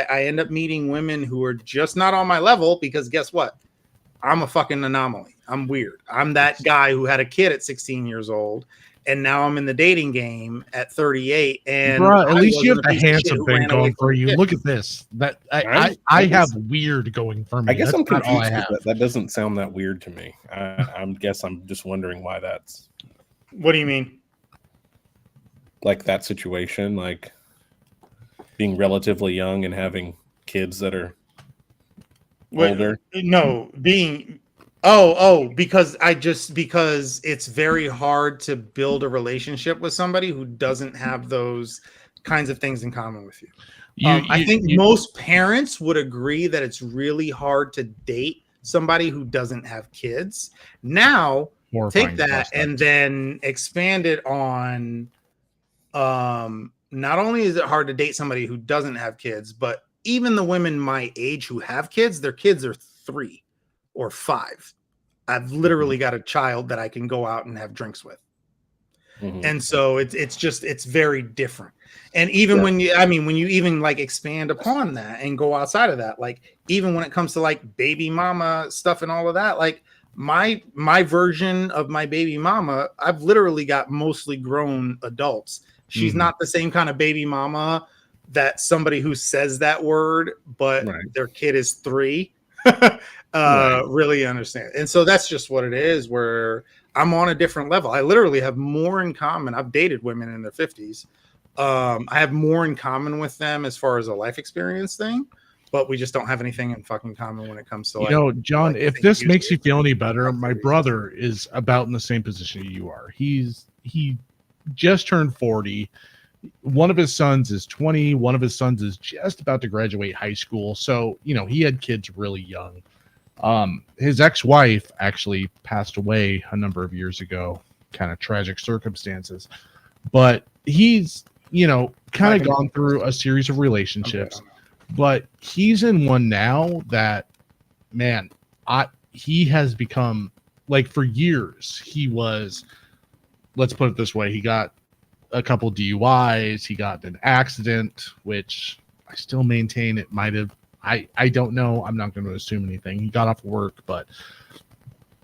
end up meeting women who are just not on my level because guess what? I'm a fucking anomaly. I'm weird. I'm that guy who had a kid at 16 years old. And now I'm in the dating game at 38. And bruh, at least you have the handsome thing going for you. Look at this. That I have weird going for me. I guess that's I'm not all I confused. have. That doesn't sound that weird to me. I'm just wondering why that's. What do you mean? Like that situation, like being relatively young and having kids that are older. No, being because it's very hard to build a relationship with somebody who doesn't have those kinds of things in common with you. I think most parents would agree that it's really hard to date somebody who doesn't have kids. Now, take that and then expand it on not only is it hard to date somebody who doesn't have kids, but even the women my age who have kids, their kids are 3 or 5. I've literally got a child that I can go out and have drinks with. Mm-hmm. And so it's very different. And even when you even like expand upon that and go outside of that, like even when it comes to like baby mama stuff and all of that, like my version of my baby mama, I've literally got mostly grown adults. She's not the same kind of baby mama that somebody who says that word, but their kid is 3 really understand. And so that's just what it is, where I'm on a different level. I literally have more in common. I've dated women in their 50s. I have more in common with them as far as a life experience thing, but we just don't have anything in fucking common when it comes to John, if this makes you feel any better, my brother is about in the same position you are. He just turned 40. One of his sons is 20. One of his sons is just about to graduate high school. So, he had kids really young. His ex-wife actually passed away a number of years ago, kind of tragic circumstances, but he's, kind of gone through a series of relationships, but he's in one now that, man, he has become like for years. He was, let's put it this way. He got a couple DUIs. He got an accident, which I still maintain it might have, I don't know. I'm not going to assume anything. He got off work, but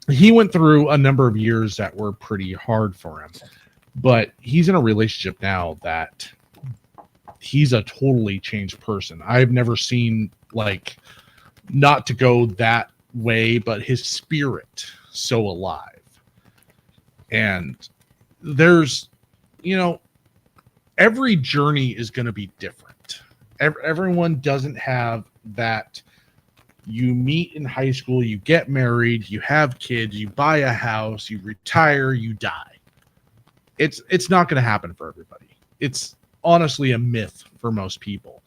he went through a number of years that were pretty hard for him. But he's in a relationship now that he's a totally changed person. I've never seen, like, not to go that way, but his spirit so alive. And there's, every journey is going to be different. Everyone doesn't have that. You meet in high school, you get married, you have kids, you buy a house, you retire, you die. It's not going to happen for everybody. It's honestly a myth for most people.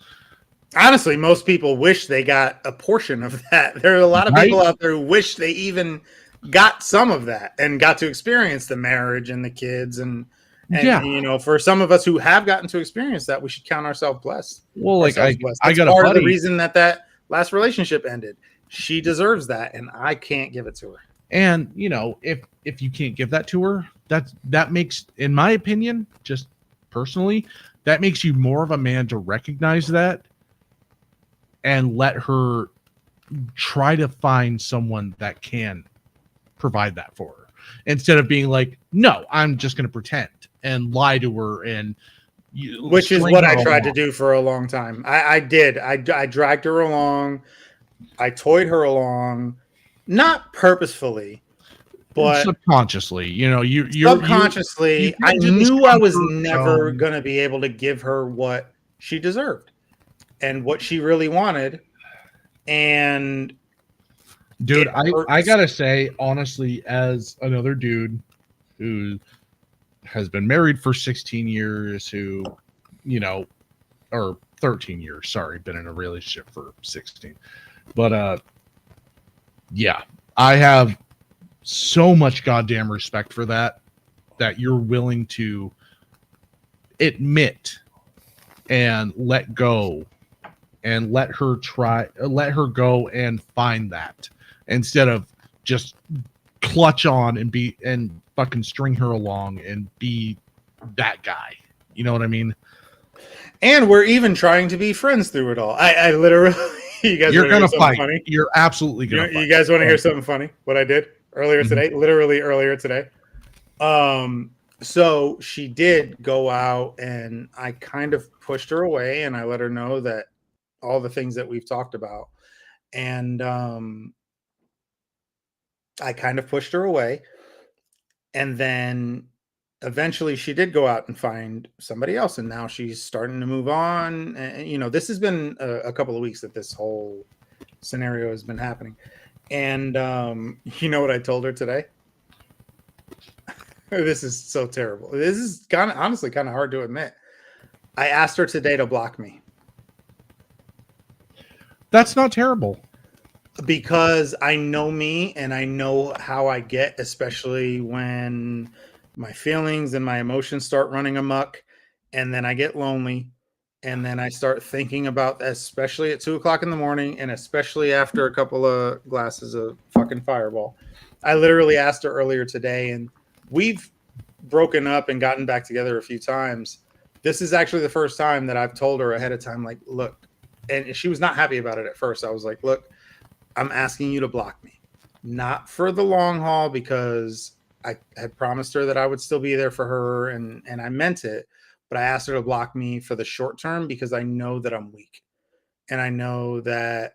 Honestly, most people wish they got a portion of that. There are a lot of people out there who wish they even got some of that and got to experience the marriage and the kids and you know, for some of us who have gotten to experience that, we should count ourselves blessed. Well, like Ourselves blessed. I That's got a part of the buddy. reason that last relationship ended. She deserves that, and I can't give it to her. And you know, if you can't give that to her, that makes, in my opinion, just personally, that makes you more of a man to recognize that and let her try to find someone that can provide that for her, instead of being like, no, I'm just going to pretend and lie to her, and which is what I tried to do for a long time. I did. I dragged her along. I toyed her along, not purposefully, but subconsciously. You know, you subconsciously. I knew I was never going to be able to give her what she deserved and what she really wanted. And dude, I gotta say, honestly, as another dude who has been married for 16 years, who, you know, or 13 years, sorry, been in a relationship for 16. But yeah, I have so much goddamn respect for that you're willing to admit and let go and let her go and find that, instead of just clutch on and fucking string her along and be that guy. You know what I mean? And we're even trying to be friends through it all. I literally, you guys, you're gonna fight. Funny? You're absolutely gonna. You guys want to hear something funny? What I did earlier today, literally earlier today. So she did go out, and I kind of pushed her away, and I let her know that all the things that we've talked about, and I kind of pushed her away, and then eventually she did go out and find somebody else, and now she's starting to move on. And you know, this has been a couple of weeks that this whole scenario has been happening. And you know what I told her today? This is so terrible. This is honestly kind of hard to admit. I asked her today to block me. That's not terrible. Because I know me and I know how I get, especially when my feelings and my emotions start running amok, and then I get lonely, and then I start thinking about, especially at 2:00 in the morning, and especially after a couple of glasses of fucking Fireball. I literally asked her earlier today, and we've broken up and gotten back together a few times. This is actually the first time that I've told her ahead of time, like, look, and she was not happy about it at first. I was like, look, I'm asking you to block me, not for the long haul, because I had promised her that I would still be there for her, and I meant it, but I asked her to block me for the short term because I know that I'm weak, and I know that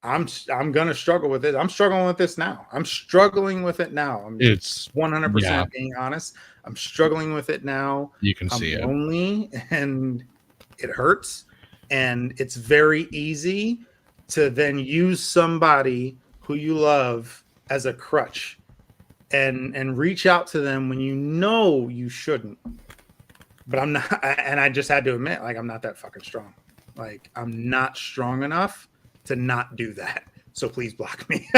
I'm going to struggle with it. I'm struggling with this now. I'm struggling with it now. It's 100% being honest. I'm struggling with it now. You can see it. I'm lonely, and it hurts, and it's very easy to then use somebody who you love as a crutch and reach out to them when you know you shouldn't. But I'm not, and I just had to admit, like, I'm not that fucking strong. Like, I'm not strong enough to not do that. So please block me.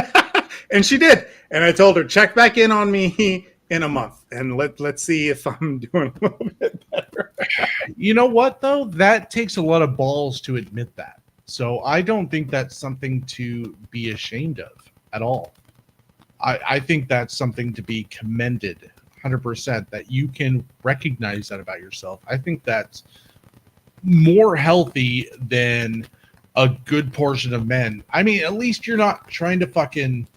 And she did. And I told her, check back in on me in a month, and let's see if I'm doing a little bit better. You know what, though? That takes a lot of balls to admit that. So I don't think that's something to be ashamed of at all. I think that's something to be commended 100%, that you can recognize that about yourself. I think that's more healthy than a good portion of men. I mean, at least you're not trying to fucking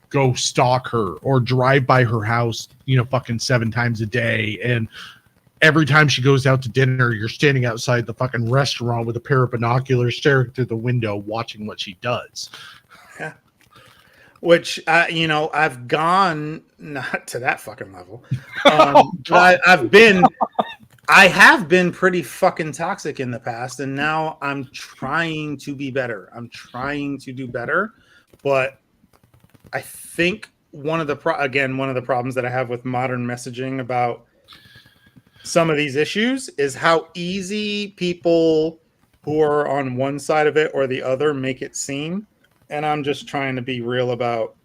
go stalk her or drive by her house, you know, fucking 7 times a day, and every time she goes out to dinner, you're standing outside the fucking restaurant with a pair of binoculars staring through the window watching what she does. Yeah. Which, you know, I've gone not to that fucking level. But I have been pretty fucking toxic in the past, and now I'm trying to be better. I'm trying to do better. But I think one of the problems that I have with modern messaging about some of these issues is how easy people who are on one side of it or the other make it seem. And I'm just trying to be real about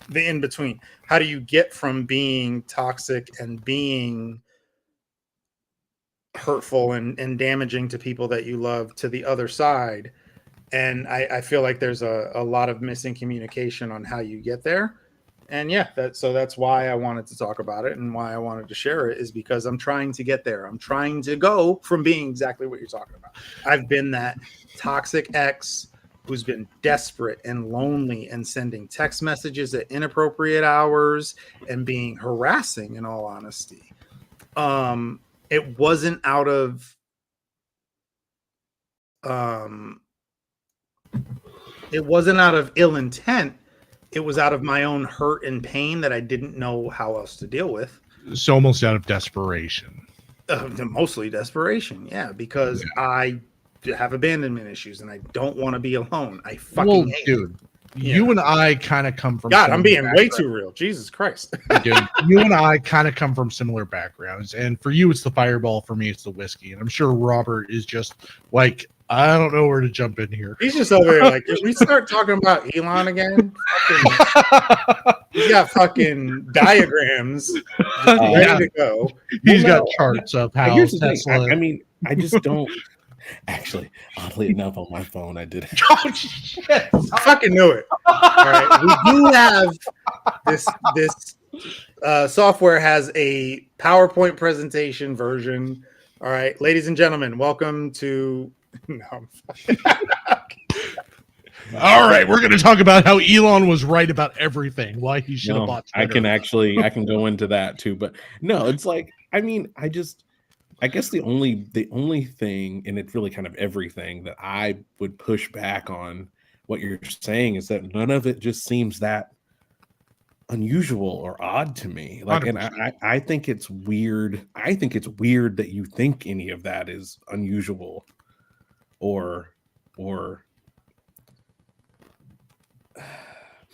the in between. How do you get from being toxic and being hurtful and damaging to people that you love to the other side? And I feel like there's a lot of missing communication on how you get there. And yeah, that's why I wanted to talk about it and why I wanted to share it, is because I'm trying to get there. I'm trying to go from being exactly what you're talking about. I've been that toxic ex who's been desperate and lonely and sending text messages at inappropriate hours and being harassing, in all honesty. It wasn't out of ill intent. It was out of my own hurt and pain that I didn't know how else to deal with. So almost out of desperation. Mostly desperation, yeah, because I have abandonment issues and I don't want to be alone. I fucking hate it. You and I kind of come from. God, I'm being way too real. Jesus Christ. Dude, you and I kind of come from similar backgrounds. And for you, it's the fireball. For me, it's the whiskey. And I'm sure Robert is just like, I don't know where to jump in here. He's just over there like, if we start talking about Elon again, he's got fucking diagrams ready to go. He's got charts of how Here's the thing. Tesla. I mean, I just don't. Actually, oddly enough, on my phone, I did. Oh, shit. I fucking knew it. All right, we do have this software has a PowerPoint presentation version. All right, ladies and gentlemen, welcome to. No, I'm fucking... All right, we're going to talk about how Elon was right about everything. Why he should have bought Twitter. I can go into that too, but no, it's like, I mean, I guess the only thing, and it's really kind of everything that I would push back on what you're saying, is that none of it just seems that unusual or odd to me. Like, 100%. And I think it's weird. I think it's weird that you think any of that is unusual or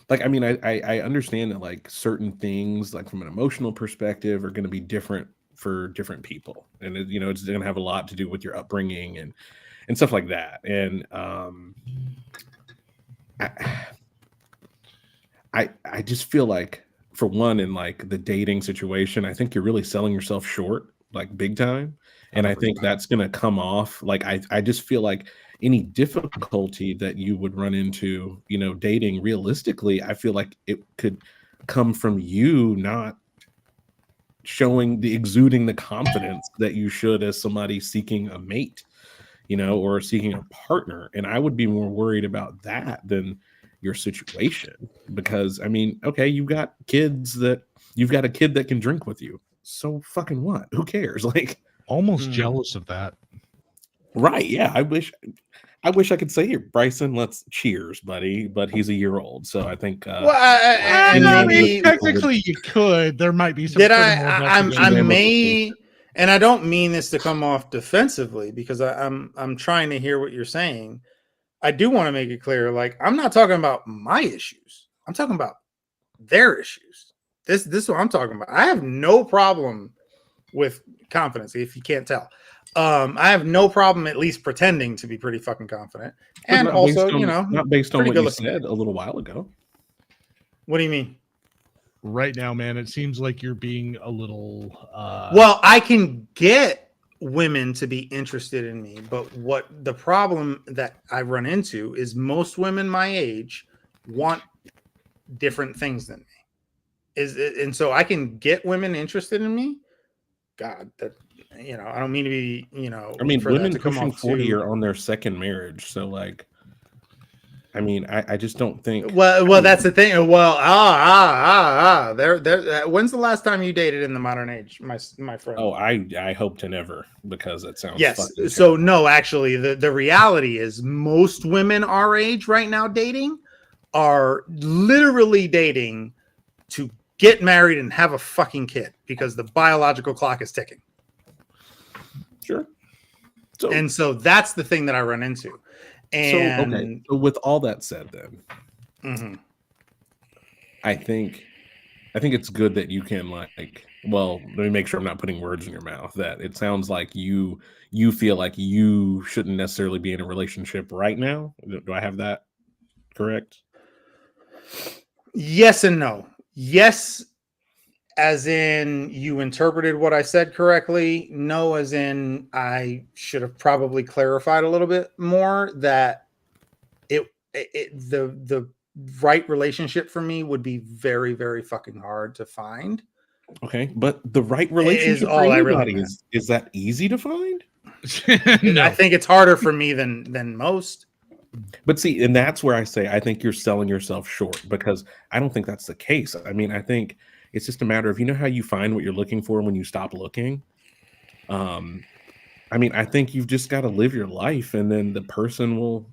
like, I mean, I understand that like certain things, like from an emotional perspective, are going to be different for different people, and it's going to have a lot to do with your upbringing and stuff like that. And I just feel like, for one, in like the dating situation, I think you're really selling yourself short, like big time. And I think that's going to come off. Like, I just feel like any difficulty that you would run into, dating realistically, I feel like it could come from you not exuding the confidence that you should as somebody seeking a mate, or seeking a partner. And I would be more worried about that than your situation, because I mean, okay, you've got a kid that can drink with you. So fucking what? Who cares? Like, almost jealous of that. Right. Yeah. I wish I could say, here, Bryson, let's cheers, buddy. But he's a year old. So I think, I mean, technically you could. There might be some. And I don't mean this to come off defensively, because I'm trying to hear what you're saying. I do want to make it clear, like, I'm not talking about my issues. I'm talking about their issues. This is what I'm talking about. I have no problem with confidence, if you can't tell. I have no problem at least pretending to be pretty fucking confident. And also, not based on what you said a little while ago. What do you mean? Right now, man, it seems like you're being a little well, I can get women to be interested in me, but what the problem that I run into is most women my age want different things than me. And so I can get women interested in me. God, that I don't mean to be, I mean, women pushing 40 are on their second marriage, so like, I mean, I just don't think. Well, that's the thing. Well, there. When's the last time you dated in the modern age, my friend? Oh, I hope to never, because it sounds. Yes. So no, actually, the reality is most women our age right now dating are literally dating to get married and have a fucking kid, because the biological clock is ticking. Sure. So that's the thing that I run into. And so with all that said, then, I think it's good that you can like Well, let me make sure I'm not putting words in your mouth. That it sounds like you feel like you shouldn't necessarily be in a relationship right now. Do I have that correct? Yes and no. Yes, as in you interpreted what I said correctly. No, as in I should have probably clarified a little bit more that the right relationship for me would be very, very fucking hard to find. Okay, but the right Is relationship for all I really anybody meant. is that easy to find? No. I think it's harder for me than most. But see, and that's where I say I think you're selling yourself short, because I don't think that's the case. I mean, I think it's just a matter of, you know how you find what you're looking for when you stop looking. I mean, I think you've just got to live your life, and then the person will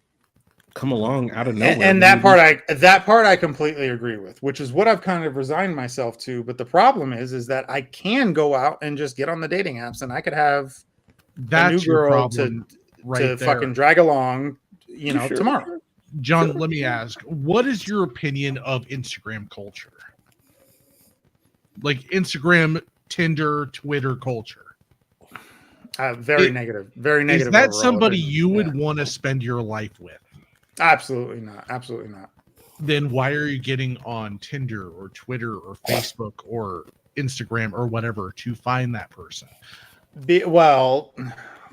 come along out of nowhere. And that part I completely agree with, which is what I've kind of resigned myself to. But the problem is that I can go out and just get on the dating apps, and I could have That's a new your girl problem right to there. fucking drag along, Sure. tomorrow. John, let me ask, what is your opinion of Instagram culture? Like Instagram, Tinder, Twitter culture. Very negative. Very negative. Is that overall somebody opinion. you would want to spend your life with? Absolutely not. Absolutely not. Then why are you getting on Tinder or Twitter or Facebook or Instagram or whatever to find that person? Well,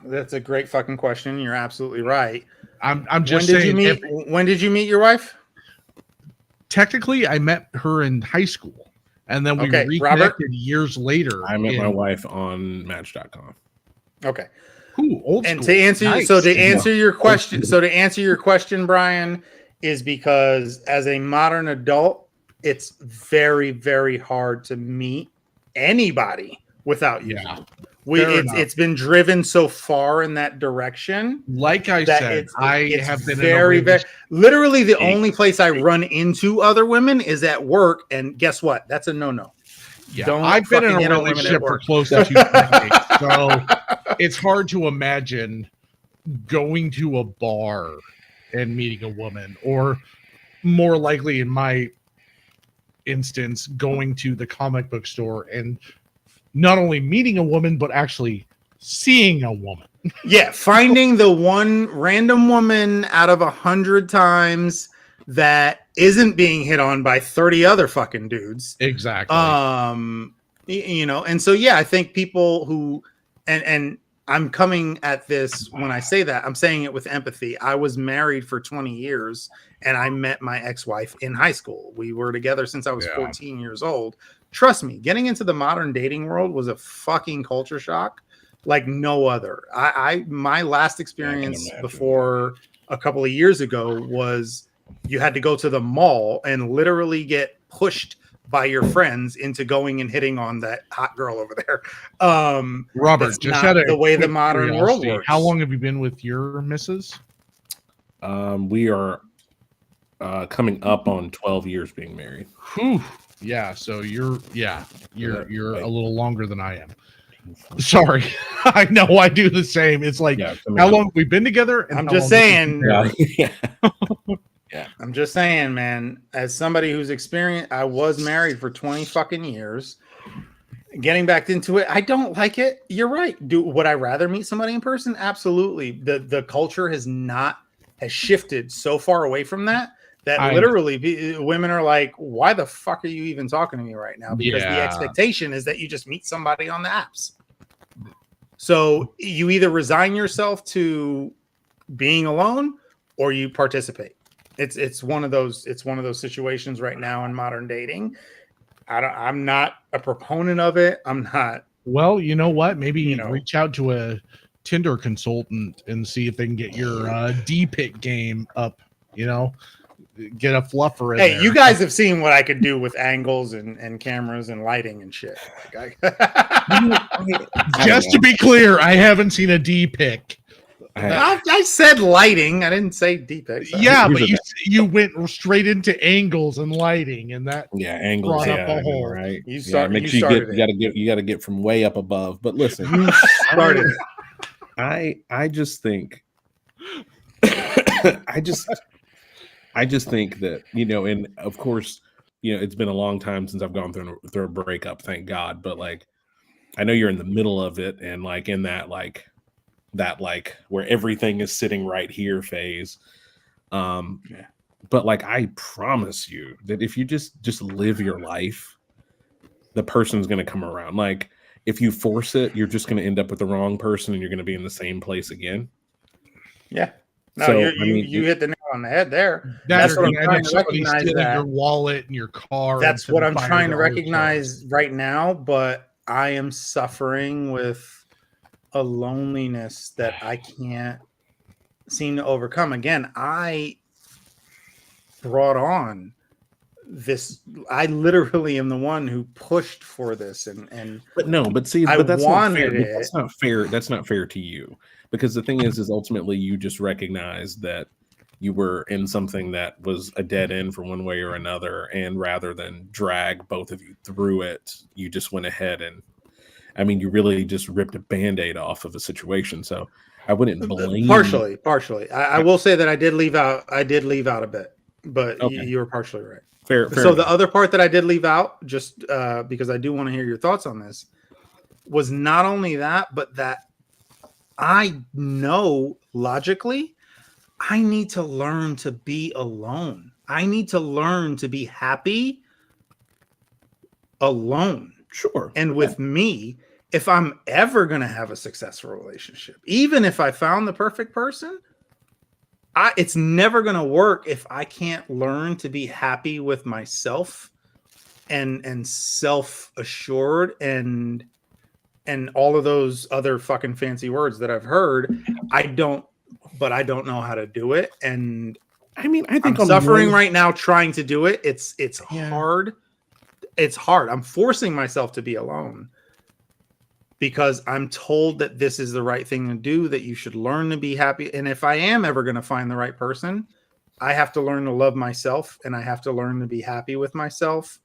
that's a great fucking question. You're absolutely right. I'm just when did saying. you meet? When did you meet your wife? Technically, I met her in high school, and then we reconnected Robert? Years later. I met my wife on Match.com. Okay. Ooh, old And school. to answer Nice. your question, Brian, is because as a modern adult, it's very, very hard to meet anybody without using it. It's been driven so far in that direction. Like I said, I have been very, in a literally the only place I run into other women is at work, and guess what? That's a no-no. Yeah, Don't I've been in fucking a hit on women relationship at for work. close to 2 decades, so it's hard to imagine going to a bar and meeting a woman, or more likely in my instance, going to the comic book store and not only meeting a woman, but actually seeing a woman. Yeah, finding the one random woman out of 100 times that isn't being hit on by 30 other fucking dudes. Exactly. And so I think people who and I'm coming at this when I say that, I'm saying it with empathy. I was married for 20 years and I met my ex-wife in high school. We were together since I was 14 years old. Trust me, getting into the modern dating world was a fucking culture shock like no other. My last experience before a couple of years ago was you had to go to the mall and literally get pushed by your friends into going and hitting on that hot girl over there. Robert, just had the way the modern world works. How long have you been with your missus? We are coming up on 12 years being married. Whew. Yeah, so you're a little longer than I am. Sorry, I know I do the same. It's like how long have we been together? And I'm just saying. Yeah. I'm just saying, man, as somebody who's experienced, I was married for 20 fucking years. Getting back into it, I don't like it. You're right. Would I rather meet somebody in person? Absolutely. The culture has shifted so far away from that literally women are like, why the fuck are you even talking to me right now? Because the expectation is that you just meet somebody on the apps. So you either resign yourself to being alone or you participate. It's one of those situations right now in modern dating. I'm not a proponent of it. I'm not. Well, you know what? Maybe reach out to a Tinder consultant and see if they can get your D-pick game up. Get a fluffer in there. You guys have seen what I could do with angles and cameras and lighting and shit. Just to be clear, I haven't seen a D-pick. I said lighting. I didn't say D-pick. Yeah, but you went straight into angles and lighting, and that angles. Brought up a hole. Right. You gotta get from way up above. But listen, you started. I just think. I just think that, and of course, it's been a long time since I've gone through a breakup, thank God. But like, I know you're in the middle of it, and like in that where everything is sitting right here phase. Yeah. But like, I promise you that if you just live your life, the person's going to come around. Like, if you force it, you're just going to end up with the wrong person, and you're going to be in the same place again. Yeah. No, So you hit the nail on the head there. That That's or what I'm you end trying up to somebody recognize. stealing That your wallet and your car. that's and what setting I'm fire trying to all your recognize cars. right now. But I am suffering with a loneliness that I can't seem to overcome. Again, I brought on this. I literally am the one who pushed for this, and but see, I but that's not fair. wanted But it. that's not fair. That's not fair to you, because the thing is ultimately you just recognize that you were in something that was a dead end for one way or another, and rather than drag both of you through it, you just went ahead and, I mean, you really just ripped a band-aid off of a situation. So I wouldn't blame Partially. I will say that I did leave out a bit, but Okay. you were partially right. fair So enough. the other part that I did leave out, just because I do want to hear your thoughts on this, was not only that, but that I know logically I need to learn to be alone. I need to learn to be happy alone. Sure. And with me, if I'm ever going to have a successful relationship, even if I found the perfect person, it's never going to work if I can't learn to be happy with myself and self-assured and all of those other fucking fancy words that I've heard. I don't know how to do it. And I mean, I think I'm suffering right now trying to do it. It's hard. It's hard. I'm forcing myself to be alone because I'm told that this is the right thing to do, that you should learn to be happy. And if I am ever going to find the right person, I have to learn to love myself, and I have to learn to be happy with myself.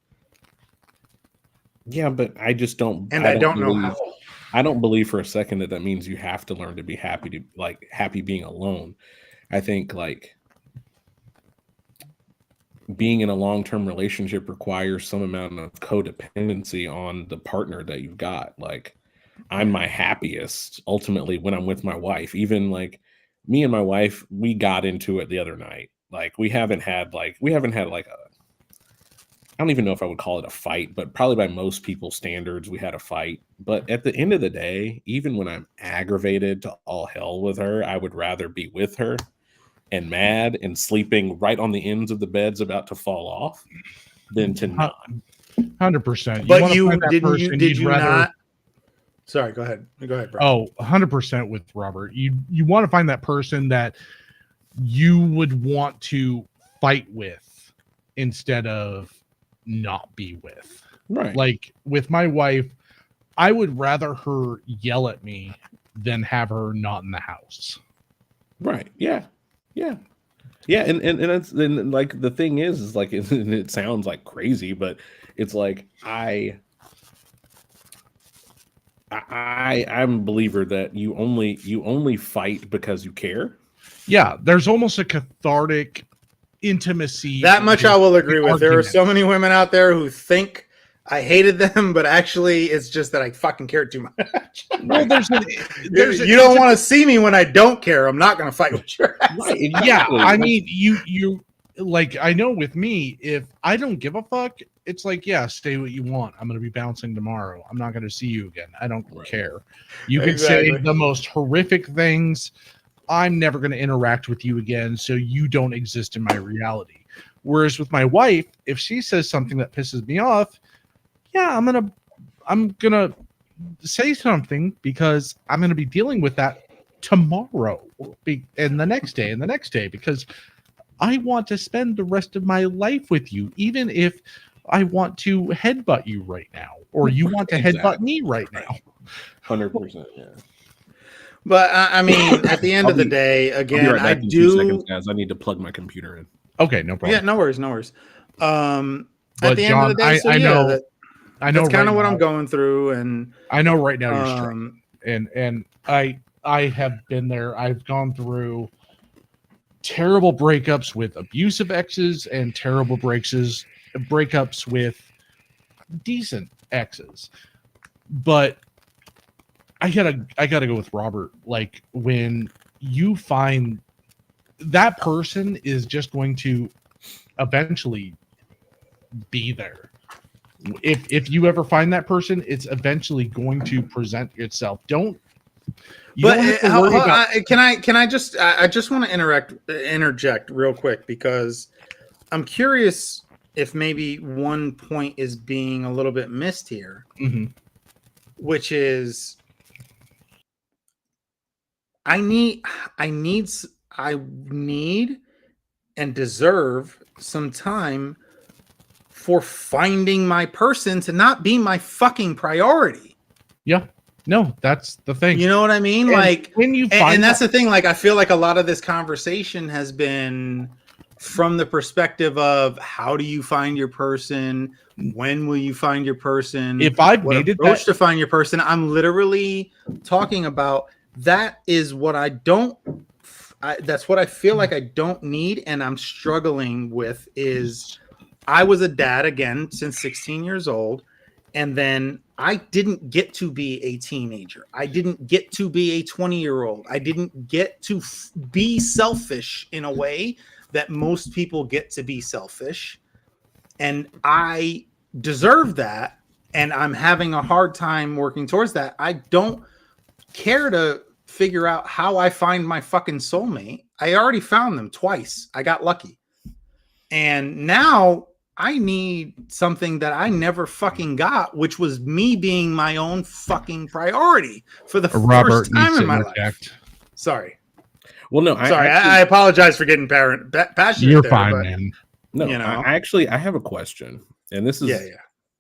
Yeah, but I just don't. And I don't know how. I don't believe for a second that means you have to learn to be happy being alone. I think like being in a long-term relationship requires some amount of codependency on the partner that you've got. Like, I'm my happiest ultimately when I'm with my wife. Even like me and my wife, we got into it the other night. Like, we haven't had like a, I don't even know if I would call it a fight, but probably by most people's standards, we had a fight. But at the end of the day, even when I'm aggravated to all hell with her, I would rather be with her and mad and sleeping right on the ends of the beds about to fall off than to not. 100%. But did you not? Sorry, go ahead. Go ahead, bro. Oh, 100% with Robert. You want to find that person that you would want to fight with instead of not be with. Right. Like with my wife, I would rather her yell at me than have her not in the house. Right. Yeah. Yeah. Yeah. And that's, and like the thing is like it sounds like crazy, but it's like I'm a believer that you only fight because you care. Yeah, there's almost a cathartic intimacy. That much I will agree with. There are arguments. so many women out there who think I hated them, but actually it's just that I fucking cared too much. Well, you don't want to see me when I don't care. I'm not going to fight with your ass. Right. Yeah, Exactly. I mean, you like, I know with me, if I don't give a fuck, it's like, yeah, stay what you want. I'm going to be bouncing tomorrow. I'm not going to see you again. I don't care. You can say the most horrific things. I'm never going to interact with you again, so you don't exist in my reality. Whereas with my wife, if she says something that pisses me off, yeah, I'm gonna say something because I'm gonna be dealing with that tomorrow and the next day and the next day, because I want to spend the rest of my life with you, even if I want to headbutt you right now, or you want to headbutt me right now. 100%. Yeah. But I mean, at the end of the day, again, right I in do. 2 seconds, guys. I need to plug my computer in. Okay, no problem. Yeah, no worries. But At the John, end of the day, so I know, that's kind of what I'm going through, and I know right now you're struggling, and I have been there. I've gone through terrible breakups with abusive exes and terrible breakups with decent exes, but I gotta go with Robert. Like, when you find that person is just going to eventually be there. If you ever find that person, it's eventually going to present itself. Don't have to worry about. Can I just I just want to interject real quick, because I'm curious if maybe one point is being a little bit missed here, which is I need and deserve some time for finding my person to not be my fucking priority. Yeah, no, that's the thing. You know what I mean? And like, when you find and that's the thing. Like, I feel like a lot of this conversation has been from the perspective of how do you find your person? When will you find your person? If I've what made it approach to find your person, I'm literally talking about that is what I don't. That's what I feel like I don't need, and I'm struggling with is I was a dad again since 16 years old, and then I didn't get to be a teenager. I didn't get to be a 20-year-old. I didn't get to be selfish in a way that most people get to be selfish, and I deserve that, and I'm having a hard time working towards that. I don't care to figure out how I find my fucking soulmate. I already found them twice. I got lucky. And now I need something that I never fucking got, which was me being my own fucking priority for the first time in my life. Sorry. Well, no, I apologize for getting passionate. You're fine, man. No, you know? I have a question, and this is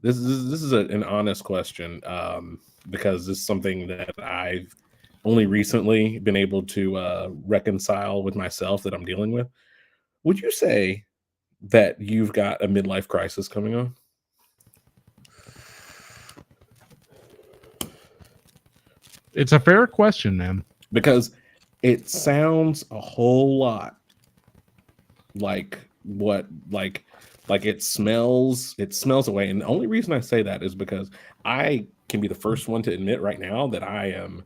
this is an honest question, because this is something that I've only recently been able to reconcile with myself that I'm dealing with. Would you say that you've got a midlife crisis coming on? It's a fair question, man. Because it sounds a whole lot like what it smells away. And the only reason I say that is because I can be the first one to admit right now that I'm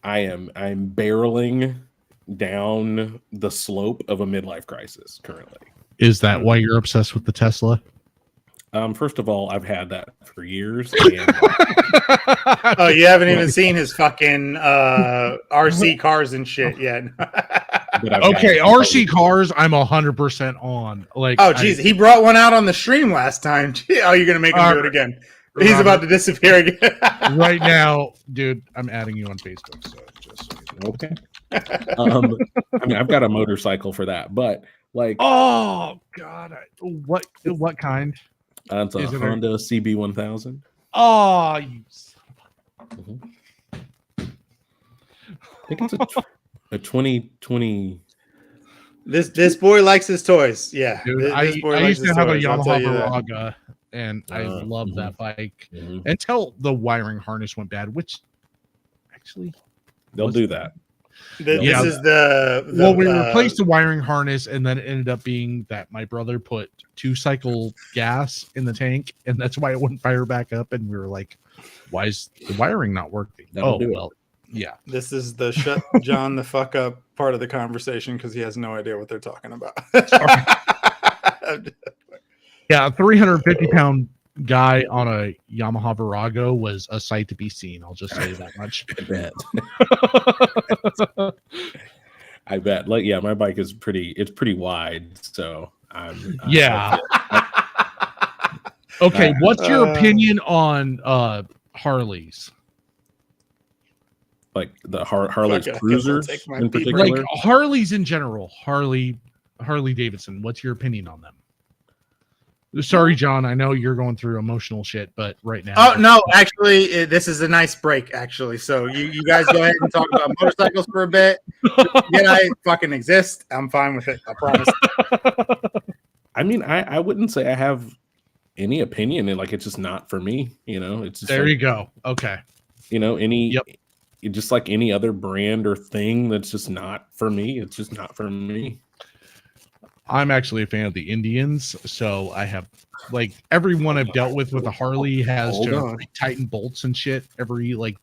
barreling down the slope of a midlife crisis currently. Is that why you're obsessed with the Tesla? First of all, I've had that for years. And oh, you haven't even seen his fucking RC cars and shit yet. Okay, RC cars, I'm 100% on. Like, oh, geez, he brought one out on the stream last time. Oh, you're gonna make him do it again? He's about to disappear again. Right now, dude. I'm adding you on Facebook. So just okay. I mean, I've got a motorcycle for that, but like, oh god, what kind? It's a Honda CB1000. Oh, you. I think it's a 2020. This boy likes his toys. Yeah, dude, I used to have a Yamaha Viraga, and I love that bike until the wiring harness went bad, which actually they'll do that. We replaced the wiring harness, and then it ended up being that my brother put 2-cycle gas in the tank, and that's why it wouldn't fire back up. And we were like, "Why is the wiring not working?" Yeah. This is the shut John the fuck up part of the conversation because he has no idea what they're talking about. Yeah, a 350-pound guy on a Yamaha Virago was a sight to be seen. I'll just say that much. I bet. Like, yeah, my bike is pretty wide, so okay, what's your opinion on Harleys? Like the Harley's Cruisers in particular? Like Harleys in general, Harley Davidson. What's your opinion on them? Sorry, John. I know you're going through emotional shit, but right now. Oh no, actually, this is a nice break. Actually, so you guys go ahead and talk about motorcycles for a bit. Yeah, I fucking exist. I'm fine with it. I promise. I mean, I wouldn't say I have any opinion. Like, it's just not for me. You know, it's just there. You go. Okay. You know, just like any other brand or thing that's just not for me. It's just not for me. I'm actually a fan of the Indians, so I have like everyone I've dealt with a Harley has Hold to on. tighten bolts and shit every like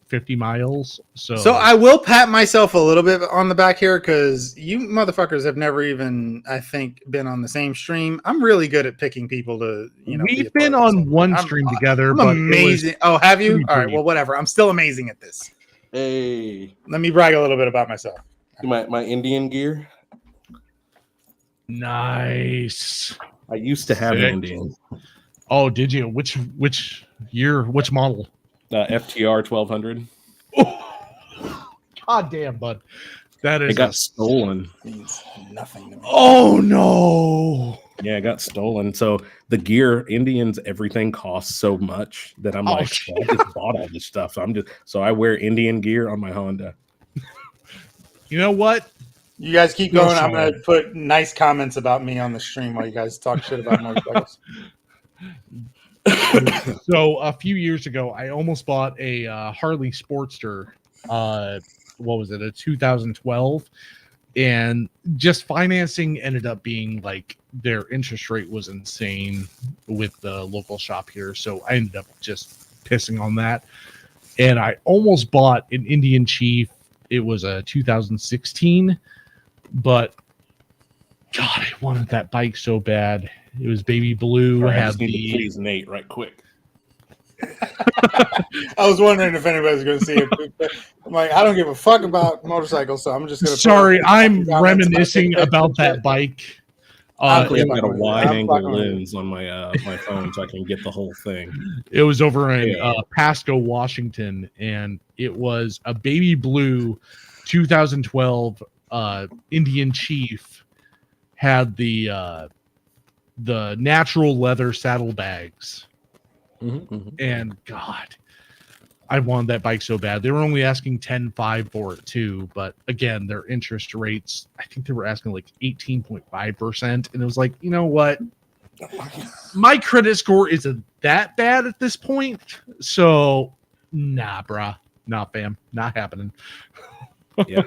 50 miles. So I will pat myself a little bit on the back here because you motherfuckers have never even, I think, been on the same stream. I'm really good at picking people to, you know. We've been on one stream together, I'm but amazing. Oh, have you? pretty All right. brief. Well, whatever. I'm still amazing at this. Hey, Let me brag a little bit about myself. my Indian gear. Nice. I used to have an Sick. Indian Oh, did you? Which year? Which model? FTR 1200. God damn, bud. That is It got stolen. Means nothing to me. Oh no. Yeah, it got stolen. So the gear, Indians, everything costs so much that I'm Oh, like, shit. I just bought all this stuff. So I wear Indian gear on my Honda. You know what? You guys keep Real going. I'm going to solid. put nice comments about me on the stream while you guys talk shit about motorcycles. So a few years ago, I almost bought a Harley Sportster. What was it? A 2012, and just financing ended up being like their interest rate was insane with the local shop here. So I ended up just pissing on that, and I almost bought an Indian Chief. It was a 2016, but God, I wanted that bike so bad. It was baby blue. All right, I Had just need to the please Nate right quick. I was wondering if anybody's going to see it. I'm like, I don't give a fuck about motorcycles, so I'm just going to. Sorry, I'm reminiscing about that bike. Luckily, I'm I've got a fucking with you. wide I'm angle fucking with you. lens on my my phone, so I can get the whole thing. It was over in Yeah. Pasco, Washington, and it was a baby blue 2012 Indian Chief. Had the natural leather saddlebags, and God, I wanted that bike so bad. They were only asking 10.5 for it too, but again, their interest rates, I think they were asking like 18.5%, and it was like, you know what? My credit score isn't that bad at this point, so nah, bruh, nah, fam, not happening. Yeah,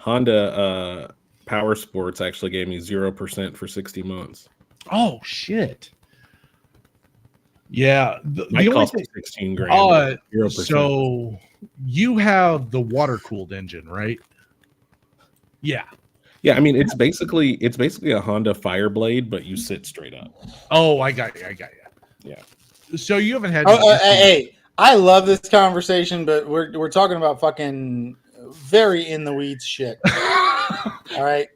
Honda Power Sports actually gave me 0% for 60 months. Oh shit. Yeah, Might the only cost thing, me 16 grand. 0%. so you have the water cooled engine, right? Yeah. Yeah, I mean it's basically a Honda Fireblade, but you sit straight up. Oh, I got you. Yeah. So you haven't had. Oh, any issues- hey, I love this conversation, but we're talking about fucking very in the weeds shit. All right,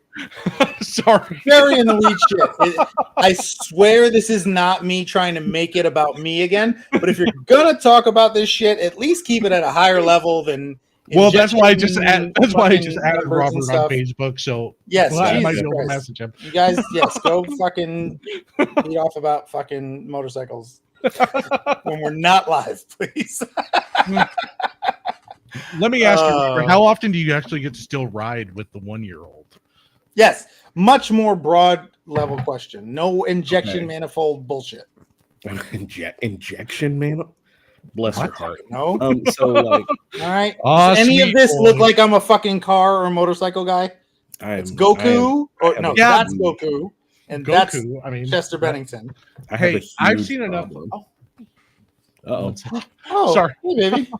Sorry. very in the weeds shit. I swear this is not me trying to make it about me again. But if you're gonna talk about this shit, at least keep it at a higher level than. Well, that's why I just injecting that's why I just fucking added numbers Robert and on stuff. Facebook. So Yes, well, I might Jesus be able to Christ. message him. You guys, yes, go fucking beat off about fucking motorcycles when we're not live, please. Let me ask you, Robert, how often do you actually get to still ride with the 1-year-old? Yes, much more broad level question. No injection Okay. manifold bullshit. Injection, man. Bless her What? heart. No. So like All right. Ah, Does any of sweet this boy. look like I'm a fucking car or a motorcycle guy? It's Goku. I have a- That's Goku. And that's Goku. I mean, Chester Bennington. I have a Hey, huge I've seen enough. problem. Oh, Uh-oh. Oh, Sorry. Hey, baby.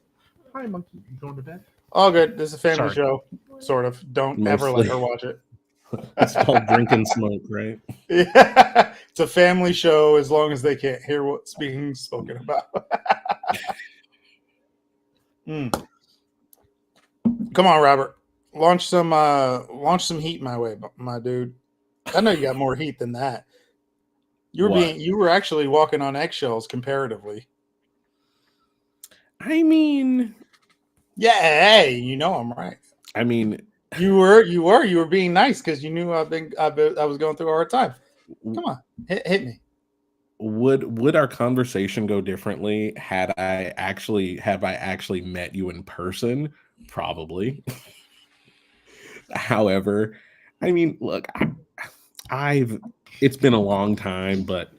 hi, monkey. You going to bed? All good. This is a family Sorry. show, sort of. Don't ever let Mostly. her watch it. It's called drink and smoke, right? Yeah. It's a family show as long as they can't hear what's being spoken about. Come on, Robert. Launch some heat my way, my dude. I know you got more heat than that. You were actually walking on eggshells comparatively. I mean, Yeah, hey, you know I'm right. I mean, You were being nice because you knew I was going through a hard time. Come on, hit me. would our conversation go differently had I actually met you in person? Probably. However, I mean, look, it's been a long time, but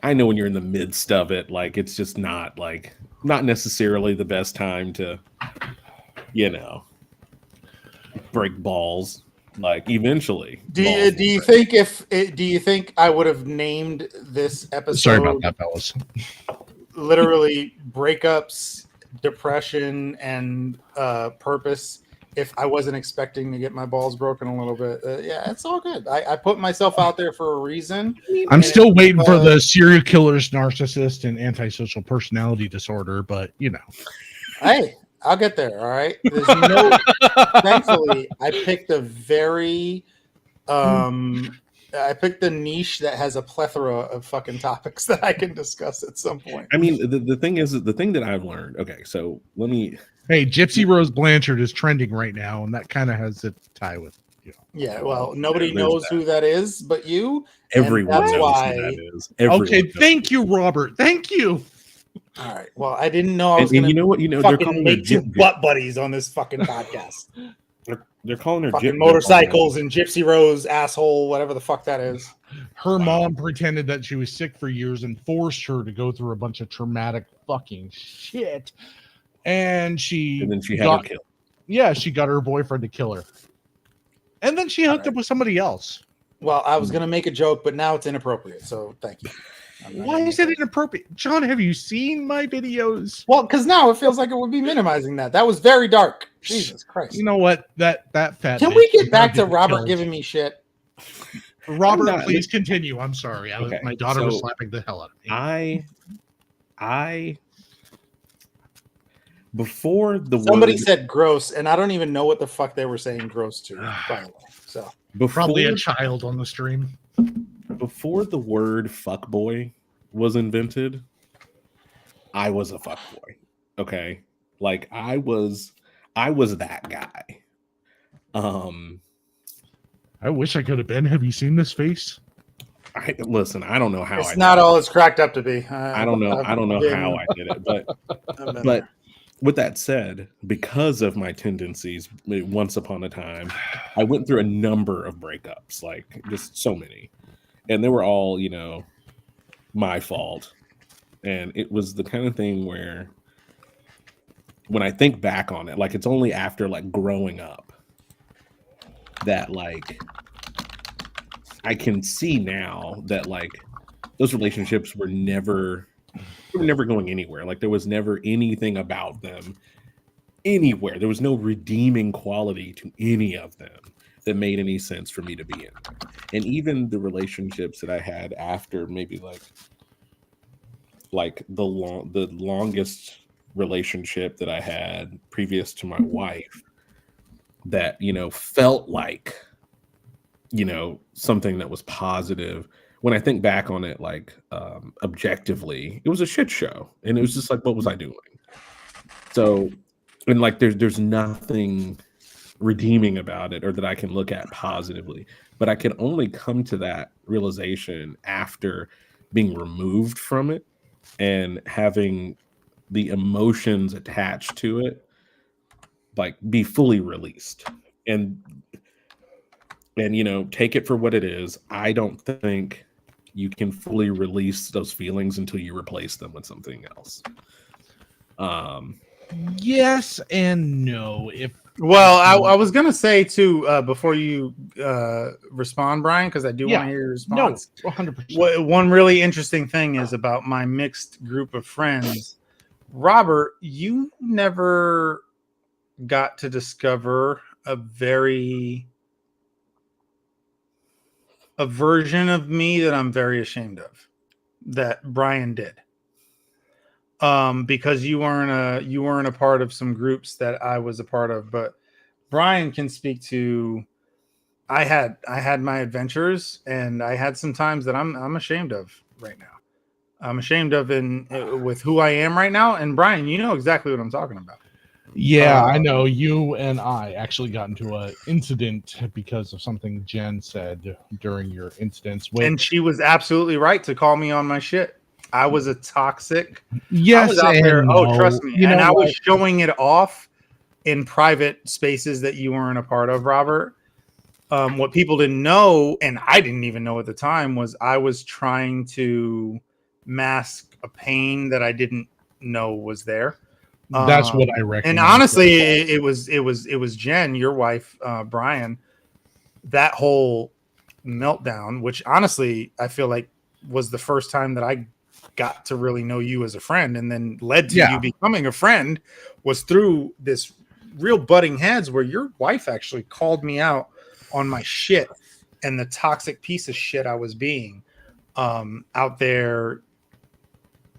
I know when you're in the midst of it, like it's just not necessarily the best time to, break balls. Like eventually. Do balls you will think do you think I would have named this episode Sorry about that, fellas. literally breakups, depression, and purpose if I wasn't expecting to get my balls broken a little bit? Yeah, it's all good. I put myself out there for a reason. I'm still waiting for the serial killer's narcissist and antisocial personality disorder, but you know. Hey, I'll get there. All right. There's no. Thankfully, I picked a very. I picked the niche that has a plethora of fucking topics that I can discuss at some point. I mean, the thing is, the thing that I've learned. Okay, so let me. Hey, Gypsy Rose Blanchard is trending right now, and that kind of has a tie with you. Yeah, well, nobody there's knows that. who that is but you. Everyone that's knows why- who that is. Everyone Okay, knows. thank you, Robert. Thank you. All right. Well, I didn't know I was And going you to know what? You know they're fucking calling her make two Gyp. butt buddies on this fucking podcast. They're calling her Fucking Gyp. motorcycles and Gypsy Rose asshole, whatever the fuck that is. Her mom pretended that she was sick for years and forced her to go through a bunch of traumatic fucking shit. And And then she had got, her killed. Yeah, she got her boyfriend to kill her. And then she hooked right. up with somebody else. Well, I was going to make a joke, but now it's inappropriate. So thank you. I'm not Why gonna is make it inappropriate? John, have you seen my videos? Well, because now it feels like it would be minimizing that. That was very dark. Jesus Christ. You know what? That fat. Can bitch we get is back gonna to get Robert killed. giving me shit? Robert, I'm not- please continue. I'm sorry. Okay, My daughter was so slapping the hell out of me. I before the Somebody word, said gross, and I don't even know what the fuck they were saying gross to, by the way. So Probably a before, child on the stream. before the word fuckboy was invented, I was a fuckboy. Okay. Like I was that guy. I wish I could have been. Have you seen this face? Listen, I don't know how it's I not did it. all it's cracked up to be. I don't know. I don't know how I did it, but with that said, because of my tendencies, once upon a time, I went through a number of breakups, like just so many, and they were all, my fault. And it was the kind of thing where, when I think back on it, like it's only after like growing up that like I can see now that like those relationships were never going anywhere. Like there was never anything about them anywhere. There was no redeeming quality to any of them that made any sense for me to be in. And even the relationships that I had after maybe like the longest relationship that I had previous to my wife that, felt like, something that was positive. When I think back on it, like objectively, it was a shit show, and it was just like, what was I doing? So, and like, there's nothing redeeming about it, or that I can look at positively. But I can only come to that realization after being removed from it and having the emotions attached to it, like, be fully released and take it for what it is. I don't think you can fully release those feelings until you replace them with something else. Yes and no. Well, I was gonna say too before you respond, Brian, because I do want to hear your response. No, 100%. One really interesting thing is about my mixed group of friends. Robert, you never got to discover a version of me that I'm very ashamed of, that Brian did. Because you weren't a part of some groups that I was a part of, but Brian can speak to. I had my adventures, and I had some times that I'm ashamed of right now. I'm ashamed of with who I am right now. And Brian, you know exactly what I'm talking about. Yeah, I know. You and I actually got into an incident because of something Jen said during your instance. And she was absolutely right to call me on my shit. I was a toxic. Yes, I was out there. no. Oh, trust me. You And know I was what? showing it off in private spaces that you weren't a part of, Robert. What people didn't know, and I didn't even know at the time, was I was trying to mask a pain that I didn't know was there. That's what I reckon. And honestly, it was Jen, your wife, Brian, that whole meltdown, which honestly I feel like was the first time that I got to really know you as a friend, and then led to you becoming a friend, was through this real butting heads where your wife actually called me out on my shit and the toxic piece of shit I was being out there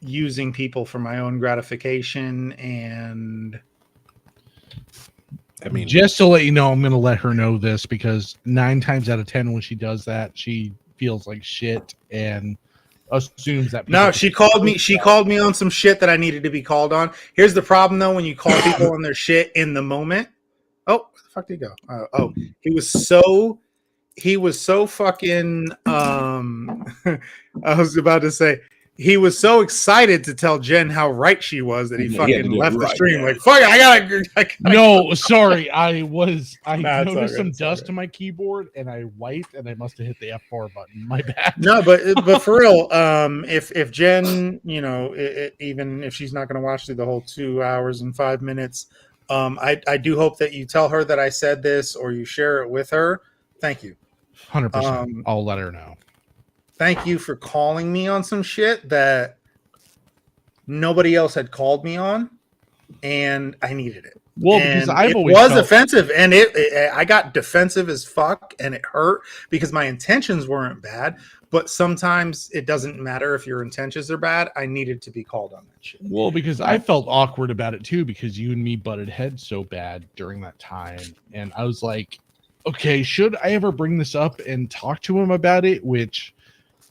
using people for my own gratification. And I mean, just to let you know, I'm going to let her know this, because 9 times out of 10 when she does that, she feels like shit and assumes that she called me on some shit that I needed to be called on. Here's the problem though, when you call people on their shit in the moment. Oh, where the fuck did he go? He was so fucking I was about to say, he was so excited to tell Jen how right she was that he fucking left the stream. Like, fuck, I gotta no, sorry. I noticed some dust on my keyboard and I wiped and I must have hit the F4 button. My bad. No, but for real, if Jen, even if she's not going to watch through the whole 2 hours and 5 minutes, I do hope that you tell her that I said this, or you share it with her. Thank you. 100%. I'll let her know. Thank you for calling me on some shit that nobody else had called me on, and I needed it. Well, and because I've always was offensive, and I got defensive as fuck, and it hurt because my intentions weren't bad. But sometimes it doesn't matter if your intentions are bad. I needed to be called on that shit. Well, because I felt awkward about it too, because you and me butted heads so bad during that time, and I was like, okay, should I ever bring this up and talk to him about it? Which,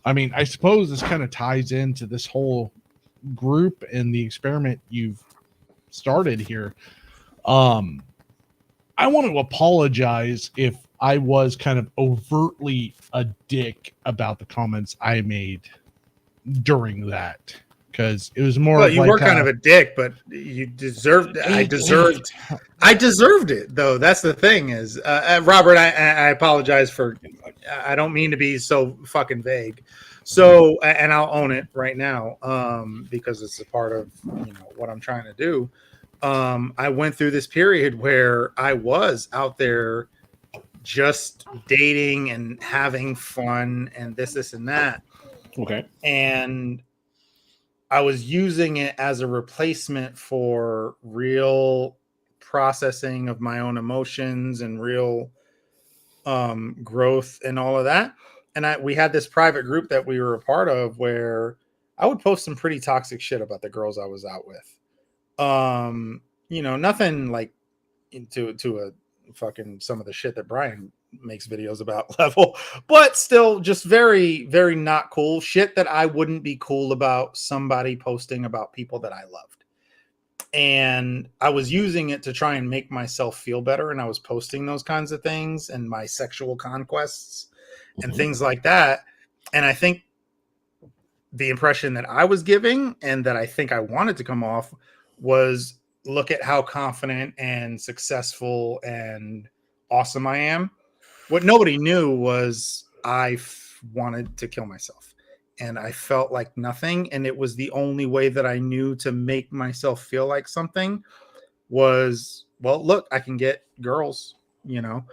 I mean, I suppose this kind of ties into this whole group and the experiment you've started here. I want to apologize if I was kind of overtly a dick about the comments I made during that, because it was more. Well, you were kind of a dick, but you deserved. I deserved it, though. That's the thing is, Robert. I apologize for. I don't mean to be so fucking vague. So, and I'll own it right now, because it's a part of what I'm trying to do. I went through this period where I was out there just dating and having fun and this and that. Okay. And I was using it as a replacement for real processing of my own emotions and real growth and all of that. And we had this private group that we were a part of where I would post some pretty toxic shit about the girls I was out with. Nothing like to a fucking some of the shit that Brian makes videos about level, but still just very, very not cool shit that I wouldn't be cool about somebody posting about people that I loved. And I was using it to try and make myself feel better. And I was posting those kinds of things and my sexual conquests and things like that. And I think the impression that I was giving and that I think I wanted to come off was, look at how confident and successful and awesome I am. What nobody knew was I wanted to kill myself, and I felt like nothing. And it was the only way that I knew to make myself feel like something was, well, look, I can get girls, and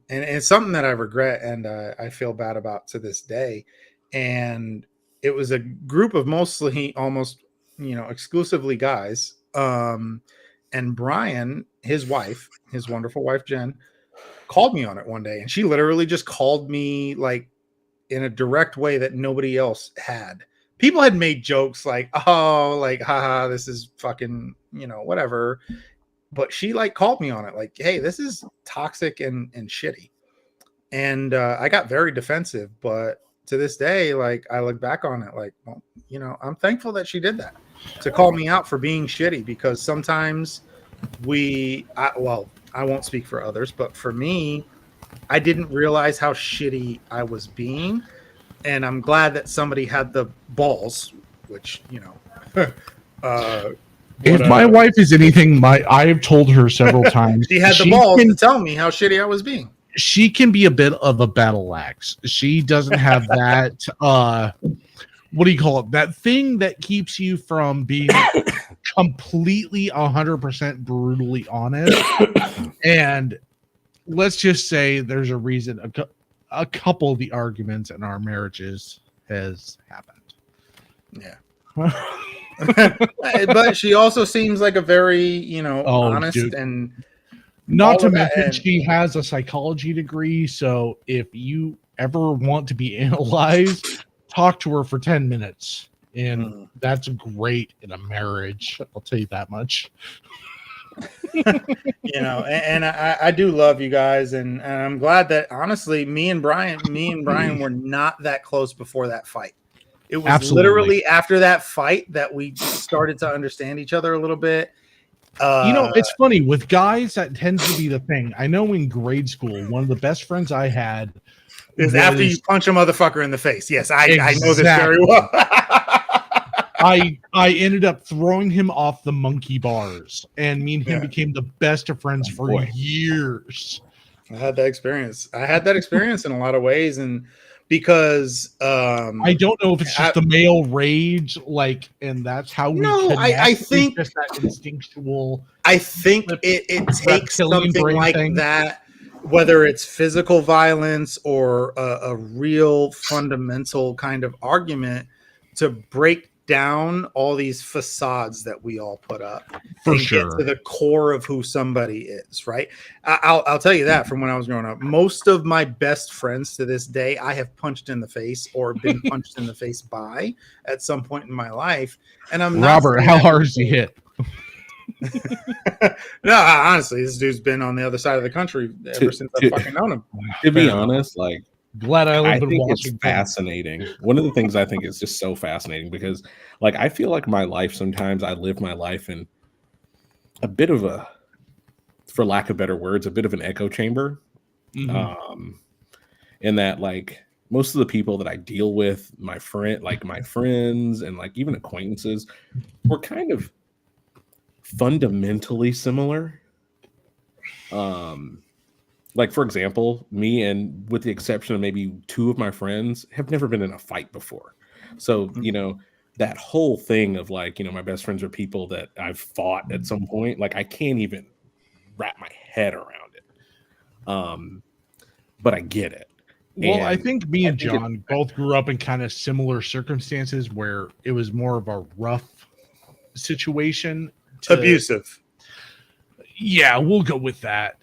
it's something that I regret and I feel bad about to this day. And it was a group of mostly almost exclusively guys. And Brian, his wonderful wife, Jen, called me on it one day, and she literally just called me like in a direct way that nobody else had. People had made jokes like, oh, like, haha, this is fucking, whatever. But she like called me on it like, hey, this is toxic and shitty. And I got very defensive, but to this day, like I look back on it like, well, I'm thankful that she did that, to call me out for being shitty, because sometimes I won't speak for others, but for me, I didn't realize how shitty I was being. And I'm glad that somebody had the balls, which, if my wife is anything, I've told her several times. She had the balls to tell me how shitty I was being. She can be a bit of a battle axe. She doesn't have that, what do you call it? That thing that keeps you from being completely 100% brutally honest. And let's just say there's a reason a couple of the arguments in our marriages has happened. Yeah. But she also seems like a very, honest dude. and Not all to of that, mention and- she has a psychology degree, so if you ever want to be analyzed, talk to her for 10 minutes. And that's great in a marriage. I'll tell you that much. and I do love you guys, and I'm glad that honestly, me and Brian were not that close before that fight. It was Absolutely. literally after that fight that we started to understand each other a little bit. It's funny with guys, that tends to be the thing. I know in grade school, one of the best friends I had is after you punch a motherfucker in the face. Yes, I know this very Exactly. well. I ended up throwing him off the monkey bars, and me and him Yeah. became the best of friends for boy. years. I had that experience. In a lot of ways, and because I don't know if it's just the male rage, and that's how we connect. I think it's just that instinctual. I think it takes reptilian something brain like thing. that, whether it's physical violence or a real fundamental kind of argument, to break down all these facades that we all put up For and sure. get to the core of who somebody is, right? I'll tell you that from when I was growing up. Most of my best friends to this day, I have punched in the face or been punched in the face by at some point in my life. And I'm not Robert, how hard is he hit? No, honestly, this dude's been on the other side of the country ever since I've fucking known him. To be honest, Glad I live in think it's Washington. fascinating. One of the things I think is just so fascinating because, I feel like my life sometimes I live my life in a bit of a, for lack of better words, a bit of an echo chamber. Mhm. In that, most of the people that I deal with, my friends and even acquaintances, we're kind of fundamentally similar. For example, me and with the exception of maybe two of my friends have never been in a fight before. So, that whole thing of my best friends are people that I've fought at some point. I can't even wrap my head around it. But I get it. Well, I think me and John both grew up in kind of similar circumstances where it was more of a rough situation. Abusive. Yeah, we'll go with that.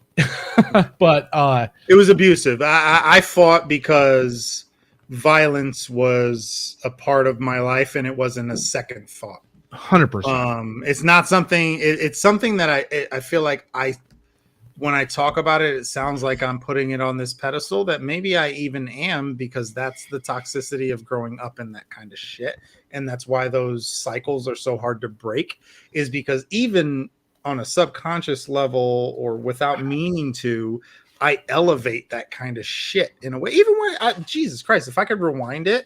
But it was abusive. I fought because violence was a part of my life and it wasn't a second thought. 100%. It's not something. It's something that I feel like when I talk about it, it sounds like I'm putting it on this pedestal that maybe I even am, because that's the toxicity of growing up in that kind of shit. And that's why those cycles are so hard to break, is because even on a subconscious level or without meaning to, I elevate that kind of shit in a way. Even when Jesus Christ, if I could rewind it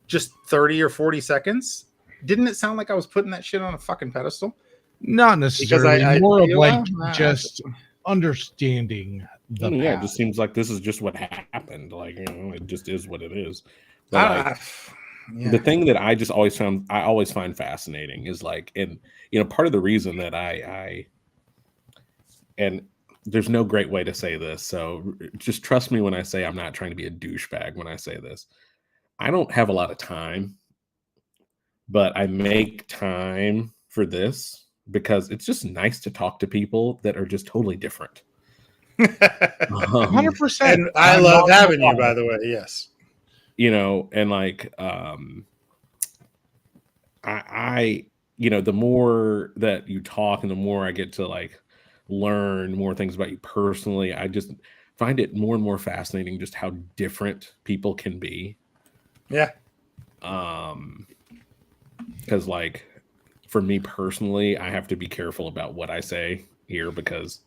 just 30 or 40 seconds, didn't it sound like I was putting that shit on a fucking pedestal? Not necessarily. Because more of just understanding the yeah, it just seems like this is just what happened. It just is what it is. Yeah. The thing that I always find fascinating is part of the reason that I and there's no great way to say this, so just trust me when I say I'm not trying to be a douchebag when I say this. I don't have a lot of time, but I make time for this because it's just nice to talk to people that are just totally different. 100%. And I love having you, by the way. Yes. I the more that you talk and the more I get to learn more things about you personally, I just find it more and more fascinating just how different people can be. Yeah. Because for me personally, I have to be careful about what I say here because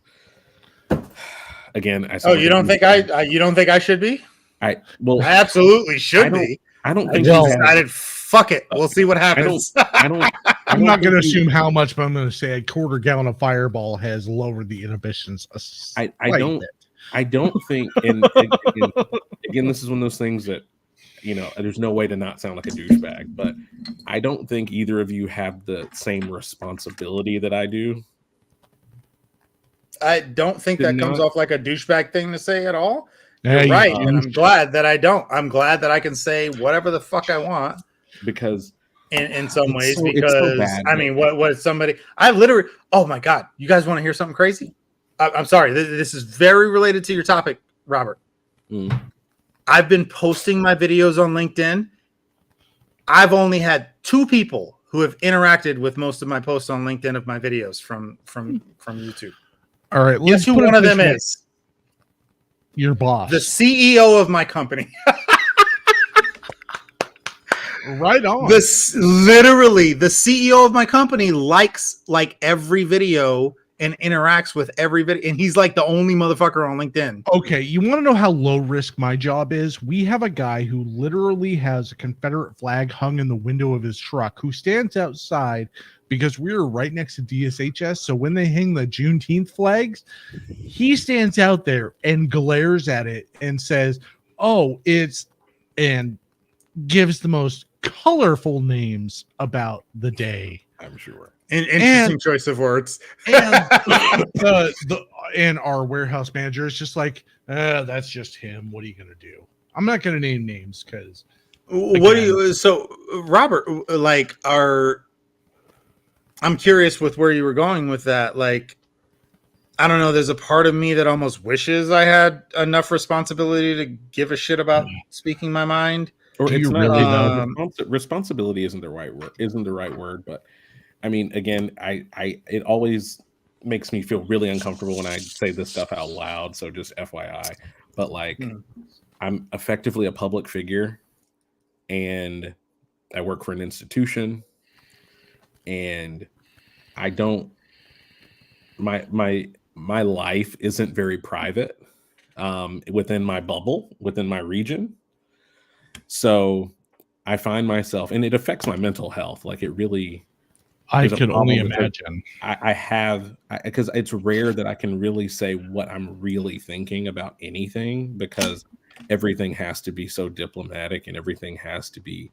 again, you don't think I should be? I absolutely should be. I don't think you decided. Fuck it. We'll see what happens. I'm not going to assume how much, but I'm going to say a quarter gallon of Fireball has lowered the inhibitions. I don't think. And again, this is one of those things that there's no way to not sound like a douchebag, but I don't think either of you have the same responsibility that I do. I don't think Did that comes not- off like a douchebag thing to say at all. Yeah, You're you right, do. and I'm glad that I don't. I'm glad that I can say whatever the fuck I want because in some It's ways so- it's because so bad I that- mean, what somebody I literally. Oh my god, you guys want to hear something crazy? I'm sorry. This is very related to your topic, Robert. Mm. I've been posting my videos on LinkedIn. I've only had 2 people who have interacted with most of my posts on LinkedIn of my videos from YouTube. All right, Guess let's who put one it of this them way. is? Your boss. The CEO of my company. Right on. Literally, the CEO of my company likes like every video and interacts with every video, and he's like the only motherfucker on LinkedIn. Okay, you want to know how low risk my job is? We have a guy who literally has a Confederate flag hung in the window of his truck who stands outside because we're right next to DSHS. So when they hang the Juneteenth flags, he stands out there and glares at it and says, "Oh, it's," and gives the most colorful names about the day. I'm sure. Interesting choice of words. And and our warehouse manager is just like, that's just him. What are you gonna do? I'm not gonna name names because What do you? So, Robert, like, I'm curious with where you were going with that. Like, I don't know. There's a part of me that almost wishes I had enough responsibility to give a shit about speaking my mind. Or Do it's you not really responsibility isn't the right word. Isn't the right word, but I mean, again, it always makes me feel really uncomfortable when I say this stuff out loud. So just FYI, but like, I'm effectively a public figure, and I work for an institution, and I don't. My life isn't very private within my bubble, within my region. So I find myself, and it affects my mental health. Like, it really. I There's a could only problem because imagine. I have, because it's rare that I can really say what I'm really thinking about anything, because everything has to be so diplomatic and everything has to be,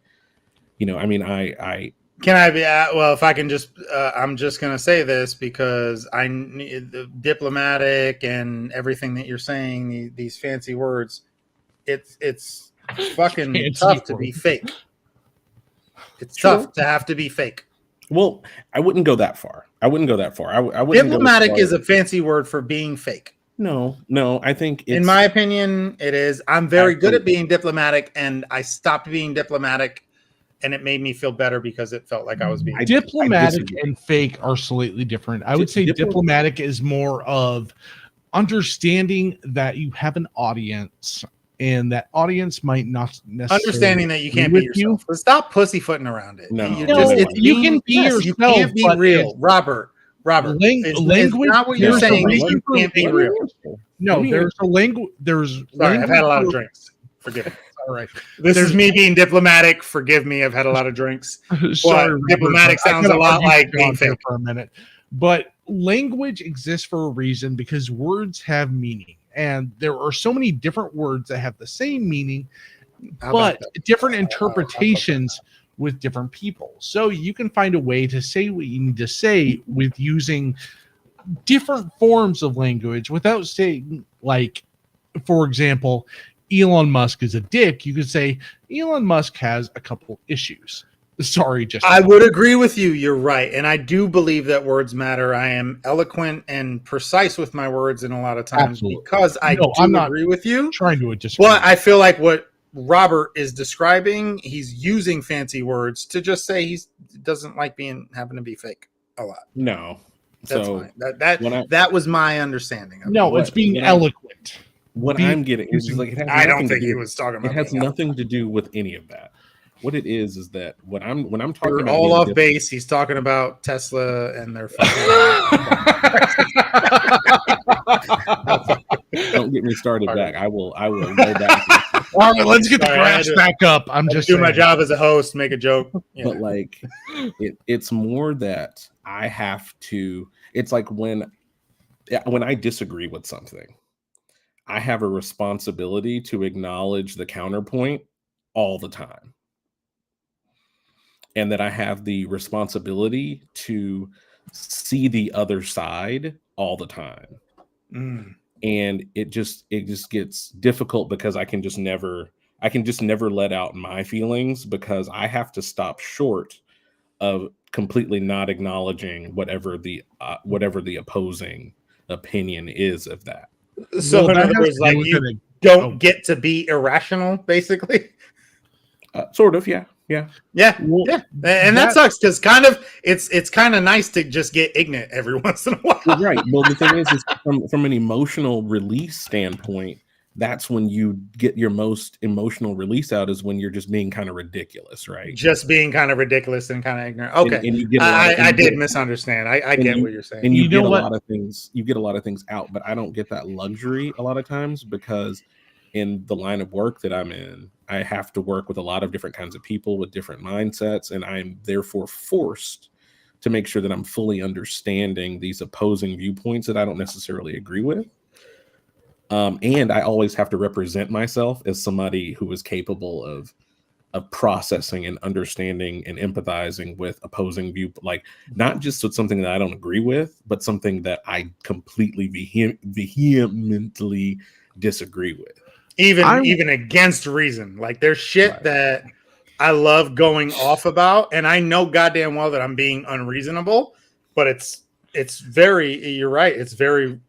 I mean, I Can I be? Well, if I can just, I'm just gonna say this because the diplomatic and everything that you're saying, these fancy words, it's fucking Fancy tough to be words. fake. It's Sure. tough to have to be fake. well, I wouldn't go that far. I wouldn't go that far. I wouldn't go as Diplomatic far is as- a fancy word for being fake. no. I think it's In my opinion, it is. I'm very good at Absolutely. being diplomatic, and I stopped being diplomatic, and it made me feel better because it felt like I was being. I Diplomatic disagree. and fake are slightly different. I would say Diplomatic- diplomatic is more of understanding that you have an audience and that audience might not necessarily Understanding that you can't agree be with you. yourself. But stop pussyfooting around it. No. You're No, just, no, it's you being- can be yes, you yourself, can't be but real, Robert. It's language. not what you're there's a saying. That reason you for- can't be Let me real. answer. No, Let me there's a language. There's Sorry, I've had a lot of language- drinks. Forgive me. All right. This There's- is me being diplomatic. Forgive me. I've had a lot of drinks. Sorry, Robert, diplomatic but I sounds gotta a lot argue like with being John here fake. for a minute. But language exists for a reason because words have meaning, and there are so many different words that have the same meaning, How about but different interpretations with different people. So you can find a way to say what you need to say with using different forms of language without saying, like, for example, Elon Musk is a dick. You could say Elon Musk has a couple issues. Sorry, just I would agree with you. You're right. And I do believe that words matter. I am eloquent and precise with my words in a lot of times Absolutely. because I No, do I'm not agree with you. trying to disagree. But I feel like what Robert is describing, he's using fancy words to just say he doesn't like having to be fake a lot. No. That's So fine. when I- That was my understanding of it. No, it's being eloquent. what I'm getting is just like, it has I don't nothing to think he do- was talking It about has being nothing to do with any of that. What it is that when I'm talking You're about all being off different- base. He's talking about Tesla and their fucking. Don't get me started back. I will go back. All right, let's get the Sorry, I had graphs to- back up. I'm I just do my saying. job as a host, make a joke. Yeah. But like it's more that I have to, it's like when I disagree with something, I have a responsibility to acknowledge the counterpoint all the time, and that I have the responsibility to see the other side all the time. and it just gets difficult because I can just never let out my feelings because I have to stop short of completely not acknowledging whatever the opposing opinion is of that. So Well, in that other has words, to do like with you an- don't get to be irrational, basically. Sort of, yeah. Yeah, Well, yeah, and that sucks because kind of it's kind of nice to just get ignorant every once in a while. Well, right. Well, the thing is from an emotional release standpoint, that's when you get your most emotional release out is when you're just being kind of ridiculous, right? Just being kind of ridiculous and kind of ignorant. Okay, and you get a lot of, I did misunderstand. I get what you're saying. and you You get know a what? lot of things. You get a lot of things out, but I don't get that luxury a lot of times because in the line of work that I'm in, I have to work with a lot of different kinds of people with different mindsets, and I'm therefore forced to make sure that I'm fully understanding these opposing viewpoints that I don't necessarily agree with. And I always have to represent myself as somebody who is capable of processing and understanding and empathizing with opposing view, like not just with something that I don't agree with, but something that I completely vehemently disagree with. Even against reason. Like there's shit that I love going off about, and I know goddamn well that I'm being unreasonable, but it's very, you're right, it's very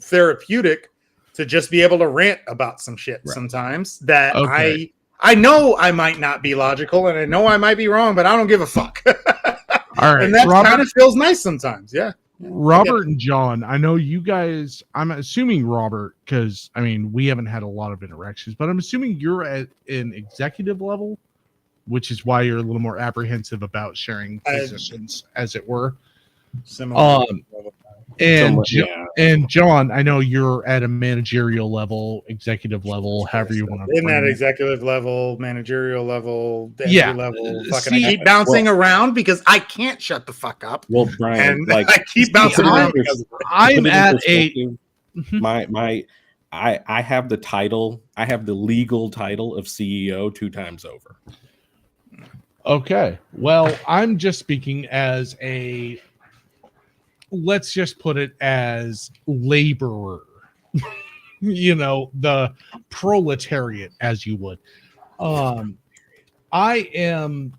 therapeutic to just be able to rant about some shit sometimes that Okay. I know I might not be logical and I know I might be wrong, but I don't give a fuck. All right, And that Robert, kind of feels nice sometimes. Yeah. Robert and John, I know you guys, I'm assuming Robert, because I mean, we haven't had a lot of interactions, but I'm assuming you're at an executive level, which is why you're a little more apprehensive about sharing positions, as it were. Similar. And John, I know you're at a managerial level, executive level, however you want to. In that executive level, managerial level, Yeah. level, fucking, See, I keep bouncing around because I can't shut the fuck up. Well, Brian, And like I keep bouncing around because I'm at a I have the title, I have the legal title of CEO 2 times over. Okay. Well, I'm just speaking as a, let's just put it as laborer. You know, the proletariat, as you would. I am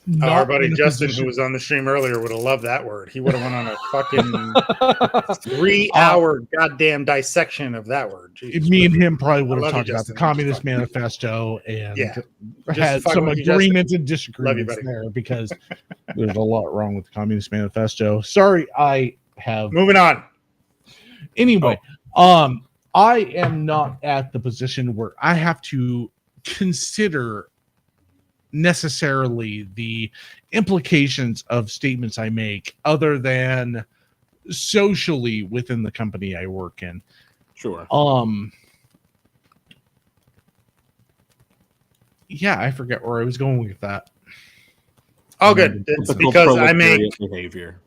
not our buddy in a Justin, position- who was on the stream earlier, would have loved that word. He would have went on a fucking 3-hour goddamn dissection of that word. Jesus me Christ. and him probably would I have love you, talked about the Justin. Communist Manifesto and Yeah. had fucking some with you, agreements and Love you, disagreements buddy. there because there's a lot wrong with the Communist Manifesto. Sorry, I have. Moving on. Anyway, I am not at the position where I have to consider necessarily the implications of statements I make other than socially within the company I work in. Sure. Yeah, I forget where I was going with that. Oh, good. It's Typical because I proletariat make behavior.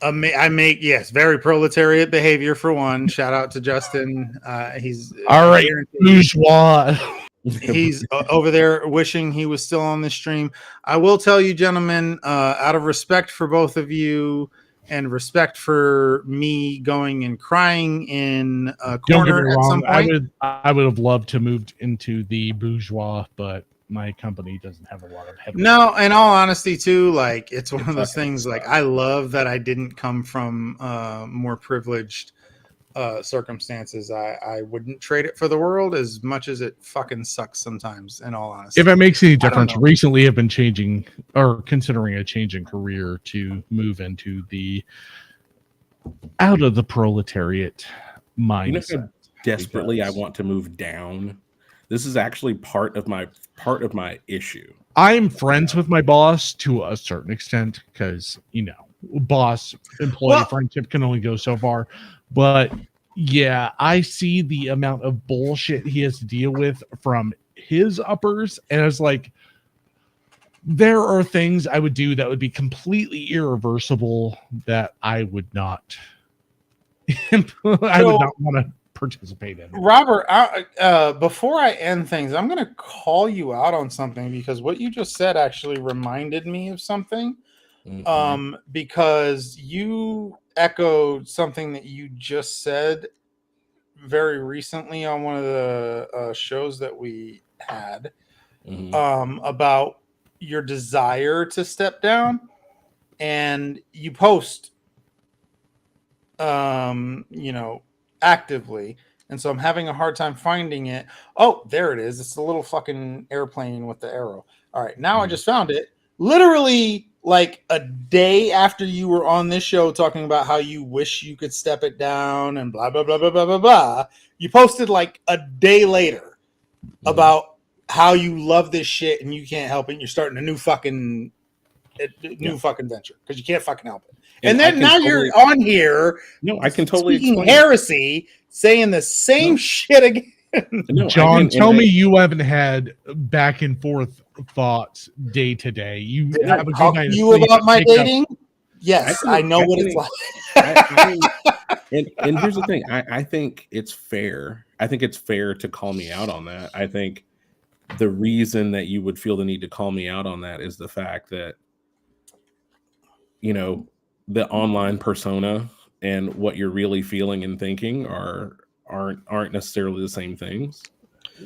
I make, yes, very proletariat behavior for one. Shout out to Justin. He's All right, bourgeois. He's over there wishing he was still on the stream. I will tell you, gentlemen, out of respect for both of you and respect for me going and crying in a Don't get corner me at some wrong. point. I would have loved to move into the bourgeois, but my company doesn't have a lot of heavy. No, in all honesty, too, like it's one of those things. Like I love that I didn't come from more privileged circumstances. I wouldn't trade it for the world, as much as it fucking sucks sometimes, in all honesty. If it makes any I don't difference, know. recently I've been changing or considering a change in career to move into the out of the proletariat mindset. You know how desperately because I want to move down. This is actually part of my issue. I'm friends with my boss to a certain extent because, you know, boss employee friendship can only go so far. But yeah, I see the amount of bullshit he has to deal with from his uppers. And it's like, there are things I would do that would be completely irreversible that I would not, I would not want to participate in. Robert, before I end things, I'm going to call you out on something because what you just said actually reminded me of something. Mm-hmm. Because you echoed something that you just said very recently on one of the shows that we had about your desire to step down, and you post, actively. And so I'm having a hard time finding it. Oh, there it is. It's the little fucking airplane with the arrow. All right, now I just found it. Literally, like a day after you were on this show talking about how you wish you could step it down and blah blah blah blah blah blah blah. You posted like a day later about how you love this shit and you can't help it. And you're starting a new fucking venture because you can't fucking help it. And then now you're on here. No, I can totally speaking explain heresy, saying the same shit again. No, John, tell me you haven't had back and forth thoughts day to day. You Did have I a talk good night to of you sleep, about my pick up- dating? Yes, I know what it's like. And here's the thing. I think it's fair. I think it's fair to call me out on that. I think the reason that you would feel the need to call me out on that is the fact that, the online persona and what you're really feeling and thinking aren't necessarily the same things.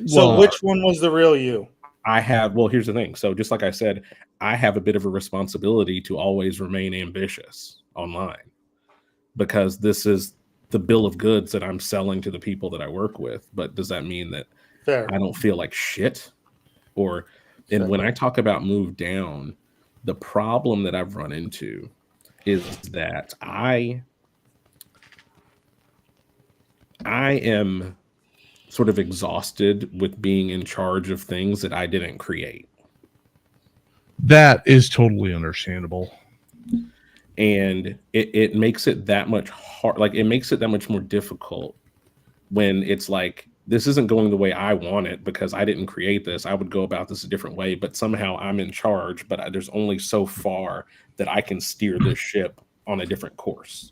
So which one was the real you? Here's the thing. So just like I said, I have a bit of a responsibility to always remain ambitious online because this is the bill of goods that I'm selling to the people that I work with. But does that mean that I don't feel like shit? When I talk about move down, the problem that I've run into is that I am sort of exhausted with being in charge of things that I didn't create. That is totally understandable. And it makes it that much hard. Like, it makes it that much more difficult when it's like, this isn't going the way I want it because I didn't create this. I would go about this a different way, but somehow I'm in charge, but there's only so far that I can steer this ship on a different course.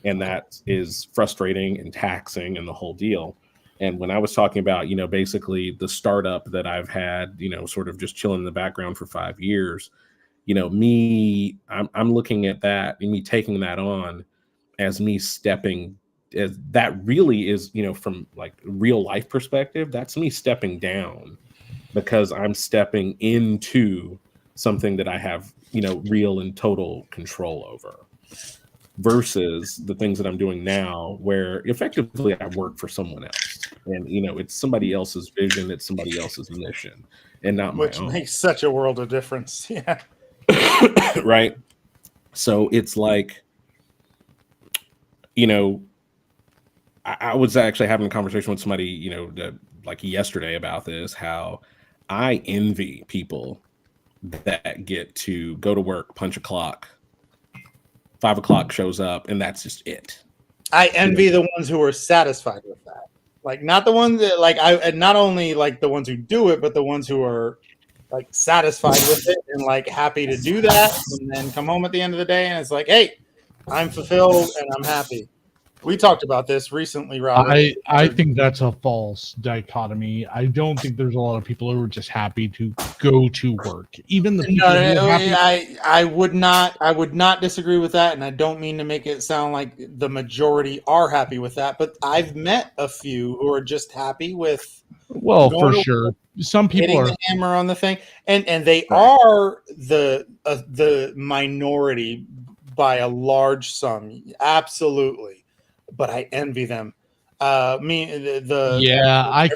And that is frustrating and taxing and the whole deal. And when I was talking about, basically the startup that I've had, sort of just chilling in the background for 5 years, I'm looking at that and me taking that on as me stepping, as that really is, from like real life perspective, that's me stepping down because I'm stepping into something that I have, real and total control over. Versus the things that I'm doing now, where effectively I work for someone else, and it's somebody else's vision, it's somebody else's mission, and not my own. Which makes such a world of difference. Yeah, right. So it's like, I was actually having a conversation with somebody, like yesterday about this. How I envy people that get to go to work, punch a clock. 5 o'clock shows up, and that's just it. I envy the ones who are satisfied with that. Like, not the ones that and not only like the ones who do it, but the ones who are like satisfied with it and like happy to do that, and then come home at the end of the day and it's like, hey, I'm fulfilled and I'm happy. We talked about this recently, Robert. I think that's a false dichotomy. I don't think there's a lot of people who are just happy to go to work. Even the people who are happy. I would not disagree with that, and I don't mean to make it sound like the majority are happy with that, but I've met a few who are just happy with for sure. Some people are the hammer on the thing, and they are the minority by a large sum. Absolutely. But I envy them. I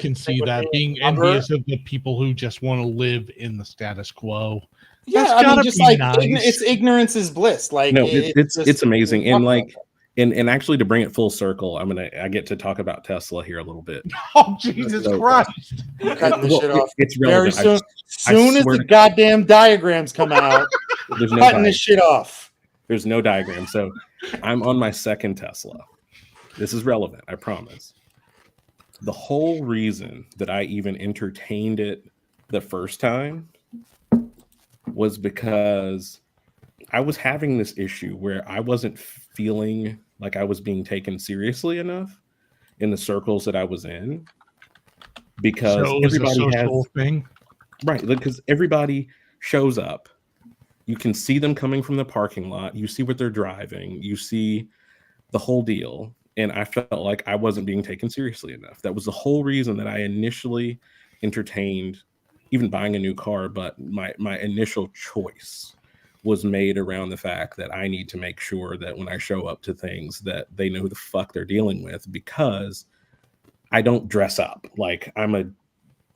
can see that, being envious of the people who just want to live in the status quo. Yeah, I mean, just like nice. It's ignorance is bliss. Like, no, it's amazing, and like, and actually to bring it full circle, I get to talk about Tesla here a little bit. Oh, Jesus Christ! Cutting the shit off. It's relevant. Very soon as the goddamn diagrams come out, there's no cutting this shit off. There's no diagram. So I'm on my second Tesla. This is relevant, I promise. The whole reason that I even entertained it the first time was because I was having this issue where I wasn't feeling like I was being taken seriously enough in the circles that I was in. Because everybody has thing. Right, because everybody shows up. You can see them coming from the parking lot. You see what they're driving. You see the whole deal. and I felt like I wasn't being taken seriously enough. That was the whole reason that I initially entertained even buying a new car, but my initial choice was made around the fact that I need to make sure that when I show up to things that they know who the fuck they're dealing with, because I don't dress up. Like, I'm a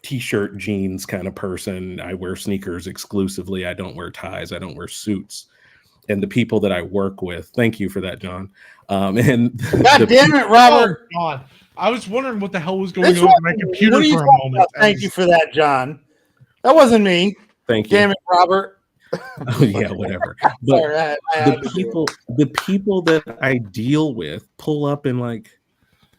t-shirt jeans kind of person. I wear sneakers exclusively. I don't wear ties. I don't wear suits. And the people that I work with, thank you for that, John. And God damn it, Robert! Oh God, I was wondering what the hell was going This on with my wasn't- computer what are you for a talking moment. about? Thank you for that, John. That wasn't me. thank you. Damn it, Robert. Oh, yeah, whatever. But Sorry, I had to do it. the people that I deal with pull up in like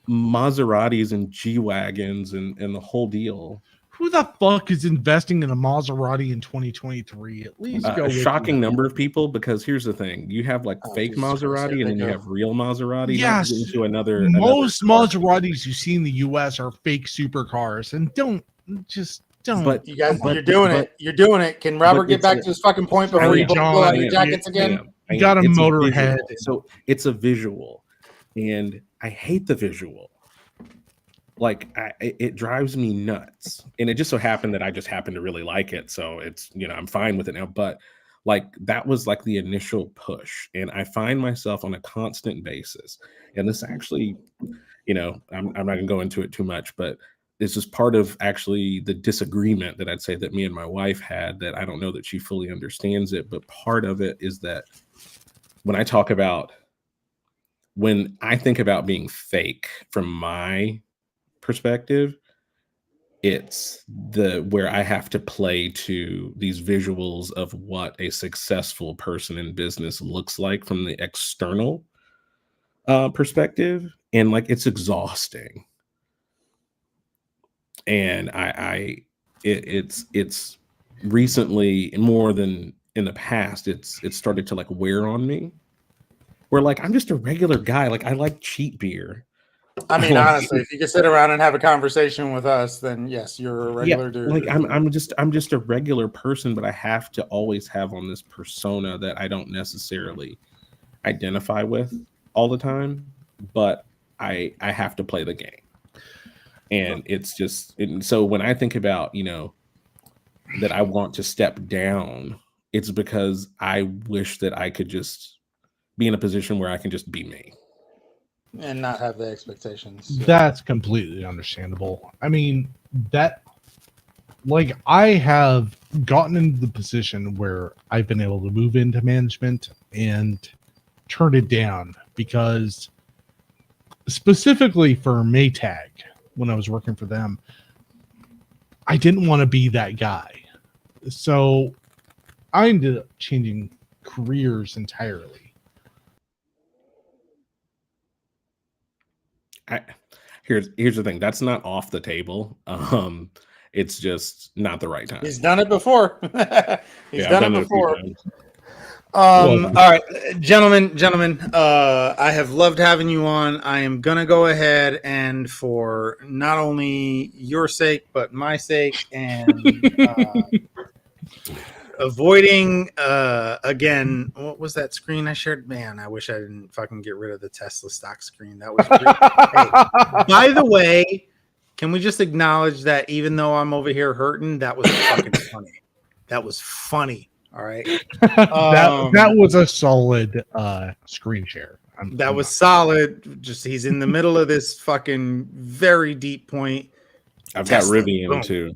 Maseratis and G-Wagons and the whole deal. Who the fuck is investing in a Maserati in 2023? At least go A with shocking me. number of people, because here's the thing: you have like fake Jesus Christ, Maserati, here and they then you go. have real Maserati. Yes, Into another most car. Maseratis you see in the U.S. are fake supercars, and don't. But You guys, but- you're doing but- it. You're doing it. Can Robert but get it's back a- to his fucking point before Hey, you both John, pull out I your am. jackets again? You got a It's motor visual. head. So it's a visual, and I hate the visual. Like, it drives me nuts, and it just so happened that I just happen to really like it, so it's, I'm fine with it now. But like, that was like the initial push, and I find myself on a constant basis, and this actually, I'm not gonna go into it too much, but this is part of actually the disagreement that I'd say that me and my wife had, that I don't know that she fully understands it, but part of it is that when I think about being fake from my perspective, it's where I have to play to these visuals of what a successful person in business looks like from the external perspective, and like, it's exhausting. And it's recently, more than in the past, it's started to like wear on me, where like, I'm just a regular guy. Like, I like cheap beer. I mean, Like, honestly, if you could sit around and have a conversation with us, then yes, you're a regular dude. like, I'm just a regular person, but I have to always have on this persona that I don't necessarily identify with all the time, but I have to play the game. And it's just, so when I think about, that I want to step down, it's because I wish that I could just be in a position where I can just be me. And not have the expectations. That's completely understandable. I mean, I have gotten into the position where I've been able to move into management and turn it down, because specifically for Maytag, when I was working for them, I didn't want to be that guy. So I ended up changing careers entirely. Here's the thing. That's not off the table. It's just not the right time. He's done it before. He's done it a few before. times. All right, gentlemen, I have loved having you on. I am gonna go ahead, and for not only your sake but my sake, and avoiding again, what was that screen I shared? Man, I wish I didn't fucking get rid of the Tesla stock screen. That was great. Hey, by the way, can we just acknowledge that even though I'm over here hurting, that was fucking funny. That was funny. All right. That was a solid screen share. That was solid. Just he's in the middle of this fucking very deep point. I've Tesla. got Rivian Boom. too.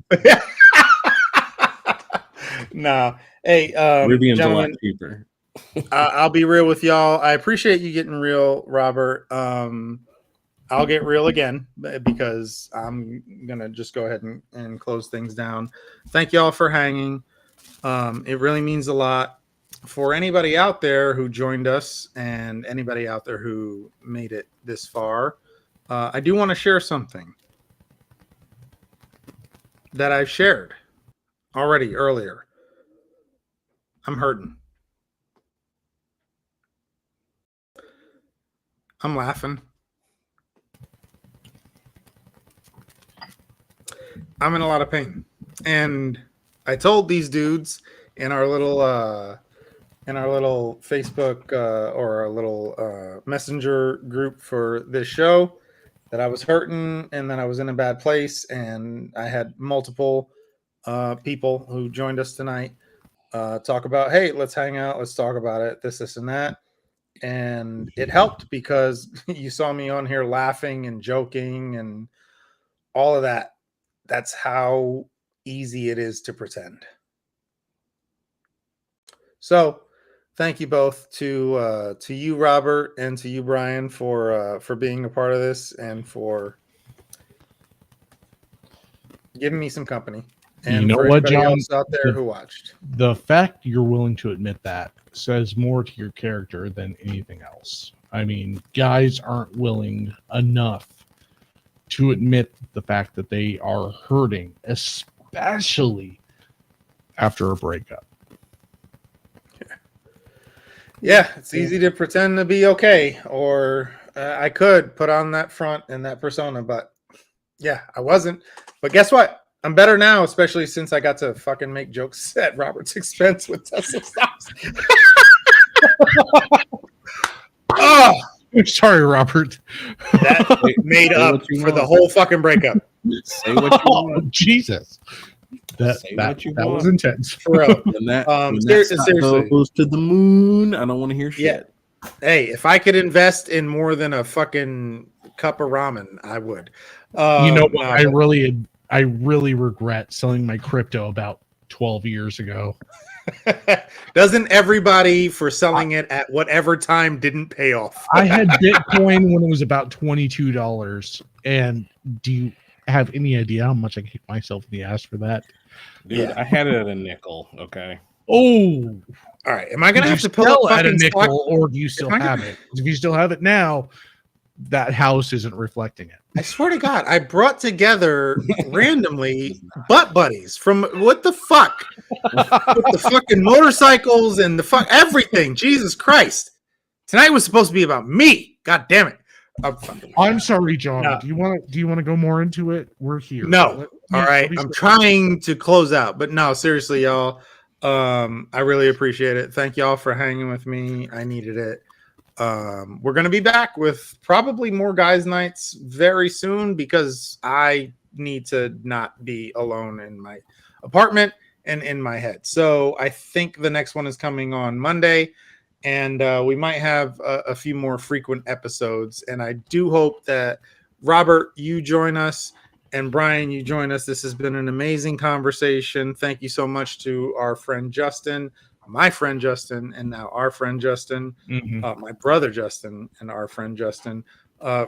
No. Hey, Rivian's a lot gentlemen, cheaper. I'll be real with y'all. I appreciate you getting real, Robert. I'll get real again because I'm gonna just go ahead and close things down. Thank y'all for hanging. It really means a lot. For anybody out there who joined us and anybody out there who made it this far, I do want to share something that I've shared already earlier. I'm hurting. I'm laughing. I'm in a lot of pain. And I told these dudes in our little in our little Facebook or our little messenger group for this show that I was hurting and that I was in a bad place, and I had multiple people who joined us tonight talk about, hey, let's hang out, let's talk about it, this, and that. And it helped because you saw me on here laughing and joking and all of that. That's how easy it is to pretend. So thank you both to you, Robert, and to you, Brian, for being a part of this and for giving me some company. And You know for what, anybody John? else out there who watched. The fact you're willing to admit that says more to your character than anything else. I mean, guys aren't willing enough to admit the fact that they are hurting, especially after a breakup. Yeah, it's easy to pretend to be okay, or I could put on that front and that persona, but yeah, I wasn't. But guess what? I'm better now, especially since I got to fucking make jokes at Robert's expense with Tesla stocks. Oh, Sorry, Robert. that made up for the whole fucking breakup. Say what you Oh, want. Jesus. That Say that, what you that was want. intense. For real. When that, when that Seriously, stock seriously. goes to the moon, I don't want to hear Yeah. shit. Hey, if I could invest in more than a fucking cup of ramen, I would. You know what? No, I really regret selling my crypto about 12 years ago. doesn't everybody for selling it at whatever time didn't pay off? I had Bitcoin when it was about $22. And do you have any idea how much I kicked myself in the ass for that? Dude, Yeah. I had it at a nickel. Okay. Oh, All right, am I gonna did have you to pull up sell at a fucking stock? nickel, or do you still Am I have gonna- it? If you still have it now, that house isn't reflecting it. I swear to God, I brought together randomly butt buddies from what the fuck? With the fucking motorcycles and the fuck everything. Jesus Christ. Tonight was supposed to be about me. God damn it. I'm sorry, John. No. Do you want to go more into it? We're here. No. All right. I'm trying to close out, but no, seriously, y'all. I really appreciate it. Thank y'all for hanging with me. I needed it. We're gonna be back with probably more guys' nights very soon because I need to not be alone in my apartment and in my head. So I think the next one is coming on Monday, and we might have a few more frequent episodes. And I do hope that Robert, you join us, and Brian, you join us. This has been an amazing conversation. Thank you so much to our friend Justin, my friend Justin, and now our friend Justin, my brother Justin, and our friend Justin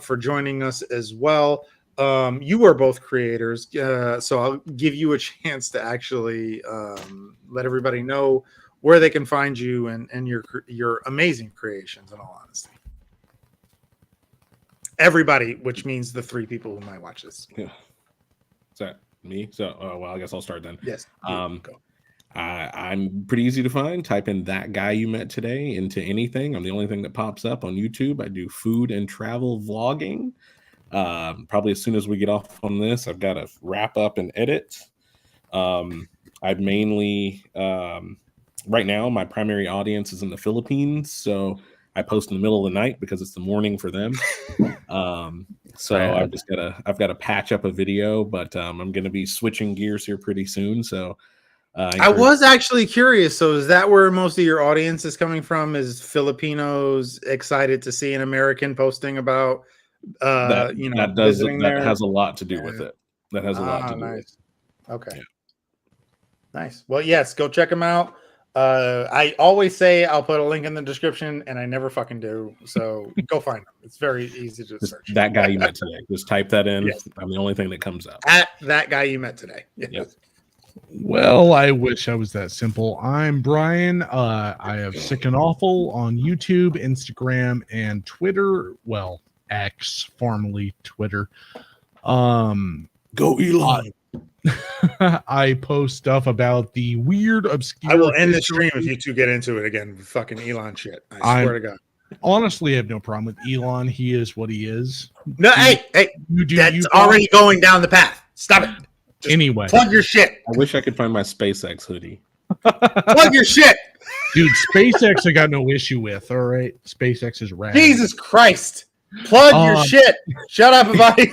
for joining us as well. You are both creators, so I'll give you a chance to actually let everybody know where they can find you and your amazing creations, in all honesty. Everybody, which means the three people who might watch this. Yeah. Is that me? So, well, I guess I'll start then. Yes. Go. Go. I'm pretty easy to find. Type in that guy you met today into anything. I'm the only thing that pops up on YouTube. I do food and travel vlogging. Probably as soon as we get off on this, I've got to wrap up and edit. I mainly, right now, my primary audience is in the Philippines. So I post in the middle of the night because it's the morning for them. So I've got to patch up a video, but I'm going to be switching gears here pretty soon. So I was actually curious. So is that where most of your audience is coming from? Is Filipinos excited to see an American posting about, visiting there? Has a lot to do with it. That has a lot to do with it. Okay. Yeah. Nice. Well, yes, go check them out. I always say I'll put a link in the description, and I never fucking do. So go find them. It's very easy to search. That guy you met today. Just type that in. Yes. I'm the only thing that comes up. At that guy you met today. Yes. Yep. Well, I wish I was that simple. I'm Brian. I have Sick and Awful on YouTube, Instagram, and Twitter. Well, X, formerly Twitter. Go Elon. I post stuff about the weird, obscure. I will end the stream if you two get into it again. Fucking Elon shit. I swear to God. Honestly, I have no problem with Elon. He is what he is. No, hey, that's already going down the path. Stop it. Just anyway, plug your shit. I wish I could find my SpaceX hoodie. Plug your shit. Dude, SpaceX I got no issue with. All right, SpaceX is rad. Jesus Christ. Plug your shit. Shut up about it.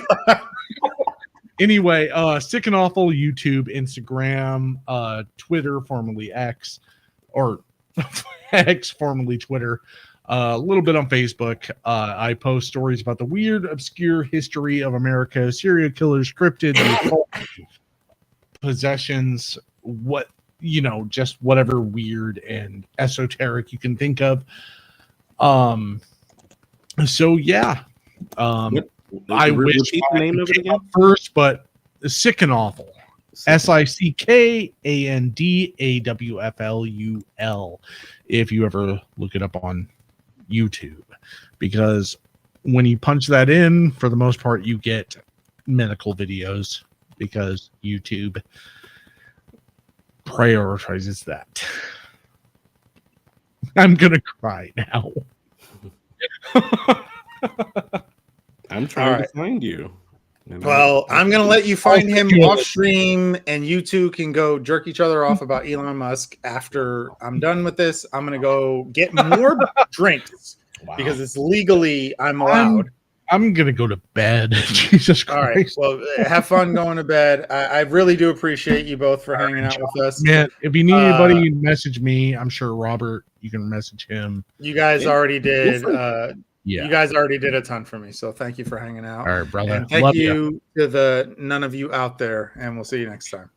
Anyway, Sick and Awful, YouTube, Instagram, Twitter, formerly X, or X, formerly Twitter. A little bit on Facebook. I post stories about the weird, obscure history of America, serial killers, cryptids, possessions, just whatever weird and esoteric you can think of. So yeah. I wish repeat the name of it again first, but Sick and Awful. SICKANDAWFLUL. If you ever look it up on YouTube, because when you punch that in, for the most part, you get medical videos because YouTube prioritizes that. I'm gonna cry now. I'm trying All to find you. Well, I'm going to let you find him off stream, and you two can go jerk each other off about Elon Musk. After I'm done with this, I'm going to go get more drinks because it's legally I'm allowed. I'm going to go to bed. Jesus Christ. All right. Well, have fun going to bed. I really do appreciate you both for hanging out with us. Man, if you need anybody, message me. I'm sure Robert, you can message him. You guys already did. Yeah. You guys already did a ton for me, so thank you for hanging out. All right, brother. And thank Love you to the none of you out there, and we'll see you next time.